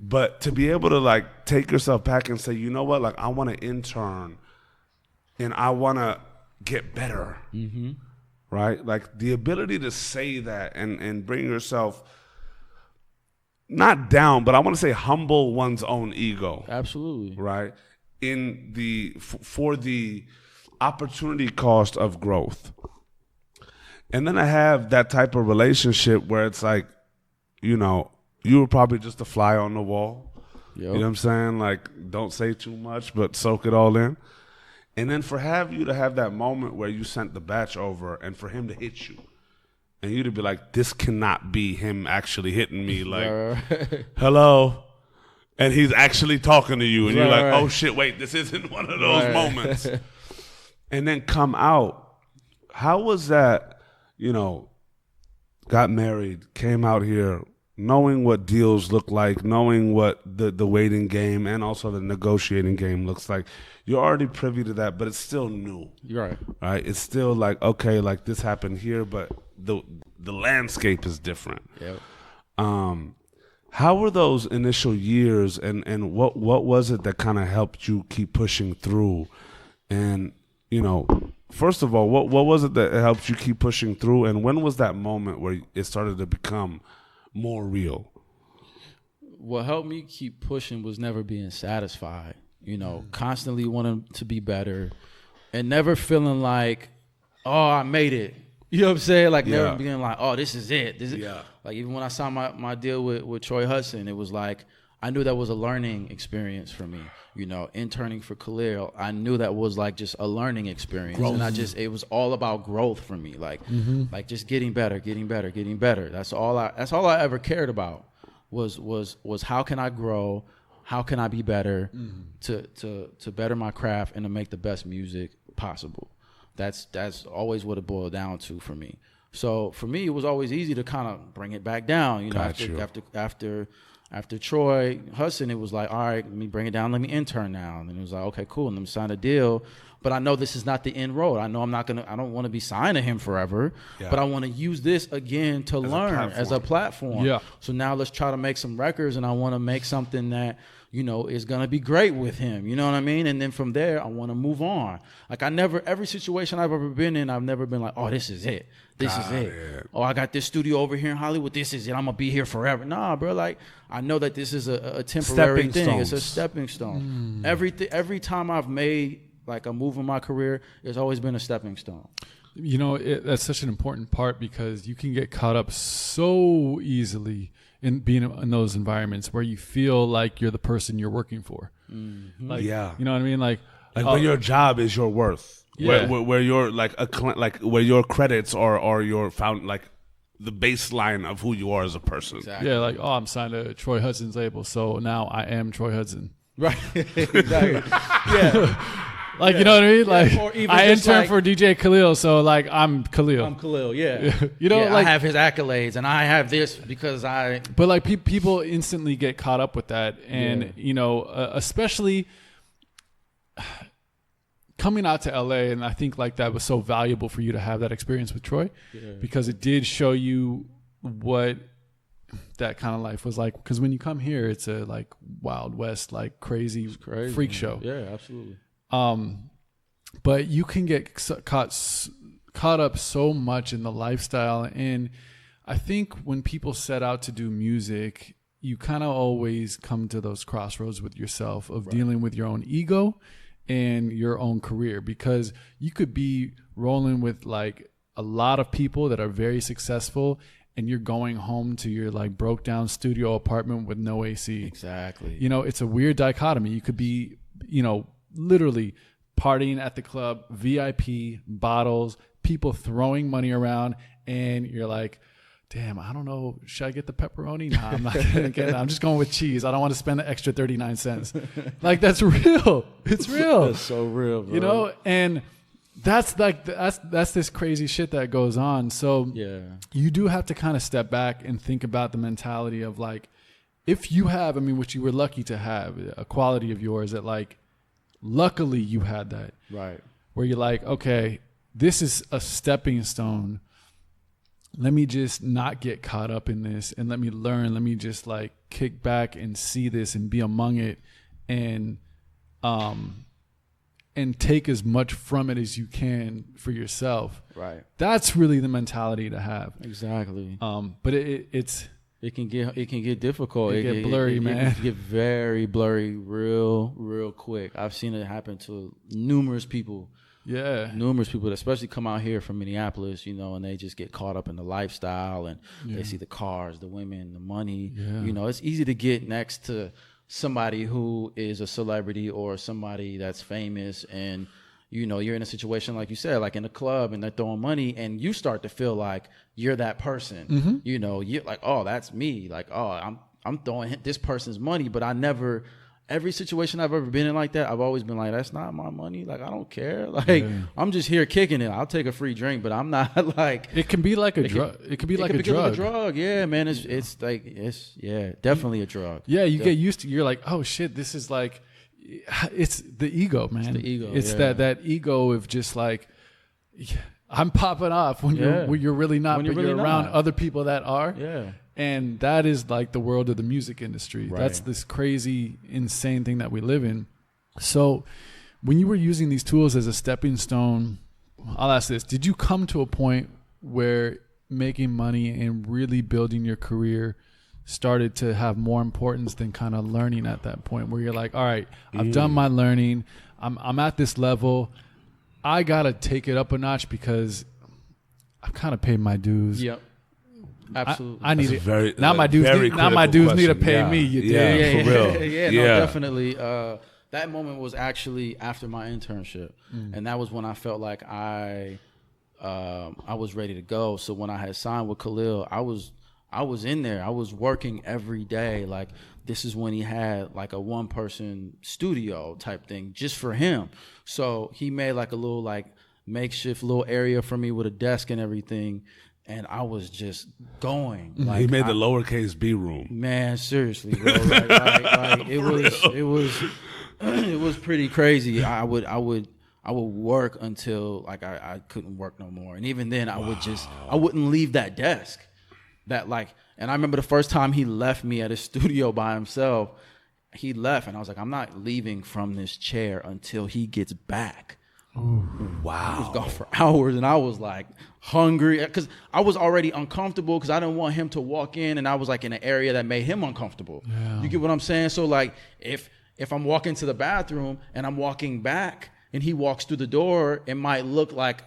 But to be able to like take yourself back and say, you know what, like I want to intern and I want to get better, right? Like the ability to say that and bring yourself not down, but I want to say humble one's own ego. Absolutely. Right? For the opportunity cost of growth. And then I have that type of relationship where it's like, you were probably just a fly on the wall. Yep. You know what I'm saying? Like, don't say too much, but soak it all in. And then for you to have that moment where you sent the batch over and for him to hit you. And you to be like, this cannot be him actually hitting me. Like, hello. And he's actually talking to you. And you're like, oh, shit, wait, this isn't one of those moments. And then come out. How was that, got married, came out here, knowing what deals look like, knowing what the waiting game and also the negotiating game looks like. You're already privy to that, but it's still new. You're right? It's still like, okay, like this happened here, but the landscape is different. Yep. How were those initial years, and what was it that kind of helped you keep pushing through? And first of all, what was it that helped you keep pushing through? And when was that moment where it started to become more real? What helped me keep pushing was never being satisfied. Constantly wanting to be better, and never feeling like, oh, I made it. You know what I'm saying? Like never being like, oh, this is it. Like even when I signed my deal with Troy Hudson, it was like I knew that was a learning experience for me. Interning for Khalil, I knew that was like just a learning experience, growth. And it was all about growth for me. Like like just getting better. That's all I ever cared about was how can I grow, how can I be better to better my craft and to make the best music possible. That's always what it boiled down to for me. So for me, it was always easy to kind of bring it back down. After Troy Hudson, it was like, all right, let me bring it down. Let me intern now. And it was like, okay, cool. And then sign a deal. But I know this is not the end road. I know I don't want to be signed to him forever. Yeah. But I want to use this again to learn as a platform. Yeah. So now let's try to make some records, and I want to make something that is going to be great with him. You know what I mean? And then from there, I want to move on. Like every situation I've ever been in, I've never been like, oh, this is it. This is it. Oh, I got this studio over here in Hollywood. This is it. I'm going to be here forever. Nah, bro. Like, I know that this is a temporary thing. It's a stepping stone. Every time I've made like a move in my career, it's always been a stepping stone. You know, that's such an important part because you can get caught up so easily in being in those environments where you feel like you're the person you're working for. Like, Yeah. You know what I mean? Like when your job is your worth, Yeah. where you're like where your credits are your found like the baseline of who you are as a person. Exactly. yeah, like, oh, I'm signed to Troy Hudson's label, so now I am Troy Hudson. Right. Exactly. Yeah. Like, you know what I mean? Like, or even I just interned like- for DJ Khalil, so like, I'm Khalil. I'm Khalil, yeah. You know, Yeah, like, I have his accolades, and I have this because I... but like people instantly get caught up with that, and you know, especially coming out to LA, and I think like that was so valuable for you to have that experience with Troy, because it did show you what that kind of life was like. Because when you come here, it's a like Wild West, like crazy freak show. Yeah, absolutely. But you can get caught up so much in the lifestyle. And I think when people set out to do music, you kind of always come to those crossroads with yourself of dealing with your own ego and your own career, because you could be rolling with like a lot of people that are very successful, and you're going home to your like broke down studio apartment with no AC. Exactly. You know, it's a weird dichotomy. You could be, you know, literally partying at the club, VIP, bottles, people throwing money around, and you're like, damn, I don't know, should I get the pepperoni? Nah, I'm not gonna get it. I'm just going with cheese. I don't want to spend the extra 39 cents. Like, that's real. It's real. That's so real, bro. You know, and that's like that's this crazy shit that goes on. So Yeah. you do have to kind of step back and think about the mentality of like, if you have, I mean, which you were lucky to have, a quality of yours that like, luckily you had that. Right. Where you're like, okay, this is a stepping stone. Let me just not get caught up in this, and let me learn. Let me just like kick back and see this and be among it, and take as much from it as you can for yourself. Right. That's really the mentality to have. Exactly. But it's It can get difficult. It get blurry, man. It can get very blurry real quick. I've seen it happen to numerous people, that especially come out here from Minneapolis, you know, and they just get caught up in the lifestyle, and they see the cars, the women, the money. Yeah. You know, it's easy to get next to somebody who is a celebrity or somebody that's famous, and you know, you're in a situation like you said, like in a club, and they're throwing money, and you start to feel like you're that person. Mm-hmm. You know, you're like, oh, that's me. Like, oh, I'm throwing this person's money, but I never. Every situation I've ever been in like that, I've always been like, that's not my money. Like, I don't care. Like, I'm just here kicking it. I'll take a free drink, but I'm not like. it can be like a drug. It can be like a drug. Yeah, man. It's definitely a drug. Yeah, you get used to. You're like, oh shit, this is like. It's the ego, man. It's the ego. It's that ego of just like, I'm popping off when you're really not, but you're around other people that are. Yeah. And that is like the world of the music industry. Right. That's this crazy, insane thing that we live in. So when you were using these tools as a stepping stone, I'll ask this. Did you come to a point where making money and really building your career started to have more importance than kind of learning at that point, where you're like, all right, I've done my learning. I'm at this level. I got to take it up a notch because I've kind of paid my dues. Yep. Absolutely. I need That's it. Now my dues need to pay me. You dig? Yeah, for real. No, definitely. That moment was actually after my internship, and that was when I felt like I was ready to go. So when I had signed with Khalil, I was in there. I was working every day. Like, this is when he had like a 1-person studio type thing just for him. So he made like a little like makeshift little area for me with a desk and everything. And I was just going. Like, he made the lowercase B room. Man, seriously, bro. Like it was pretty crazy. I would work until like I couldn't work no more. And even then I wouldn't leave that desk. And I remember the first time he left me at his studio by himself, he left and I was like, I'm not leaving from this chair until he gets back. Ooh, wow. He was gone for hours and I was like hungry because I was already uncomfortable because I didn't want him to walk in and I was like in an area that made him uncomfortable. Yeah. You get what I'm saying? So like if I'm walking to the bathroom and I'm walking back and he walks through the door, it might look like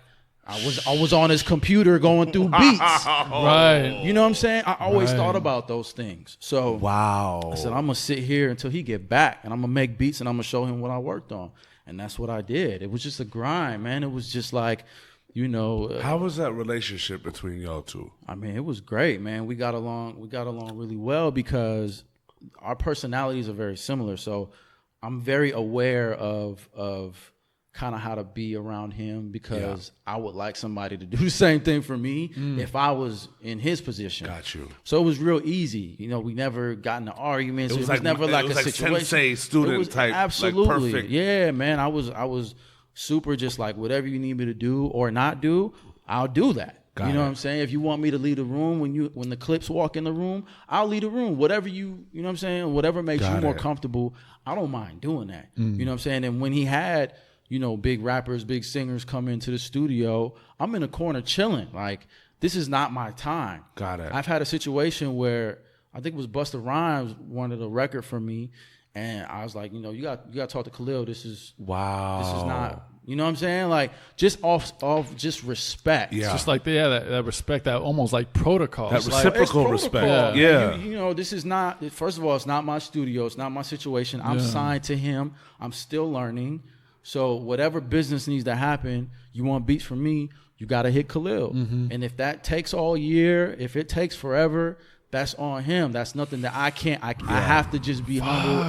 I was on his computer going through beats. Right. You know what I'm saying? I always thought about those things. So I said, I'm gonna sit here until he get back, and I'm gonna make beats, and I'm gonna show him what I worked on. And that's what I did. It was just a grind, man. It was just like, you know. How was that relationship between y'all two? I mean, it was great, man. We got along really well because our personalities are very similar. So I'm very aware of kind of how to be around him because I would like somebody to do the same thing for me if I was in his position. Got you. So it was real easy. You know, we never got into arguments. It was never like a situation. Sensei student type. Absolutely. Like perfect. Yeah, man. I was super just like whatever you need me to do or not do, I'll do that. You know what I'm saying? If you want me to leave the room when the Clips walk in the room, I'll leave the room. Whatever you know what I'm saying? Whatever makes you more comfortable, I don't mind doing that. You know what I'm saying? And when he had, you know, big rappers, big singers come into the studio, I'm in the corner chilling. Like, this is not my time. Got it. I've had a situation where I think it was Busta Rhymes wanted a record from me, and I was like, you know, you got to talk to Khalil. This is not, you know what I'm saying? Like, just off just respect. It's just like that respect, that almost like protocol. That reciprocal respect. Yeah. You know, this is not, first of all, it's not my studio. It's not my situation. I'm signed to him. I'm still learning. So whatever business needs to happen, you want beats from me, you got to hit Khalil. And if that takes all year, if it takes forever, that's on him. That's nothing that I can't. I have to just be humble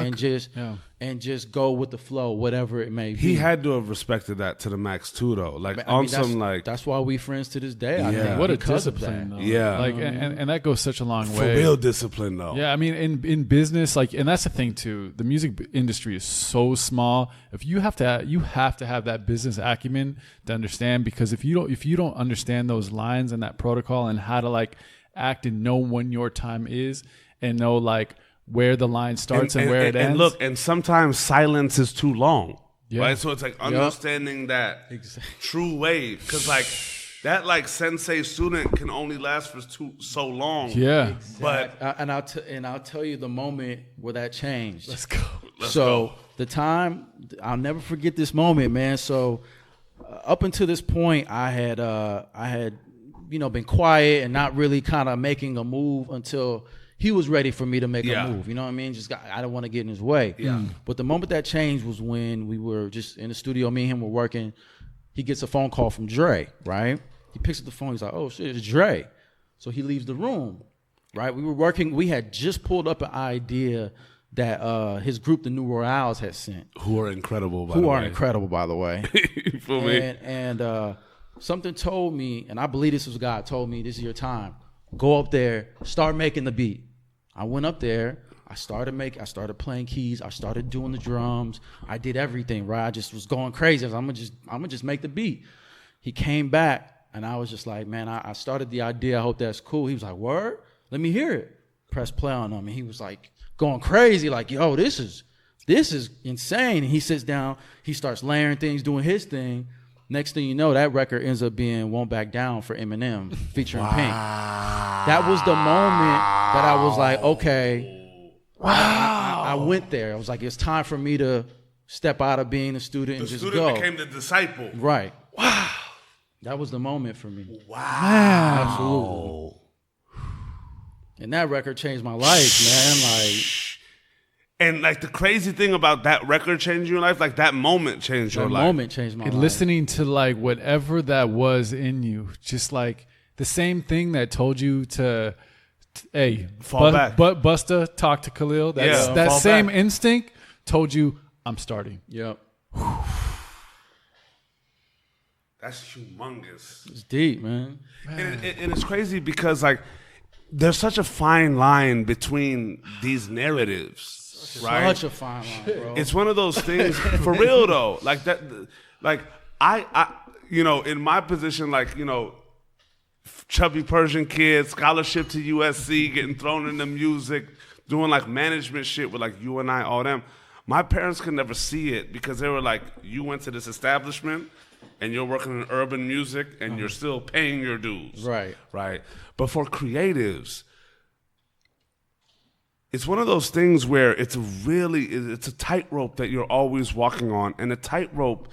and just go with the flow, whatever it may be. He had to have respected that to the max too, though. Like that's why we friends to this day. I think what a discipline, though. Yeah, like and that goes such a long way. For real discipline, though. Yeah, I mean, in business, like, and that's the thing too. The music industry is so small. If you have to have that business acumen to understand, because if you don't understand those lines and that protocol and how to like act and know when your time is and know like where the line starts and where it ends. And look, and sometimes silence is too long. Right? So it's like understanding that true wave. Because like that like sensei student can only last for so long. Yeah. But I'll tell you the moment where that changed. Let's go. The time, I'll never forget this moment, man. So up until this point, I had you know, been quiet and not really kind of making a move until he was ready for me to make a move. You know what I mean? I didn't want to get in his way. Yeah. But the moment that changed was when we were just in the studio. Me and him were working. He gets a phone call from Dre, right? He picks up the phone. He's like, oh, shit, it's Dre. So he leaves the room, right? We were working. We had just pulled up an idea that his group, the New Royales, had sent. Who are incredible, by the way. You feel me? And something told me, and I believe this was God, told me, this is your time. Go up there, start making the beat. I went up there. I started playing keys. I started doing the drums. I did everything, right? I just was going crazy. I was, I'm gonna just make the beat. He came back, and I was just like, man, I started the idea. I hope that's cool. He was like, word? Let me hear it. Press play on him, and he was like going crazy, like, yo, this is insane. And he sits down. He starts layering things, doing his thing. Next thing you know, that record ends up being Won't Back Down for Eminem featuring Pink. That was the moment that I was like, okay. Wow. I went there. I was like, it's time for me to step out of being a student and just go. The student became the disciple. Right. Wow. That was the moment for me. Wow. Absolutely. And that record changed my life, man. Like, and like the crazy thing about that record changing your life, like that moment changed your life. That moment changed my life. Listening to like whatever that was in you, just like the same thing that told you to hey, fall back. But Busta talk to Khalil. That same back. instinct told you I'm starting. Yep. That's humongous. It's deep, man. And it's crazy because like there's such a fine line between these narratives. Right? Such a fine line, bro. It's one of those things for real though. Like that, like I, you know, in my position, like, you know, chubby Persian kid, scholarship to USC, getting thrown into music, doing like management shit with like you and I, all them. My parents could never see it because they were like, you went to this establishment and you're working in urban music and you're still paying your dues. Right. Right. But for creatives, it's one of those things where it's a tightrope that you're always walking on. And a tightrope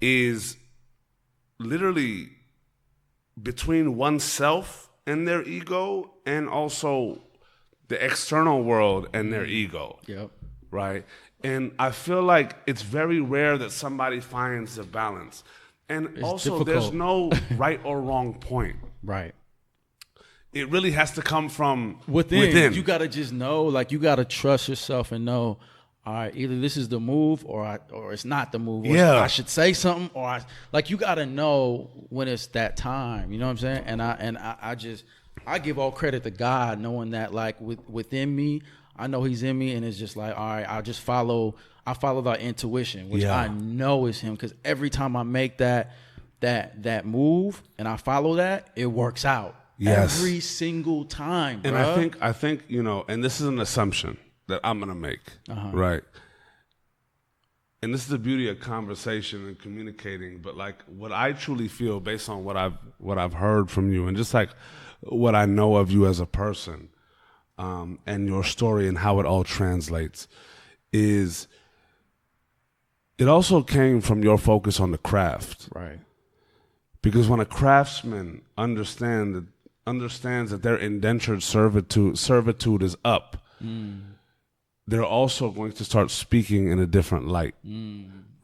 is literally between oneself and their ego, and also the external world and their ego. Yep. Right? And I feel like it's very rare that somebody finds the balance. And It's also, difficult. there's no right or wrong point. Right. It really has to come from Within. You got to just know, like, you got to trust yourself and know, all right, either this is the move or it's not the move. Or Yeah. I should say something, or like, you got to know when it's that time. You know what I'm saying? And I give all credit to God, knowing that, like, within me, I know He's in me, and it's just like, all right, I follow that intuition, which I know is Him, because every time I make that move and I follow that, it works out. Yes. Every single time. And bruh. I think, you know, and this is an assumption that I'm going to make, right? And this is the beauty of conversation and communicating, but like what I truly feel based on what I've heard from you, and just like what I know of you as a person, and your story and how it all translates, is it also came from your focus on the craft. Right. Because when a craftsman understands that their indentured servitude is up, they're also going to start speaking in a different light,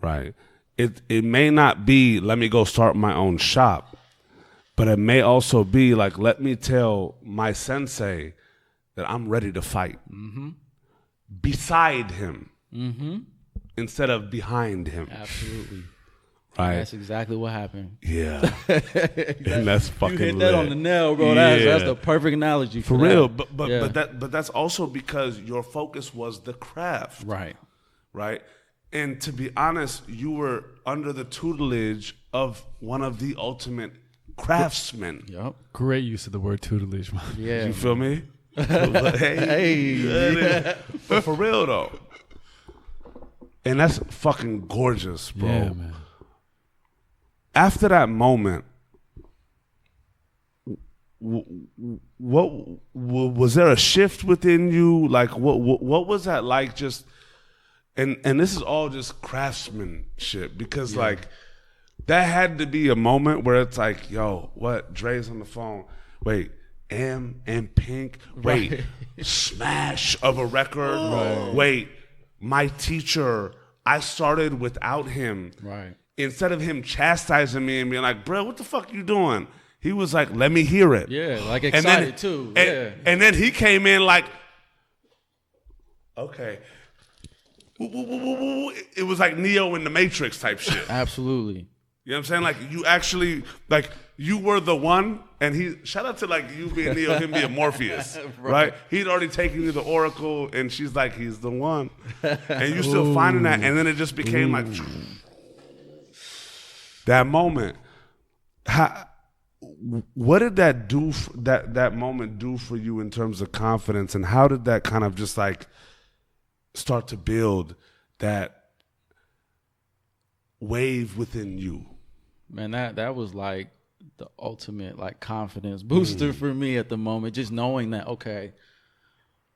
right? It may not be, let me go start my own shop, but it may also be like, let me tell my sensei that I'm ready to fight beside him instead of behind him. Absolutely. Right? That's exactly what happened. Yeah. And that's fucking You hit lit. that on the nail, bro. Yeah. That's the perfect analogy For that. real, but Yeah. but that's also because your focus was the craft, Right. right? And to be honest, you were under the tutelage of one of the ultimate craftsmen. Yep. Great use of the word tutelage, man. Yeah. You feel me? But hey, but for real though, and that's fucking gorgeous, bro. Yeah, man. After that moment, what was there a shift within you? Like, what was that like? Just and this is all just craftsmanship, because like that had to be a moment where it's like, yo, what? Dre's on the phone. Wait, M and Pink. Wait, smash of a record. Right. Wait, my teacher. I started without him. Right. Instead of him chastising me and being like, bro, what the fuck you doing? He was like, let me hear it. Yeah, like And excited too. Yeah. And then he came in like, okay. It was like Neo in the Matrix type shit. Absolutely. You know what I'm saying? Like, you actually, like, you were the one, and he, shout out to like you being Neo, him being Morpheus, right? He'd already taken you to the Oracle, and she's like, he's the one. And you still finding that, and then it just became like, that moment. What did that do? That moment do for you in terms of confidence, and how did that kind of just like start to build that wave within you? Man, that was like the ultimate like confidence booster for me at the moment. Just knowing that, okay,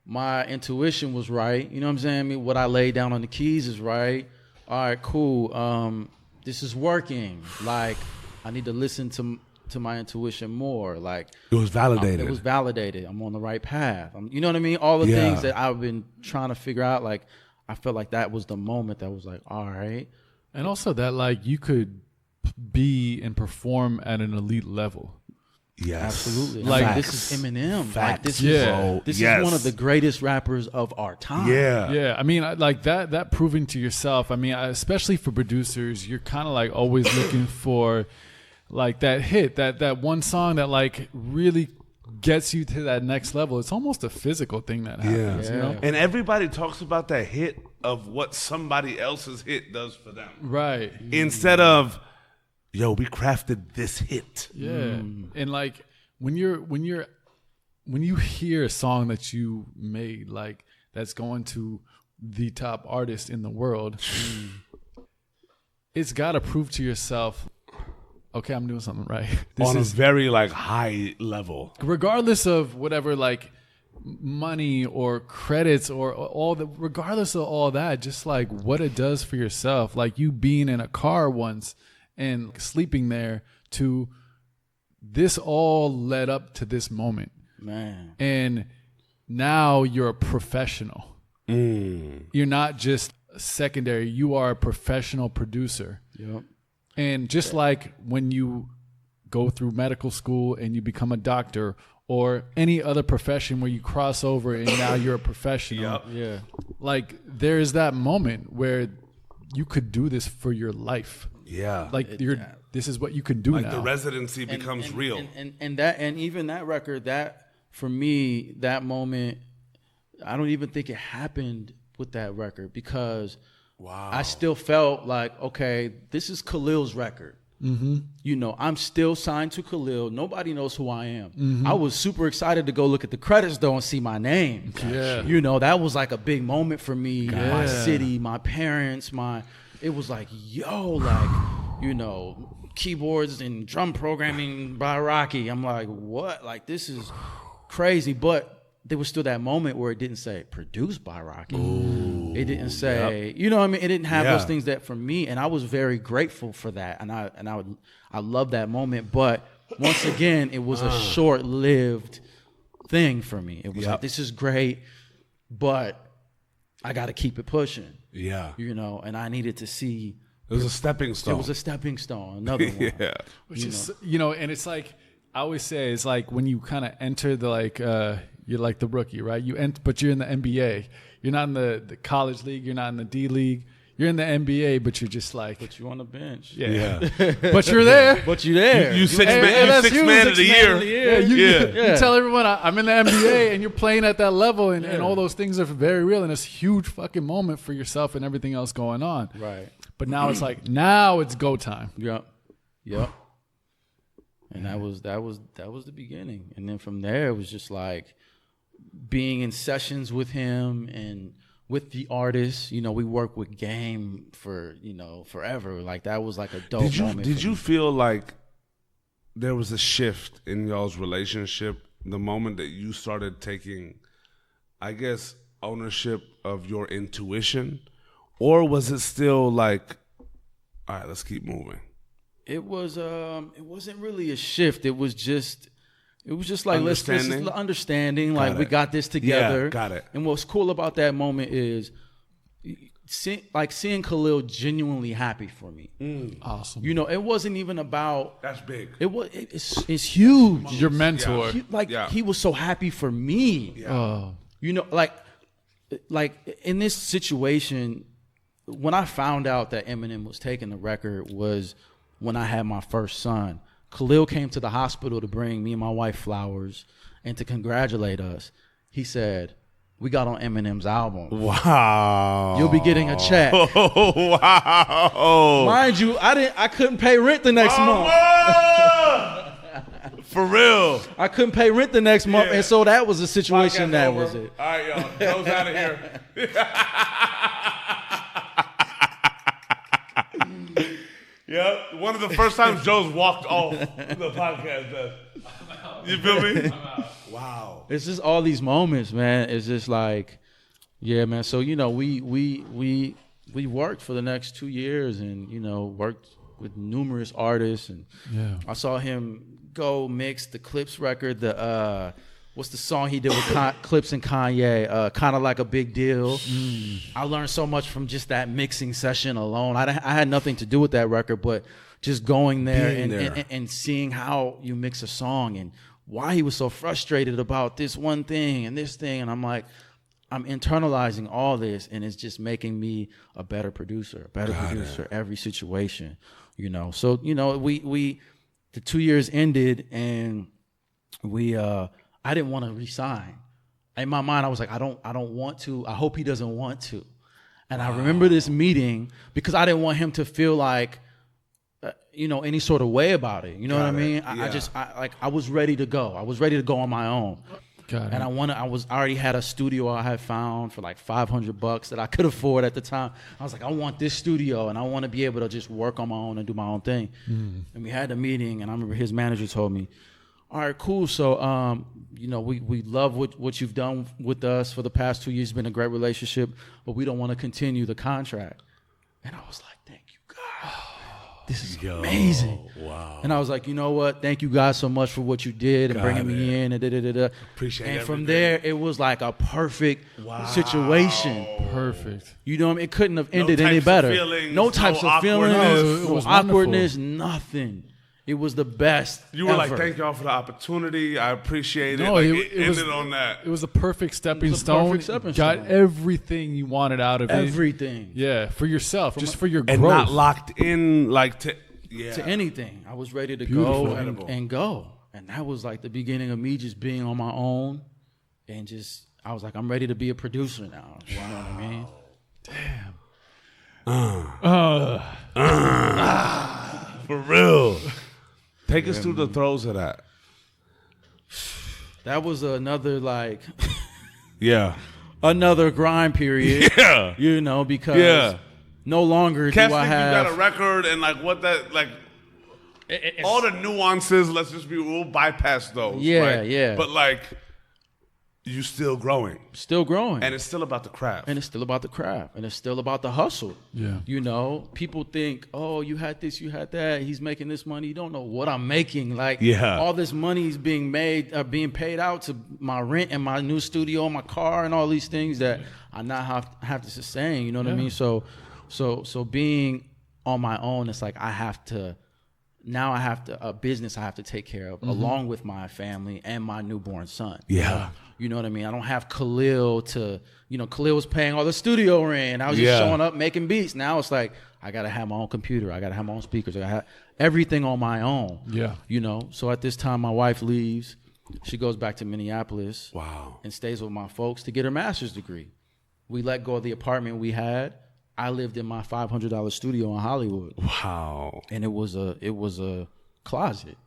my intuition was right. You know what I'm saying? I mean, what I laid down on the keys is right. All right, cool. This is working. Like, I need to listen to my intuition more. Like, It was validated. it was validated. I'm on the right path. You know what I mean? All the things that I've been trying to figure out. Like, I felt like that was the moment that was like, all right. And also that like you could be and perform at an elite level. Yes. Absolutely. Like, Like, this is Eminem. Like, this Yeah. is one of the greatest rappers of our time. Yeah. Yeah, I mean, like that proving to yourself. I mean, especially for producers, you're kind of like always looking for like that hit, that one song that like really gets you to that next level. It's almost a physical thing that happens, you know? And everybody talks about that hit of what somebody else's hit does for them. Right. Instead of, yo, we crafted this hit. Yeah. And like when you hear a song that you made, like that's going to the top artist in the world, it's got to prove to yourself, okay, I'm doing something right. This On is a very like high level. regardless of whatever like money or credits or all the, regardless of all that, just like what it does for yourself, like you being in a car once and sleeping there to this all led up to this moment. Man. And now you're a professional. You're not just secondary. You are a professional producer. Yep. And just like when you go through medical school and you become a doctor or any other profession where you cross over and now you're a professional. Yeah. Like there is that moment where you could do this for your life. Yeah. Like this is what you can do like now. the residency becomes real. And even that record, that for me, that moment, I don't even think it happened with that record because I still felt like, okay, this is Khalil's record. Mm-hmm. You know, I'm still signed to Khalil. Nobody knows who I am. Mm-hmm. I was super excited to go look at the credits though and see my name. Yeah. You know, that was like a big moment for me. My city, my parents, it was like, yo, like, you know, keyboards and drum programming by Rahki. I'm like, what? Like, this is crazy. But there was still that moment where it didn't say produced by Rahki. Ooh, it didn't say, you know what I mean? It didn't have those things that for me, and I was very grateful for that. And I love that moment. But once again, it was a short-lived thing for me. It was like, this is great, but I got to keep it pushing. Yeah. You know, and I needed to see. It was a stepping stone. It was a stepping stone, another one. Yeah. Which is, you know, and it's like, I always say, it's like when you kind of enter the like, you're like the rookie, right? But you're in the NBA. You're not in the college league. You're not in the D League. You're in the NBA, but you're just like. But you on the bench. Yeah. But you're there. But you're there. You six man of the year. You tell everyone I'm in the NBA and you're playing at that level and all those things are very real and it's a huge fucking moment for yourself and everything else going on. Right. But now it's like, now it's go time. Yep. And that was the beginning. And then from there it was just like being in sessions with him and with the artists. You know, we worked with Game for, you know, forever. Like that was like a dope moment. Did you feel like there was a shift in y'all's relationship the moment that you started taking, I guess, ownership of your intuition? Or was it still like, all right, let's keep moving? It was it wasn't really a shift. It was just like let's understanding. Like we got this together. Yeah, got it. And what's cool about that moment is seeing Khalil genuinely happy for me. Awesome. You know, it wasn't even about that's big. It's huge. Your mentor. He was so happy for me. Yeah. You know, like in this situation, when I found out that Eminem was taking the record was when I had my first son. Khalil came to the hospital to bring me and my wife flowers and to congratulate us. He said, "We got on Eminem's album. Wow. You'll be getting a check." Oh, wow. Mind you, I couldn't pay rent the next month. For real. I couldn't pay rent the next month, and so that was a situation Podcast that over. was it. All right, y'all. Joe's out of here. Yep. One of the first times Joe's walked off the podcast. You feel me? I'm out. Wow. It's just all these moments, man. It's just like, yeah, man. So, you know, we worked for the next 2 years and, you know, worked with numerous artists. And I saw him go mix the Clips record, what's the song he did with Clips and Kanye? Kind of Like a Big Deal. I learned so much from just that mixing session alone. I had nothing to do with that record, but just going there and seeing how you mix a song and why he was so frustrated about this one thing and this thing. And I'm like, I'm internalizing all this, and it's just making me a better producer every situation, you know. So, you know, the 2 years ended, and I didn't want to resign. In my mind, I was like, I don't want to. I hope he doesn't want to. And I remember this meeting because I didn't want him to feel like, you know, any sort of way about it. You know what I mean? I was ready to go. I was ready to go on my own. And I already had a studio I had found for like $500 that I could afford at the time. I was like, I want this studio and I want to be able to just work on my own and do my own thing. And we had the meeting, and I remember his manager told me, all right, cool. So, you know, we love what you've done with us for the past 2 years. It's been a great relationship, but we don't want to continue the contract. And I was like, thank you, God. this is amazing. Wow. And I was like, you know what? Thank you guys so much for what you did and bringing me in and da-da-da-da. Appreciate And everything. from there, it was like a perfect situation. Perfect. You know what I mean? It couldn't have ended types any of better. feelings, No types no of feelings, awkwardness. No, it no was awkwardness, nothing. It was the best. You were like, ever. thank y'all for the opportunity. I appreciate it. No, Like, it it was- ended on that. It was a perfect stepping It was a stone. perfect stepping Got stone. everything you wanted out of it. Everything. Yeah, for yourself, just for your And growth. not locked in like to anything. I was ready to Beautiful. go and go. And that was like the beginning of me just being on my own and just, I was like, I'm ready to be a producer now. You know what I mean? For real. Take us through the throes of that. That was another like, Yeah. another grind period. Yeah. You know, because Yeah. no longer do Cats I think you have. got a record and like what that like all the nuances, we'll bypass those. Yeah, right? yeah. But like you still growing. Still growing. And it's still about the craft. And it's still about the craft. And it's still about the hustle. Yeah. You know, people think, oh, you had this, you had that. He's making this money. You don't know what I'm making. Like, Yeah. all this money is being made, being paid out to my rent and my new studio, my car, and all these things that I now have to sustain. You know what I mean? So being on my own, it's like I have to a business I have to take care of along with my family and my newborn son. Yeah. You know what I mean? I don't have Khalil Khalil was paying all the studio rent. I was just showing up making beats. Now it's like, I got to have my own computer. I got to have my own speakers. I got to have everything on my own. Yeah. You know? So at this time, my wife leaves. She goes back to Minneapolis. Wow. And stays with my folks to get her master's degree. We let go of the apartment we had. I lived in my $500 studio in Hollywood. Wow. And it was a closet.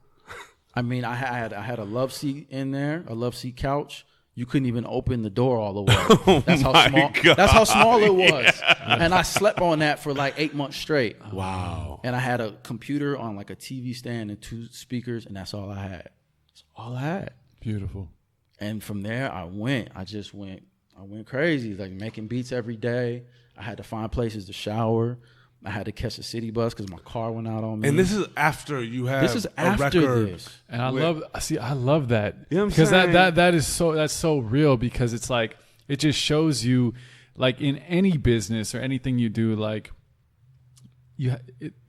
I mean, I had a love seat in there, a love seat couch. You couldn't even open the door all the way. That's how small. God. That's how small it was. And I slept on that for like 8 months straight. Wow. And I had a computer on like a TV stand and 2 speakers, and that's all I had. That's all I had. Beautiful. And from there, I went crazy, like making beats every day. I had to find places to shower. I had to catch a city bus because my car went out on me. And this is after you have This is a after record. this. And I love that. You know what I'm because saying? that's so real, because it's like, it just shows you, like, in any business or anything you do, like,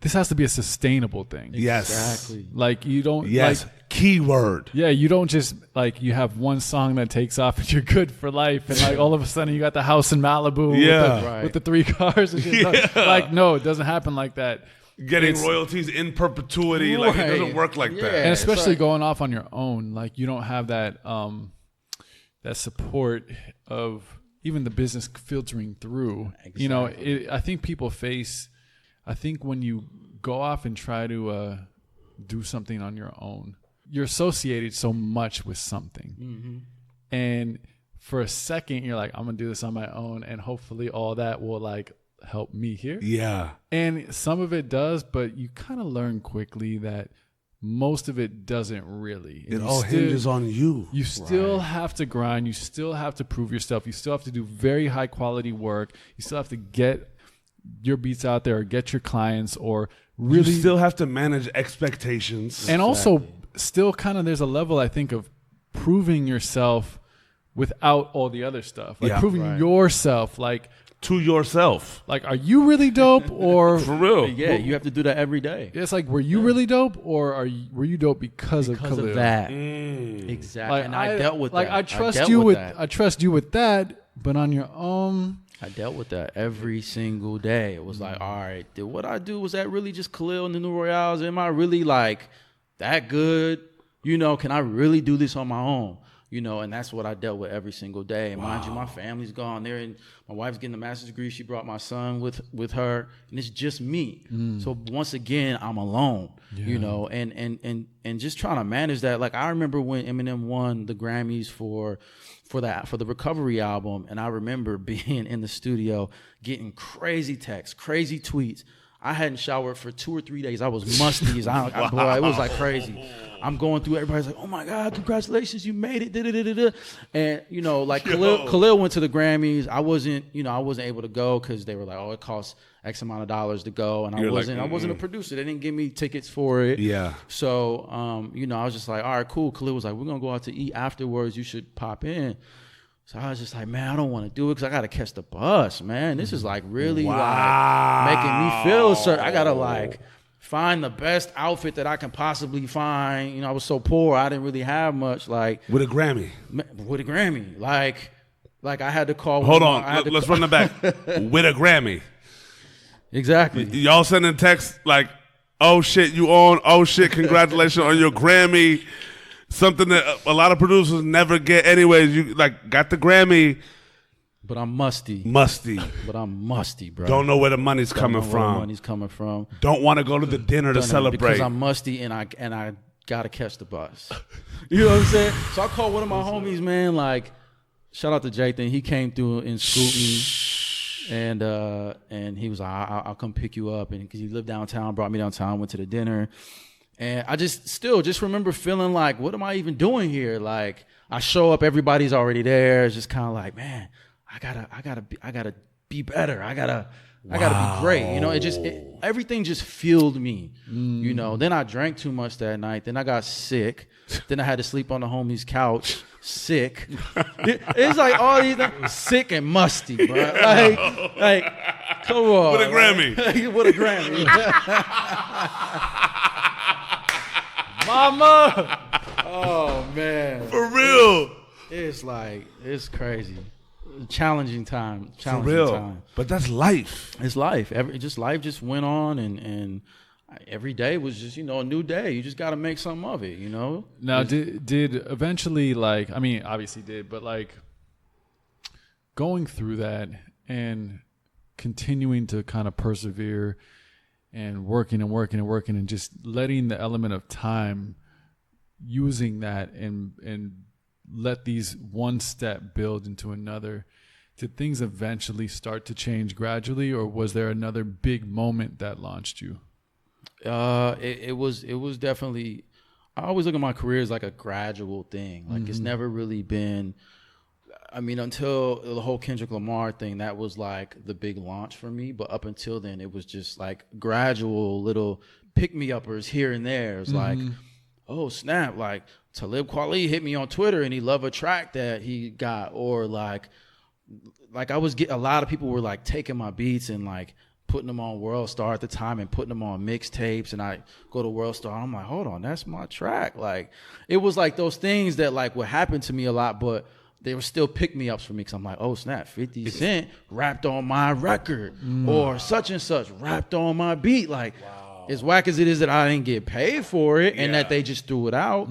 this has to be a sustainable thing. Yes. Exactly. Like, you don't, Yes. like, Keyword. yeah, you don't just, like, you have one song that takes off and you're good for life, and like all of a sudden you got the house in Malibu Yeah. with the 3 cars and shit. Like, no, it doesn't happen like that. Getting It's- royalties in perpetuity. Like, it Right. doesn't work like Yeah. that. And especially like- going off on your own, like, you don't have that that support of even the business filtering through. You know, I think people face, I think when you go off and try to do something on your own, you're associated so much with something. And for a second, you're like, I'm going to do this on my own, and hopefully all that will, like, help me here. Yeah. And some of it does, but you kind of learn quickly that most of it doesn't really. And It you all still- hinges on you. You still have to grind. You still have to prove yourself. You still have to do very high quality work. You still have to get your beats out there, or get your clients, or really. You still have to manage expectations. And also, still kind of, there's a level, I think, of proving yourself without all the other stuff. Like, Yeah. proving yourself. Like, to yourself. are you really dope, or For real. Yeah, you have to do that every day. it's like, were you really dope, or were you dope because of Because Khalil? of that. Mm. Exactly. Like, and I dealt with like, that. I trust dealt you with that. I trust you with that, but on your own. I dealt with that every single day. It was like, all right, did what I do, was that really just Khalil and the New Royales? Am I really like that good? You know, can I really do this on my own? You know, and that's what I dealt with every single day. And mind you, my family's gone there, and my wife's getting a master's degree. She brought my son with her, and it's just me. So once again, I'm alone. You know, and just trying to manage that. Like, I remember when Eminem won the Grammys for the Recovery album, and I remember being in the studio getting crazy texts, crazy tweets. I hadn't showered for 2 or 3 days. I was musty. Boy, it was like crazy. I'm going through, everybody's like, oh my God, congratulations, you made it. Da-da-da-da-da. And, you know, like Khalil went to the Grammys. I wasn't able to go because they were like, oh, it costs X amount of dollars to go. And I wasn't a producer. They didn't give me tickets for it. Yeah. So, you know, I was just like, all right, cool. Khalil was like, we're going to go out to eat afterwards. You should pop in. So I was just like, man, I don't want to do it because I got to catch the bus, man. This is like really like making me feel certain. I got to like find the best outfit that I can possibly find. You know, I was so poor. I didn't really have much. Like with a Grammy. Like I had to call. Hold on. Let's run it back. With a Grammy. Exactly. Y'all sending texts like, oh, shit, you on. Oh, shit, congratulations on your Grammy. Something that a lot of producers never get anyways. You like got the Grammy. But I'm musty. But I'm musty, bro. Don't know where the money's coming from. Don't want to go to the dinner to celebrate. Because I'm musty and I gotta catch the bus. You know what I'm saying? So I called one of my homies, man, like, shout out to Jathan. He came through and scooped me. And he was like, I'll come pick you up. And because he lived downtown, brought me downtown, went to the dinner. And I just remember feeling like, what am I even doing here? Like, I show up, everybody's already there. It's just kind of like, man, I gotta be better. I gotta be great. You know, everything just fueled me. You know, then I drank too much that night. Then I got sick. Then I had to sleep on the homie's couch, sick. It's like all these things, sick and musty, bro. Like, come on. With a Grammy. With a Grammy. Mama. Oh man. For real. It's crazy. Challenging time. For real. But that's life. It's life. Life just went on and every day was just, you know, a new day. You just got to make something of it, you know? Now, did eventually, like, I mean, obviously did, but like going through that and continuing to kind of persevere and working and just letting the element of time, using that and let these one step build into another, did things eventually start to change gradually, or was there another big moment that launched you? It was definitely, I always look at my career as like a gradual thing. Like it's never really been, I mean, until the whole Kendrick Lamar thing, that was like the big launch for me. But up until then, it was just like gradual little pick-me-uppers here and there. It's like, oh, snap, like Talib Kweli hit me on Twitter and he loved a track that he got. Or like I was getting, a lot of people were like taking my beats and like putting them on World Star at the time and putting them on mixtapes. And I go to World Star, I'm like, hold on, that's my track. Like, it was like those things that like would happen to me a lot, but they were still pick-me-ups for me because I'm like, oh, snap, 50 Cent rapped on my record or such and such rapped on my beat. Like, as whack as it is that I didn't get paid for it and that they just threw it out,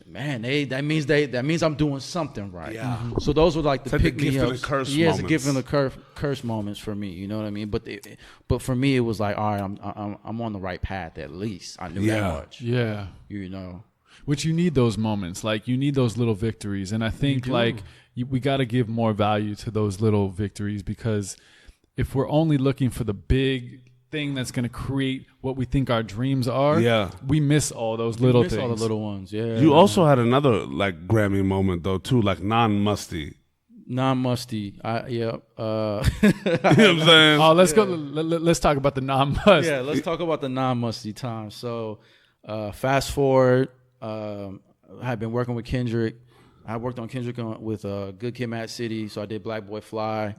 man, that means I'm doing something right. Yeah. So those were like the pick-me-ups. Yeah, it's a gift and the curse moments for me. You know what I mean? But for me, it was like, all right, I'm on the right path at least. I knew that much. Yeah. You know. Which you need those moments, like you need those little victories, and I think like we got to give more value to those little victories, because if we're only looking for the big thing that's going to create what we think our dreams are, we miss all those little things. All the little ones. Yeah. You also had another like Grammy moment though too, like non-musty. Non-musty. Yeah. You know what I'm saying? Oh, let's go. Let's talk about the non-must. Yeah, let's talk about the non-musty time. So, fast forward. I had been working with Kendrick. I worked on Kendrick with Good Kid, Mad City, so I did Black Boy Fly,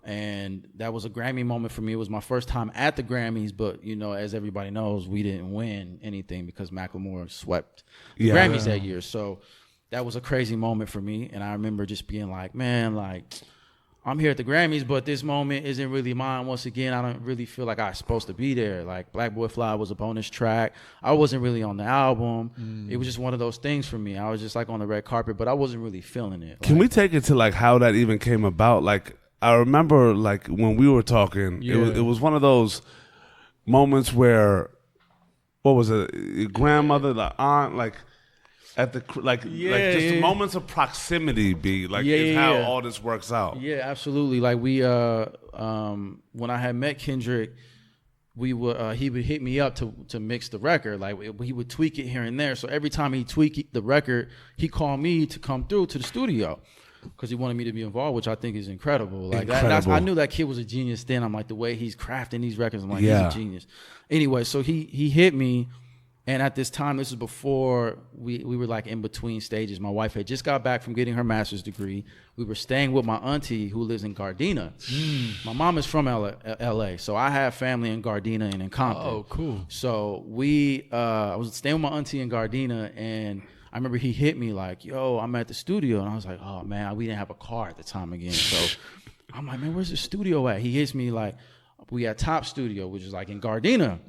and that was a Grammy moment for me. It was my first time at the Grammys, but you know, as everybody knows, we didn't win anything because Macklemore swept the Grammys that year. So that was a crazy moment for me, and I remember just being like, man, like, I'm here at the Grammys, but this moment isn't really mine. Once again, I don't really feel like I was supposed to be there. Like, Black Boy Fly was a bonus track. I wasn't really on the album. It was just one of those things for me. I was just like on the red carpet, but I wasn't really feeling it. Can we take it to like how that even came about? Like, I remember like when we were talking, it was one of those moments where, what was it? Your grandmother, the aunt, like, at the just moments of proximity is how all this works out. Yeah, absolutely. Like we when I had met Kendrick, he would hit me up to mix the record. Like he would tweak it here and there. So every time he tweaked the record, he called me to come through to the studio because he wanted me to be involved, which I think is incredible. Like I knew that kid was a genius then. I'm like, the way he's crafting these records, I'm like, he's a genius. Anyway, so he hit me. And at this time, this is before we were like in between stages. My wife had just got back from getting her master's degree. We were staying with my auntie who lives in Gardena. My mom is from LA, so I have family in Gardena and in Compton. Oh, cool. So I was staying with my auntie in Gardena, and I remember he hit me like, yo, I'm at the studio. And I was like, oh, man, we didn't have a car at the time again. So I'm like, man, where's the studio at? He hits me like, we at Top Studio, which is like in Gardena.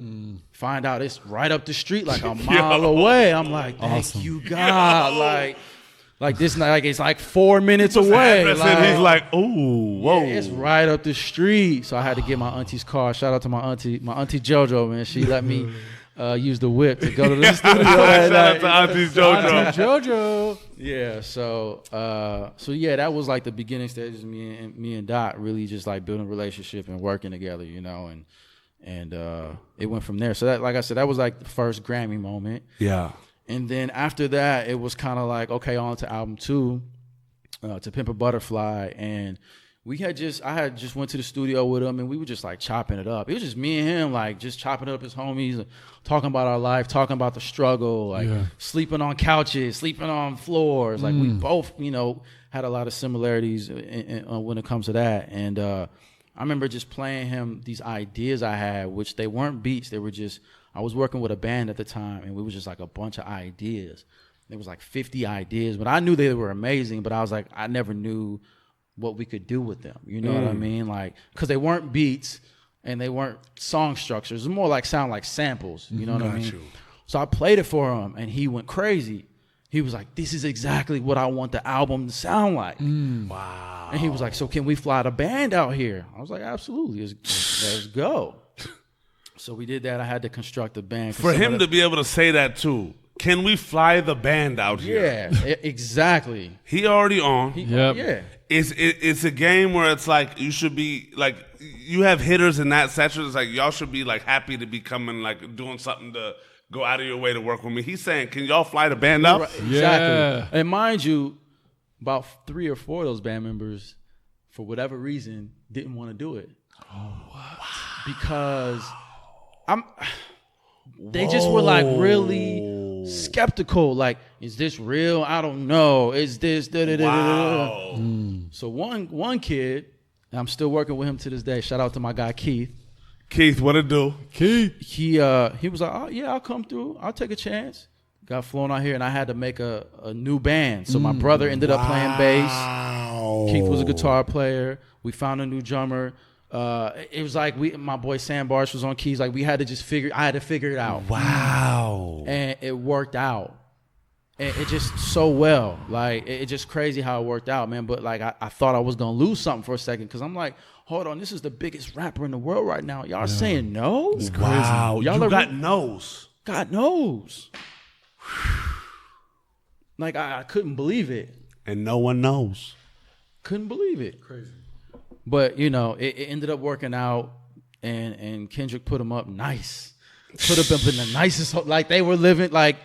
Find out it's right up the street, like a mile away. I'm like, thank you, God. Like this, like it's like 4 minutes away. Like, he's like, ooh, whoa. Yeah, it's right up the street. So I had to get my auntie's car. Shout out to my auntie JoJo, man. She let me use the whip to go to the studio. Shout out to Auntie JoJo. Auntie JoJo. Yeah, so yeah, that was like the beginning stages of me and Dot really just like building a relationship and working together, you know, and it went from there. So that, like I said, that was like the first Grammy moment. Yeah. And then after that, it was kind of like, okay, on to album 2, To Pimp a Butterfly, and I had just went to the studio with him, and we were just like chopping it up. It was just me and him, like just chopping it up as homies, talking about our life, talking about the struggle, like sleeping on couches, sleeping on floors. Like we both, you know, had a lot of similarities when it comes to that. And I remember just playing him these ideas I had, which they weren't beats. They were just, I was working with a band at the time, and we was just like a bunch of ideas. There was like 50 ideas, but I knew they were amazing, but I was like, I never knew what we could do with them. You know what I mean? Like, because they weren't beats and they weren't song structures. It was more like sound like samples. You know what I mean? So I played it for him, and he went crazy. He was like, this is exactly what I want the album to sound like. Wow. And he was like, so can we fly the band out here? I was like, absolutely. Let's go. So we did that. I had to construct a band. For him to be able to say that too, can we fly the band out here? Yeah, exactly. He already on. Yeah. It's a game where it's like you should be like, you have hitters in that section. It's like y'all should be like happy to be coming, like doing something to go out of your way to work with me. He's saying, can y'all fly the band out? Right, exactly. And mind you, about 3 or 4 of those band members, for whatever reason, didn't want to do it. Oh, what? Because they just were like really skeptical. Like, is this real? I don't know. Is this Wow. So one kid, and I'm still working with him to this day. Shout out to my guy Keith. Keith, what it do? Keith. He was like, oh yeah, I'll come through. I'll take a chance. Got flown out here, and I had to make a new band. So my brother ended up playing bass. Keith was a guitar player. We found a new drummer. It was like my boy Sam Barsh was on keys. Like I had to figure it out. Wow. And it worked out. And it just so well. Like it's just crazy how it worked out, man. But like I thought I was gonna lose something for a second, because I'm like, hold on, this is the biggest rapper in the world right now. Y'all saying no? It's crazy. Wow. Y'all got no's. God knows. Like I couldn't believe it. And no one knows. Couldn't believe it. Crazy. But you know, it ended up working out, and Kendrick put them up nice. Put them up in the nicest, like they were living, like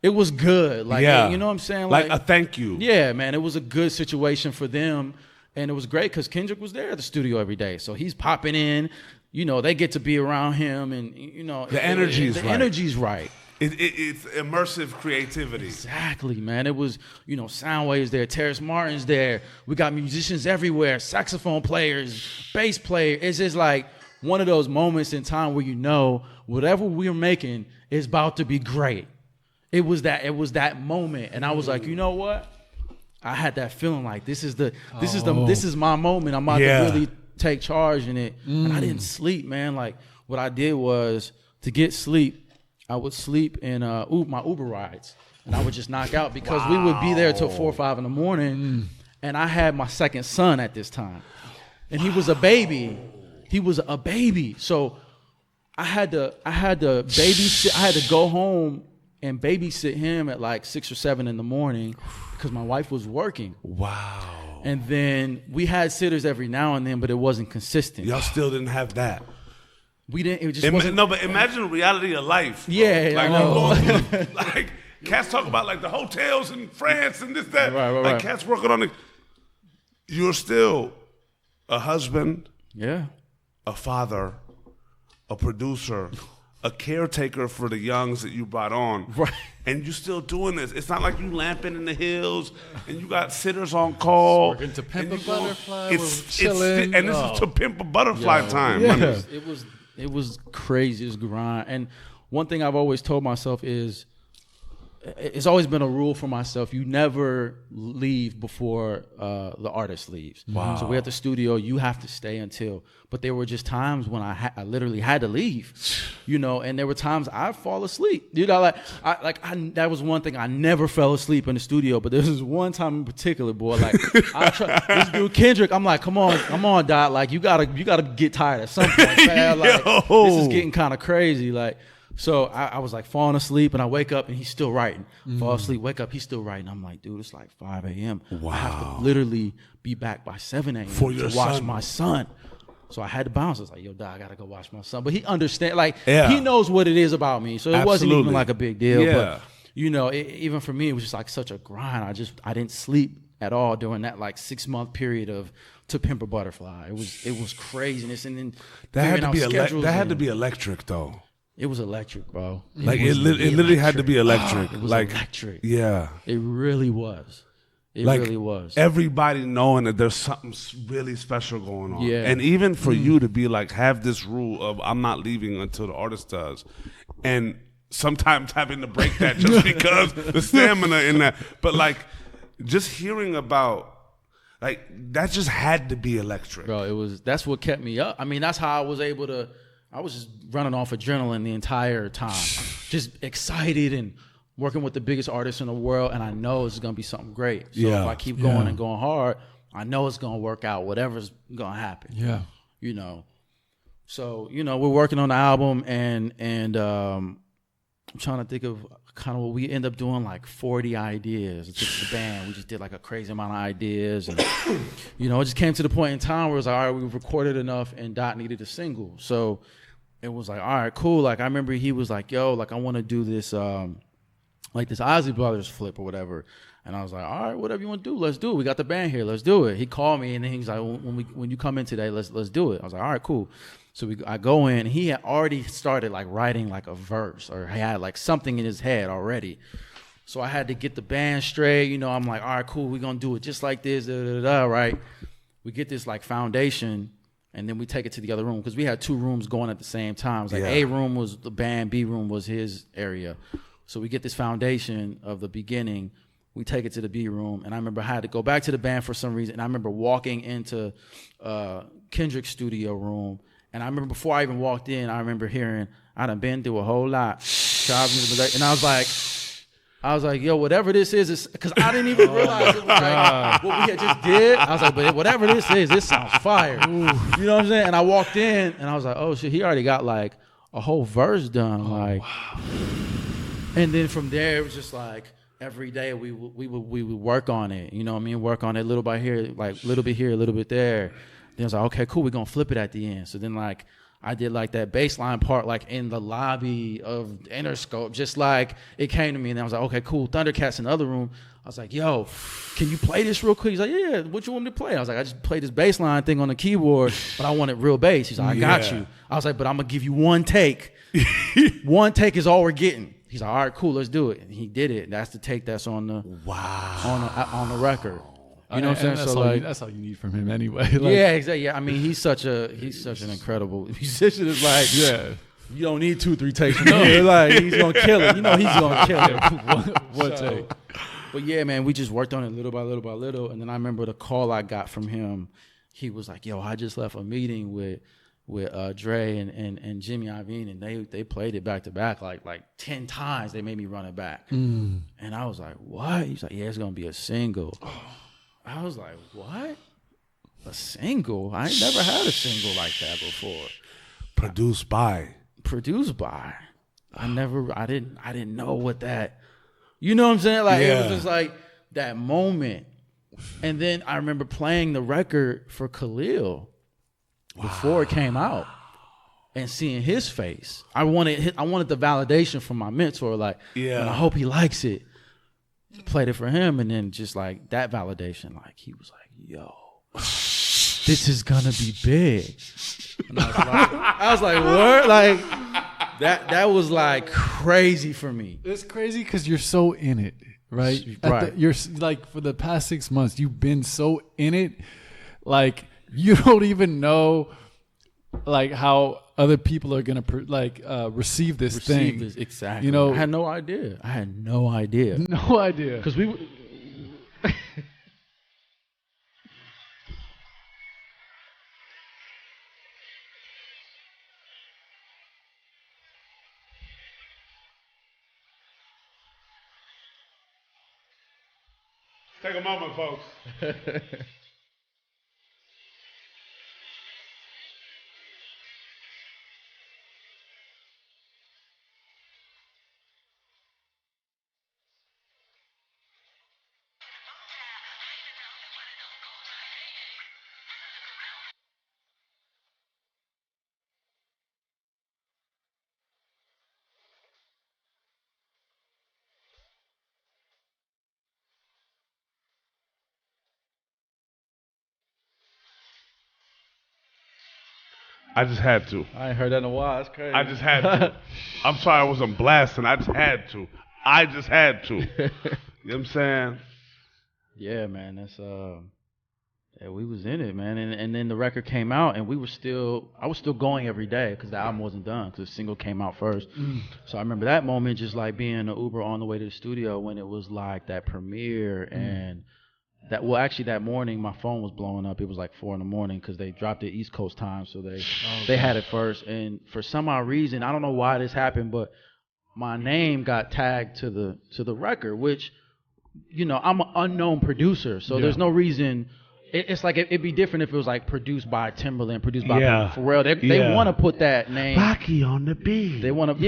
it was good. Like you know what I'm saying? Like a thank you. Yeah, man. It was a good situation for them. And it was great because Kendrick was there at the studio every day. So he's popping in, you know, they get to be around him, and you know, the energy's right. It's immersive creativity. Exactly, man. It was, you know, Soundwave's there, Terrace Martin's there. We got musicians everywhere, saxophone players, bass players. It's just like one of those moments in time where you know whatever we're making is about to be great. It was that moment, and I was like, you know what? I had that feeling like this is my moment. I'm about to really take charge in it. And I didn't sleep, man. Like what I did was, to get sleep, I would sleep in my Uber rides, and I would just knock out, because we would be there till 4 or 5 in the morning. And I had my second son at this time, and he was a baby. So I had to babysit. I had to go home and babysit him at like 6 or 7 in the morning, because my wife was working. Wow. And then we had sitters every now and then, but it wasn't consistent. Y'all still didn't have that. We didn't. It just wasn't. No, but imagine the reality of life. Bro. Yeah, like I know. you going through, like cats talk about like the hotels in France and this that. Right. Cats working on it. You're still a husband, Yeah. a father, a producer, a caretaker for the youngs that you brought on. Right. And you still doing this. It's not like you lamping in the hills and you got sitters on call. Working to Pimp and a you go- Butterfly, It's we're chilling. and this is to Pimp a Butterfly time. Yeah. man. It was crazy. It was grind. And one thing I've always told myself is, it's always been a rule for myself. You never leave before the artist leaves. Wow. So we're at the studio. You have to stay until. But there were just times when I literally had to leave, and there were times I'd fall asleep. That was one thing. I never fell asleep in the studio. But there was one time in particular, boy. Like this dude Kendrick. I'm like, come on, Dot. Like you gotta get tired at some point, man. Like this is getting kind of crazy. Like. So I was like falling asleep, and I wake up, and he's still writing. Fall asleep, wake up, he's still writing. I'm like, dude, it's like 5 a.m. Wow. I have to literally be back by 7 a.m. For to your watch son. my son. So I had to bounce. I was like, yo, dog, I got to go watch my son. But he understands. Like, Yeah. he knows what it is about me. So it wasn't Absolutely. even like a big deal. Yeah. But, even for me, it was just like such a grind. I didn't sleep at all during that like 6-month period of To Pimp a Butterfly. It was craziness. And then That had to figuring be out schedules that had to and- be electric though. It was electric, bro. Like it literally had to be electric. It was like electric. Yeah. It really was. It Like really was. everybody knowing that there's something really special going on. Yeah. And even for you to be like, have this rule of I'm not leaving until the artist does. And sometimes having to break that just because the stamina in that. But like just hearing about like that just had to be electric. Bro, that's what kept me up. I mean, that's how I was able to, I was just running off adrenaline the entire time. Just excited and working with the biggest artists in the world, and I know it's going to be something great. So if I keep going and going hard, I know it's going to work out, whatever's going to happen. Yeah. So, we're working on the album, and I'm trying to think of kind of what we end up doing, like 40 ideas. It's just the band. We just did like a crazy amount of ideas. And, it just came to the point in time where it was like, all right, we've recorded enough and Dot needed a single. So it was like, all right, cool. Like I remember he was like, yo, like I want to do this, like this Ozzy Brothers flip or whatever. And I was like, all right, whatever you want to do, let's do it. We got the band here, let's do it. He called me and then he was like, when you come in today, let's do it. I was like, all right, cool. So I go in. He had already started like writing like a verse, or he had like something in his head already. So I had to get the band straight. I'm like, all right, cool. We're gonna do it just like this, right? We get this like foundation, and then we take it to the other room because we had 2 rooms going at the same time. It was like A room was the band, B room was his area. So we get this foundation of the beginning. We take it to the B room, and I remember I had to go back to the band for some reason. And I remember walking into Kendrick's studio room. And I remember before I even walked in, I remember hearing, I done been through a whole lot. And I was like, yo, whatever this is, because I didn't even realize it was like what we had just did. I was like, but whatever this is, this sounds fire. You know what I'm saying? And I walked in, and I was like, oh shit, he already got like a whole verse done. Wow. And then from there, it was just like every day we would work on it. You know what I mean? Work on it little by here, like little bit here, a little bit there. Then I was like, okay, cool, we're gonna flip it at the end. So then like I did like that bass line part like in the lobby of Interscope, just like it came to me, and I was like, okay, cool. Thundercats in the other room. I was like, yo, can you play this real quick? He's like, yeah, what you want me to play? I was like, I just played this bass line thing on the keyboard, but I wanted real bass. He's like, I got you. I was like, but I'm gonna give you one take. One take is all we're getting. He's like, all right, cool, let's do it. And he did it. That's the take that's on the on the record. You know what I'm saying? So That's all you need from him anyway. Yeah, exactly. Yeah, I mean, he's such an incredible musician. It's like, you don't need 2-3 takes. No, like he's gonna kill it. He's gonna kill it. one take. But yeah, man, we just worked on it little by little by little. And then I remember the call I got from him. He was like, yo, I just left a meeting with Dre and Jimmy Iovine, and they played it back to back like 10 times. They made me run it back. And I was like, what? He's like, yeah, it's gonna be a single. I was like, what? A single? I ain't never had a single like that before. Produced by. I didn't know what that, you know what I'm saying? Like it was just like that moment. And then I remember playing the record for Khalil before it came out. and seeing his face. I wanted the validation from my mentor. Like, man, I hope he likes it. Played it for him, and then just like that validation. Like he was like, yo, this is gonna be big. And I was like, what? Like that was like crazy for me. It's crazy because you're so in it, right? Right. You're like for the past 6 months, you've been so in it, like you don't even know, like how other people are gonna receive this thing. Exactly. You know, I had no idea. No idea. Because we. Take a moment, folks. I just had to. I ain't heard that in a while. That's crazy. I just had to. I'm sorry I wasn't blasting. I just had to. You know what I'm saying? Yeah, man. That's yeah, we was in it, man. And then the record came out, and I was still going every day because the album wasn't done because the single came out first. So I remember that moment, just like being in the Uber on the way to the studio when it was like that premiere and. That morning my phone was blowing up. It was like 4 a.m. because they dropped it East Coast time, so they had it first. And for some odd reason, I don't know why this happened, but my name got tagged to the record, which, you know, I'm an unknown producer, so there's no reason. It's like it'd be different if it was like produced by Timberland, produced by Pharrell. They want to put that name. Rahki on the beat. They want to put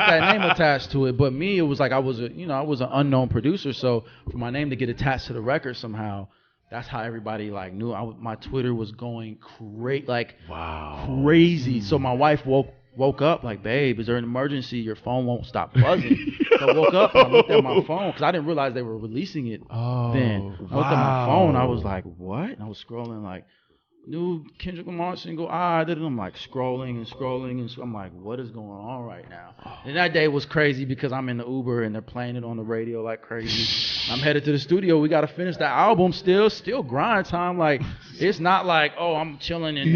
that name attached to it. But me, it was like I was an unknown producer. So for my name to get attached to the record somehow, that's how everybody like knew. My Twitter was going crazy. So my wife woke up like, babe, is there an emergency? Your phone won't stop buzzing. So I woke up and I looked at my phone because I didn't realize they were releasing it then. I looked at my phone. I was like, what? And I was scrolling like, new Kendrick Lamar single. I'm like scrolling. And so I'm like, what is going on right now? And that day was crazy because I'm in the Uber and they're playing it on the radio like crazy. I'm headed to the studio. We got to finish the album still grind time. Like, it's not like, oh, I'm chilling and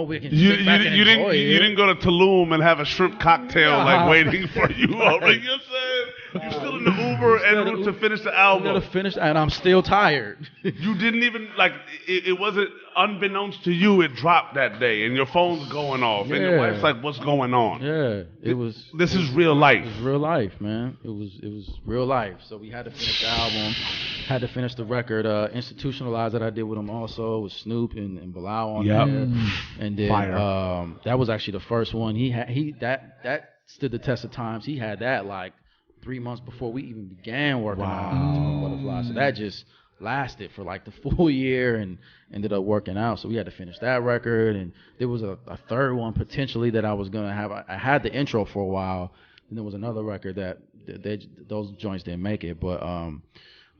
we can sit back and enjoy it. You didn't go to Tulum and have a shrimp cocktail like waiting for you. You know what I'm saying? You're still in the Uber en route to finish the album. And I'm still tired. You didn't even, like, it wasn't unbeknownst to you, it dropped that day, and your phone's going off, and your wife's like, what's going on? Yeah, it was. This is real life. It was real life, man. It was real life. So we had to finish the album, had to finish the record. Institutionalized that I did with him also with Snoop and Bilal on there. And then that was actually the first one. That stood the test of times. He had that like 3 months before we even began working on Butterfly. So that just lasted for like the full year and ended up working out. So we had to finish that record, and there was a third one potentially that I was gonna have. I had the intro for a while, and there was another record that those joints didn't make it. But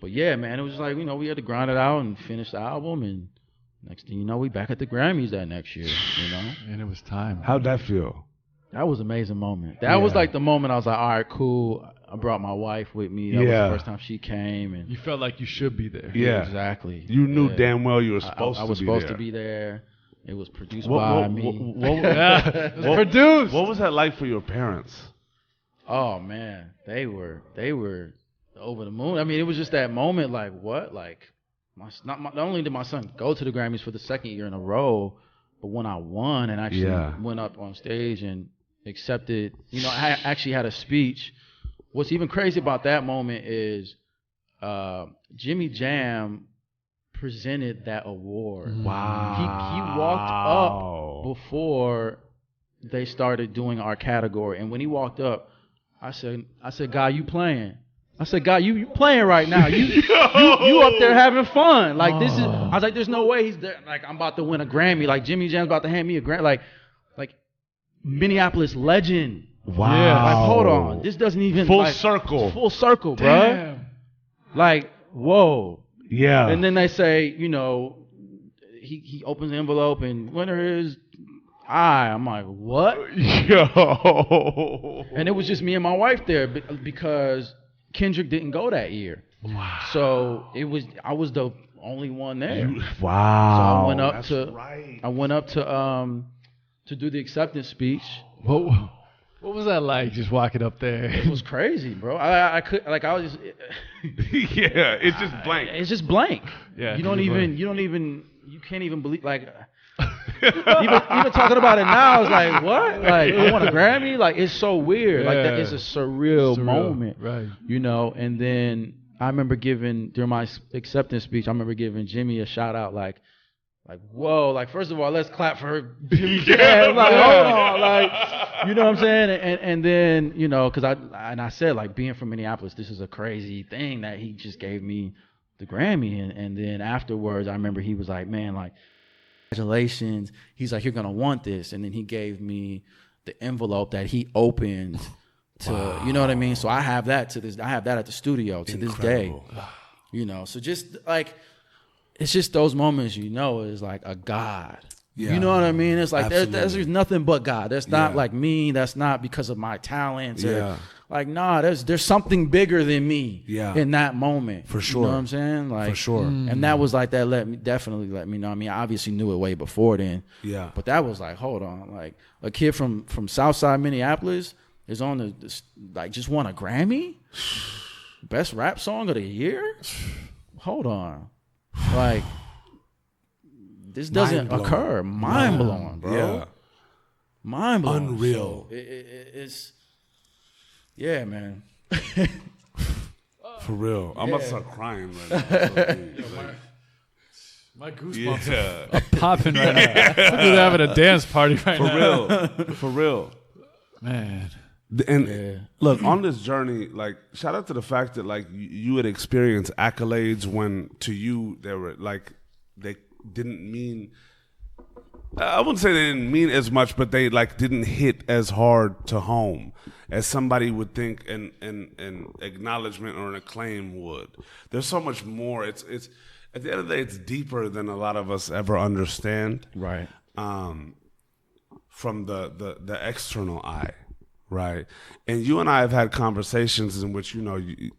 yeah, man, it was just like, you know, we had to grind it out and finish the album, and next thing you know, we back at the Grammys that next year, you know. And it was time. How'd that feel? That was an amazing moment. That was like the moment I was like, all right, cool. I brought my wife with me. That was the first time she came, and you felt like you should be there. Yeah, exactly. You knew damn well you were supposed to be there. I was supposed to be there. It was produced by me. It was produced. What was that like for your parents? Oh man, they were over the moon. I mean, it was just that moment. Like what? Like not only did my son go to the Grammys for the second year in a row, but when I won and actually went up on stage and accepted, you know, I actually had a speech. What's even crazy about that moment is Jimmy Jam presented that award. Wow. He walked up before they started doing our category, and when he walked up, I said, God, you playing? I said, God, you playing right now. You up there having fun. Like this is. I was like, there's no way he's there. Like I'm about to win a Grammy. Like Jimmy Jam's about to hand me a Grammy. Like Minneapolis legend. Wow. Like, hold on. This doesn't even Full circle. It's full circle, bro. Damn. Like, whoa. Yeah. And then they say, you know, he opens the envelope and winner is I'm like, what? Yo. And it was just me and my wife there because Kendrick didn't go that year. Wow. So I was the only one there. Wow. So I went up That's to right. to do the acceptance speech. What was that like, just walking up there? It was crazy, bro. I could like I was just Yeah, it's just blank. it's just blank. Yeah, you can't even believe like even talking about it now is like what? Like I want a Grammy? Like it's so weird. Like that is a surreal moment. Right. You know, and then I remember during my acceptance speech, I remember giving Jimmy a shout out like whoa, like first of all, let's clap for Jimmy. Yeah, like hold on, like you know what I'm saying? And then, you know, cause I said like being from Minneapolis, this is a crazy thing that he just gave me the Grammy. And then afterwards I remember he was like, man, like congratulations. He's like, you're gonna want this. And then he gave me the envelope that he opened to, you know what I mean? So I have that at the studio to this day. You know, so just like, it's just those moments, you know, is like a God. Yeah. You know what I mean? It's like there's nothing but God. That's not like me. That's not because of my talents. Yeah. Like, nah, there's something bigger than me in that moment. For sure. You know what I'm saying? Like, for sure. And that was like, that definitely let me know. I mean, I obviously knew it way before then. Yeah. But that was like, hold on. Like, a kid from Southside Minneapolis is on like, just won a Grammy? Best rap song of the year? Hold on. Like, this doesn't occur. Mind blowing, bro. Yeah. Mind blowing. Unreal. So it's yeah, man. For real. I'm about to start crying right now. My goosebumps are popping right now. They're having a dance party right now. For real. Man. And look, on this journey, like, shout out to the fact that like you had experienced accolades when to you they were like they didn't mean. I wouldn't say they didn't mean as much, but they like didn't hit as hard to home as somebody would think an acknowledgement or an acclaim would. There's so much more. It's at the end of the day, it's deeper than a lot of us ever understand. Right. From the external eye. Right, and you and I have had conversations in which you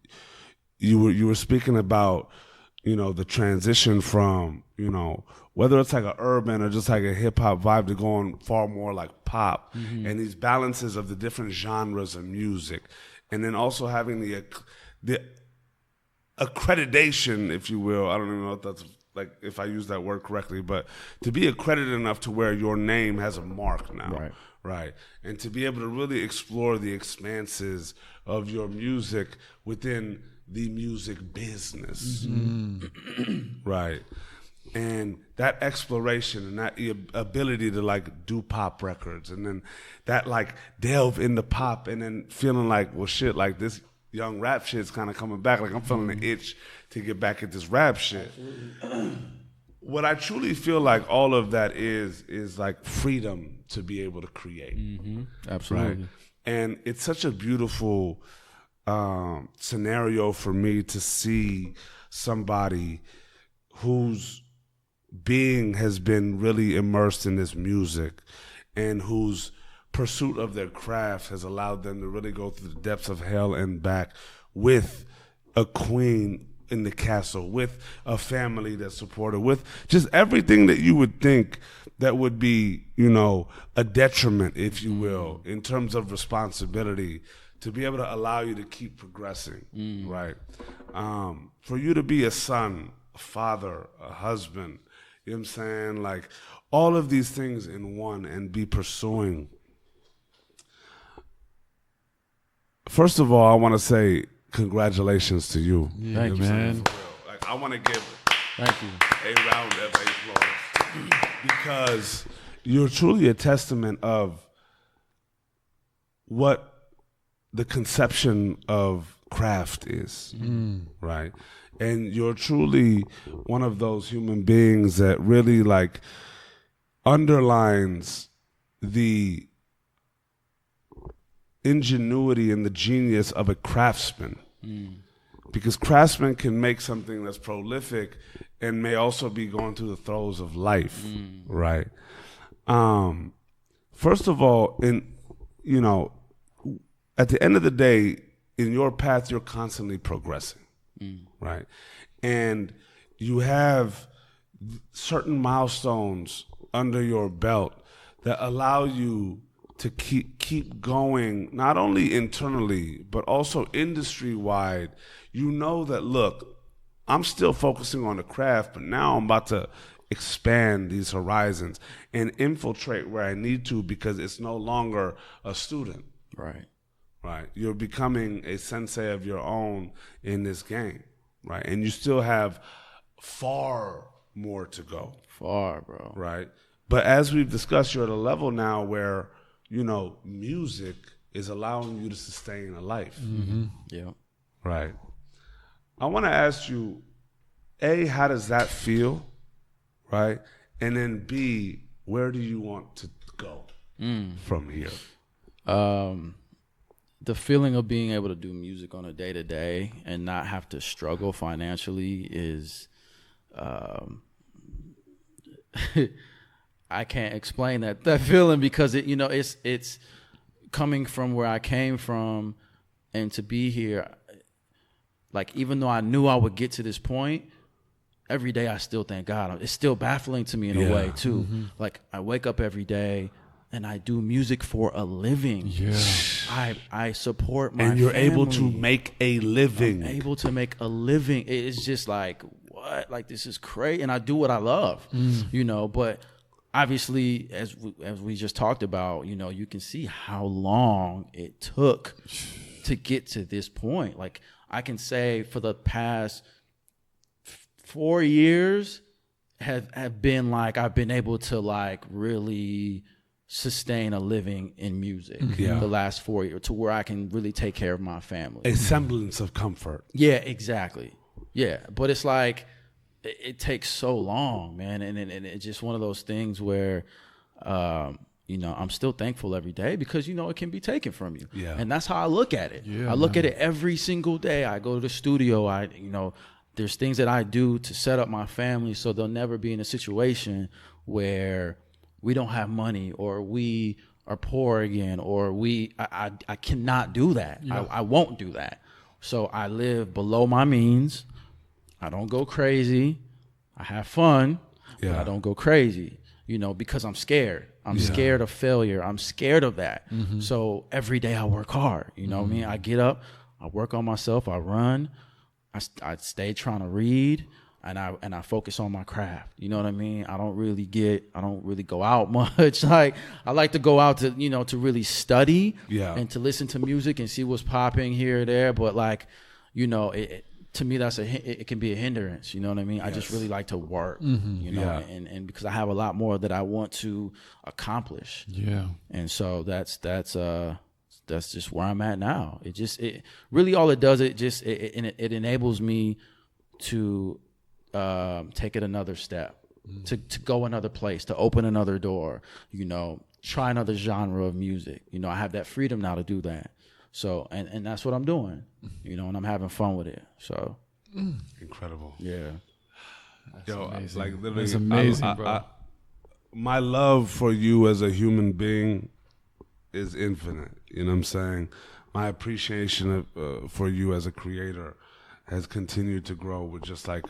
were speaking about the transition from whether it's like a urban or just like a hip hop vibe to going far more like pop, and these balances of the different genres of music, and then also having the accreditation, if you will. I don't even know if that's like if I use that word correctly, but to be accredited enough to where your name has a mark now. Right. Right. And to be able to really explore the expanses of your music within the music business. Right. And that exploration and that ability to like do pop records and then that like delve into pop and then feeling like, well, shit, like this young rap shit's kind of coming back. Like I'm feeling the itch to get back at this rap shit. What I truly feel like all of that is like freedom to be able to create. Absolutely. Right? And it's such a beautiful scenario for me to see somebody whose being has been really immersed in this music and whose pursuit of their craft has allowed them to really go through the depths of hell and back with a queen in the castle, with a family that's supportive, with just everything that you would think that would be, a detriment, if you will, in terms of responsibility, to be able to allow you to keep progressing, right? For you to be a son, a father, a husband, you know what I'm saying? Like all of these things in one and be pursuing. First of all, I want to say congratulations to you. Thank you, man. Like I want to give Thank you. a round of applause because you're truly a testament of what the conception of craft is, right? And you're truly one of those human beings that really like underlines the ingenuity and the genius of a craftsman. Because craftsmen can make something that's prolific and may also be going through the throes of life, right? First of all, at the end of the day, in your path, you're constantly progressing, right? And you have certain milestones under your belt that allow you to keep going, not only internally, but also industry-wide. You know that, look, I'm still focusing on the craft, but now I'm about to expand these horizons and infiltrate where I need to, because it's no longer a student. Right. Right. You're becoming a sensei of your own in this game, right? And you still have far more to go. Far, bro. Right. But as we've discussed, you're at a level now where, music is allowing you to sustain a life. Yeah. Right. I want to ask you, A, how does that feel? Right. And then B, where do you want to go from here? The feeling of being able to do music on a day-to-day and not have to struggle financially is, I can't explain that feeling, because it's coming from where I came from, and to be here, like, even though I knew I would get to this point, every day I still thank God. It's still baffling to me in a way too. Like, I wake up every day and I do music for a living. Yeah. I support my And you're family. able to make a living. I'm able to make a living. It's just like, what? Like, this is crazy. And I do what I love, but obviously, as we just talked about, you can see how long it took to get to this point. Like, I can say for the past 4 years have been like, I've been able to like really sustain a living in music. The last 4 years, to where I can really take care of my family. A semblance of comfort. Yeah, exactly. Yeah, but it's like, it takes so long, man, and it's just one of those things where, I'm still thankful every day, because it can be taken from you. Yeah. And that's how I look at it. Yeah, I look at it every single day. I go to the studio. There's things that I do to set up my family so they'll never be in a situation where we don't have money, or we are poor again, or I cannot do that. Yeah. I won't do that. So I live below my means. I don't go crazy. I have fun, but I don't go crazy, because I'm scared. I'm scared of failure. I'm scared of that. So every day I work hard. You know what I mean? I get up, I work on myself, I run, I stay trying to read, and I focus on my craft. You know what I mean? I don't really go out much. Like, I like to go out to, to really study and to listen to music and see what's popping here or there. But like, to me, it can be a hindrance. You know what I mean? Yes. I just really like to work, and because I have a lot more that I want to accomplish. Yeah. And so that's just where I'm at now. It really, all it does, it enables me to take it another step, to go another place, to open another door, try another genre of music. I have that freedom now to do that. So, and that's what I'm doing, and I'm having fun with it. So, incredible. Yeah. That's amazing. Like, literally, it's amazing, bro. My love for you as a human being is infinite. You know what I'm saying? My appreciation for you as a creator has continued to grow with just like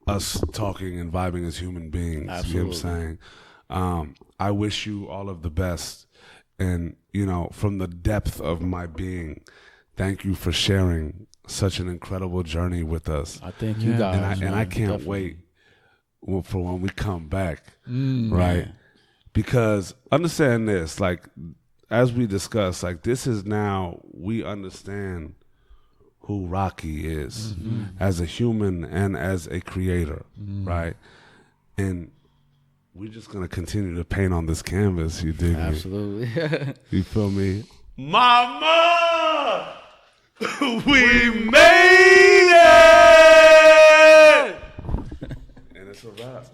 us talking and vibing as human beings. Absolutely. You know what I'm saying? I wish you all of the best. And, from the depth of my being, thank you for sharing such an incredible journey with us. I thank you guys. And I can't wait for when we come back, right? Because understand this, like, as we discussed, like, this is now, we understand who Rahki is as a human and as a creator, right? And we're just going to continue to paint on this canvas, you dig me? Absolutely. You feel me? Mama! We made it! And it's a wrap.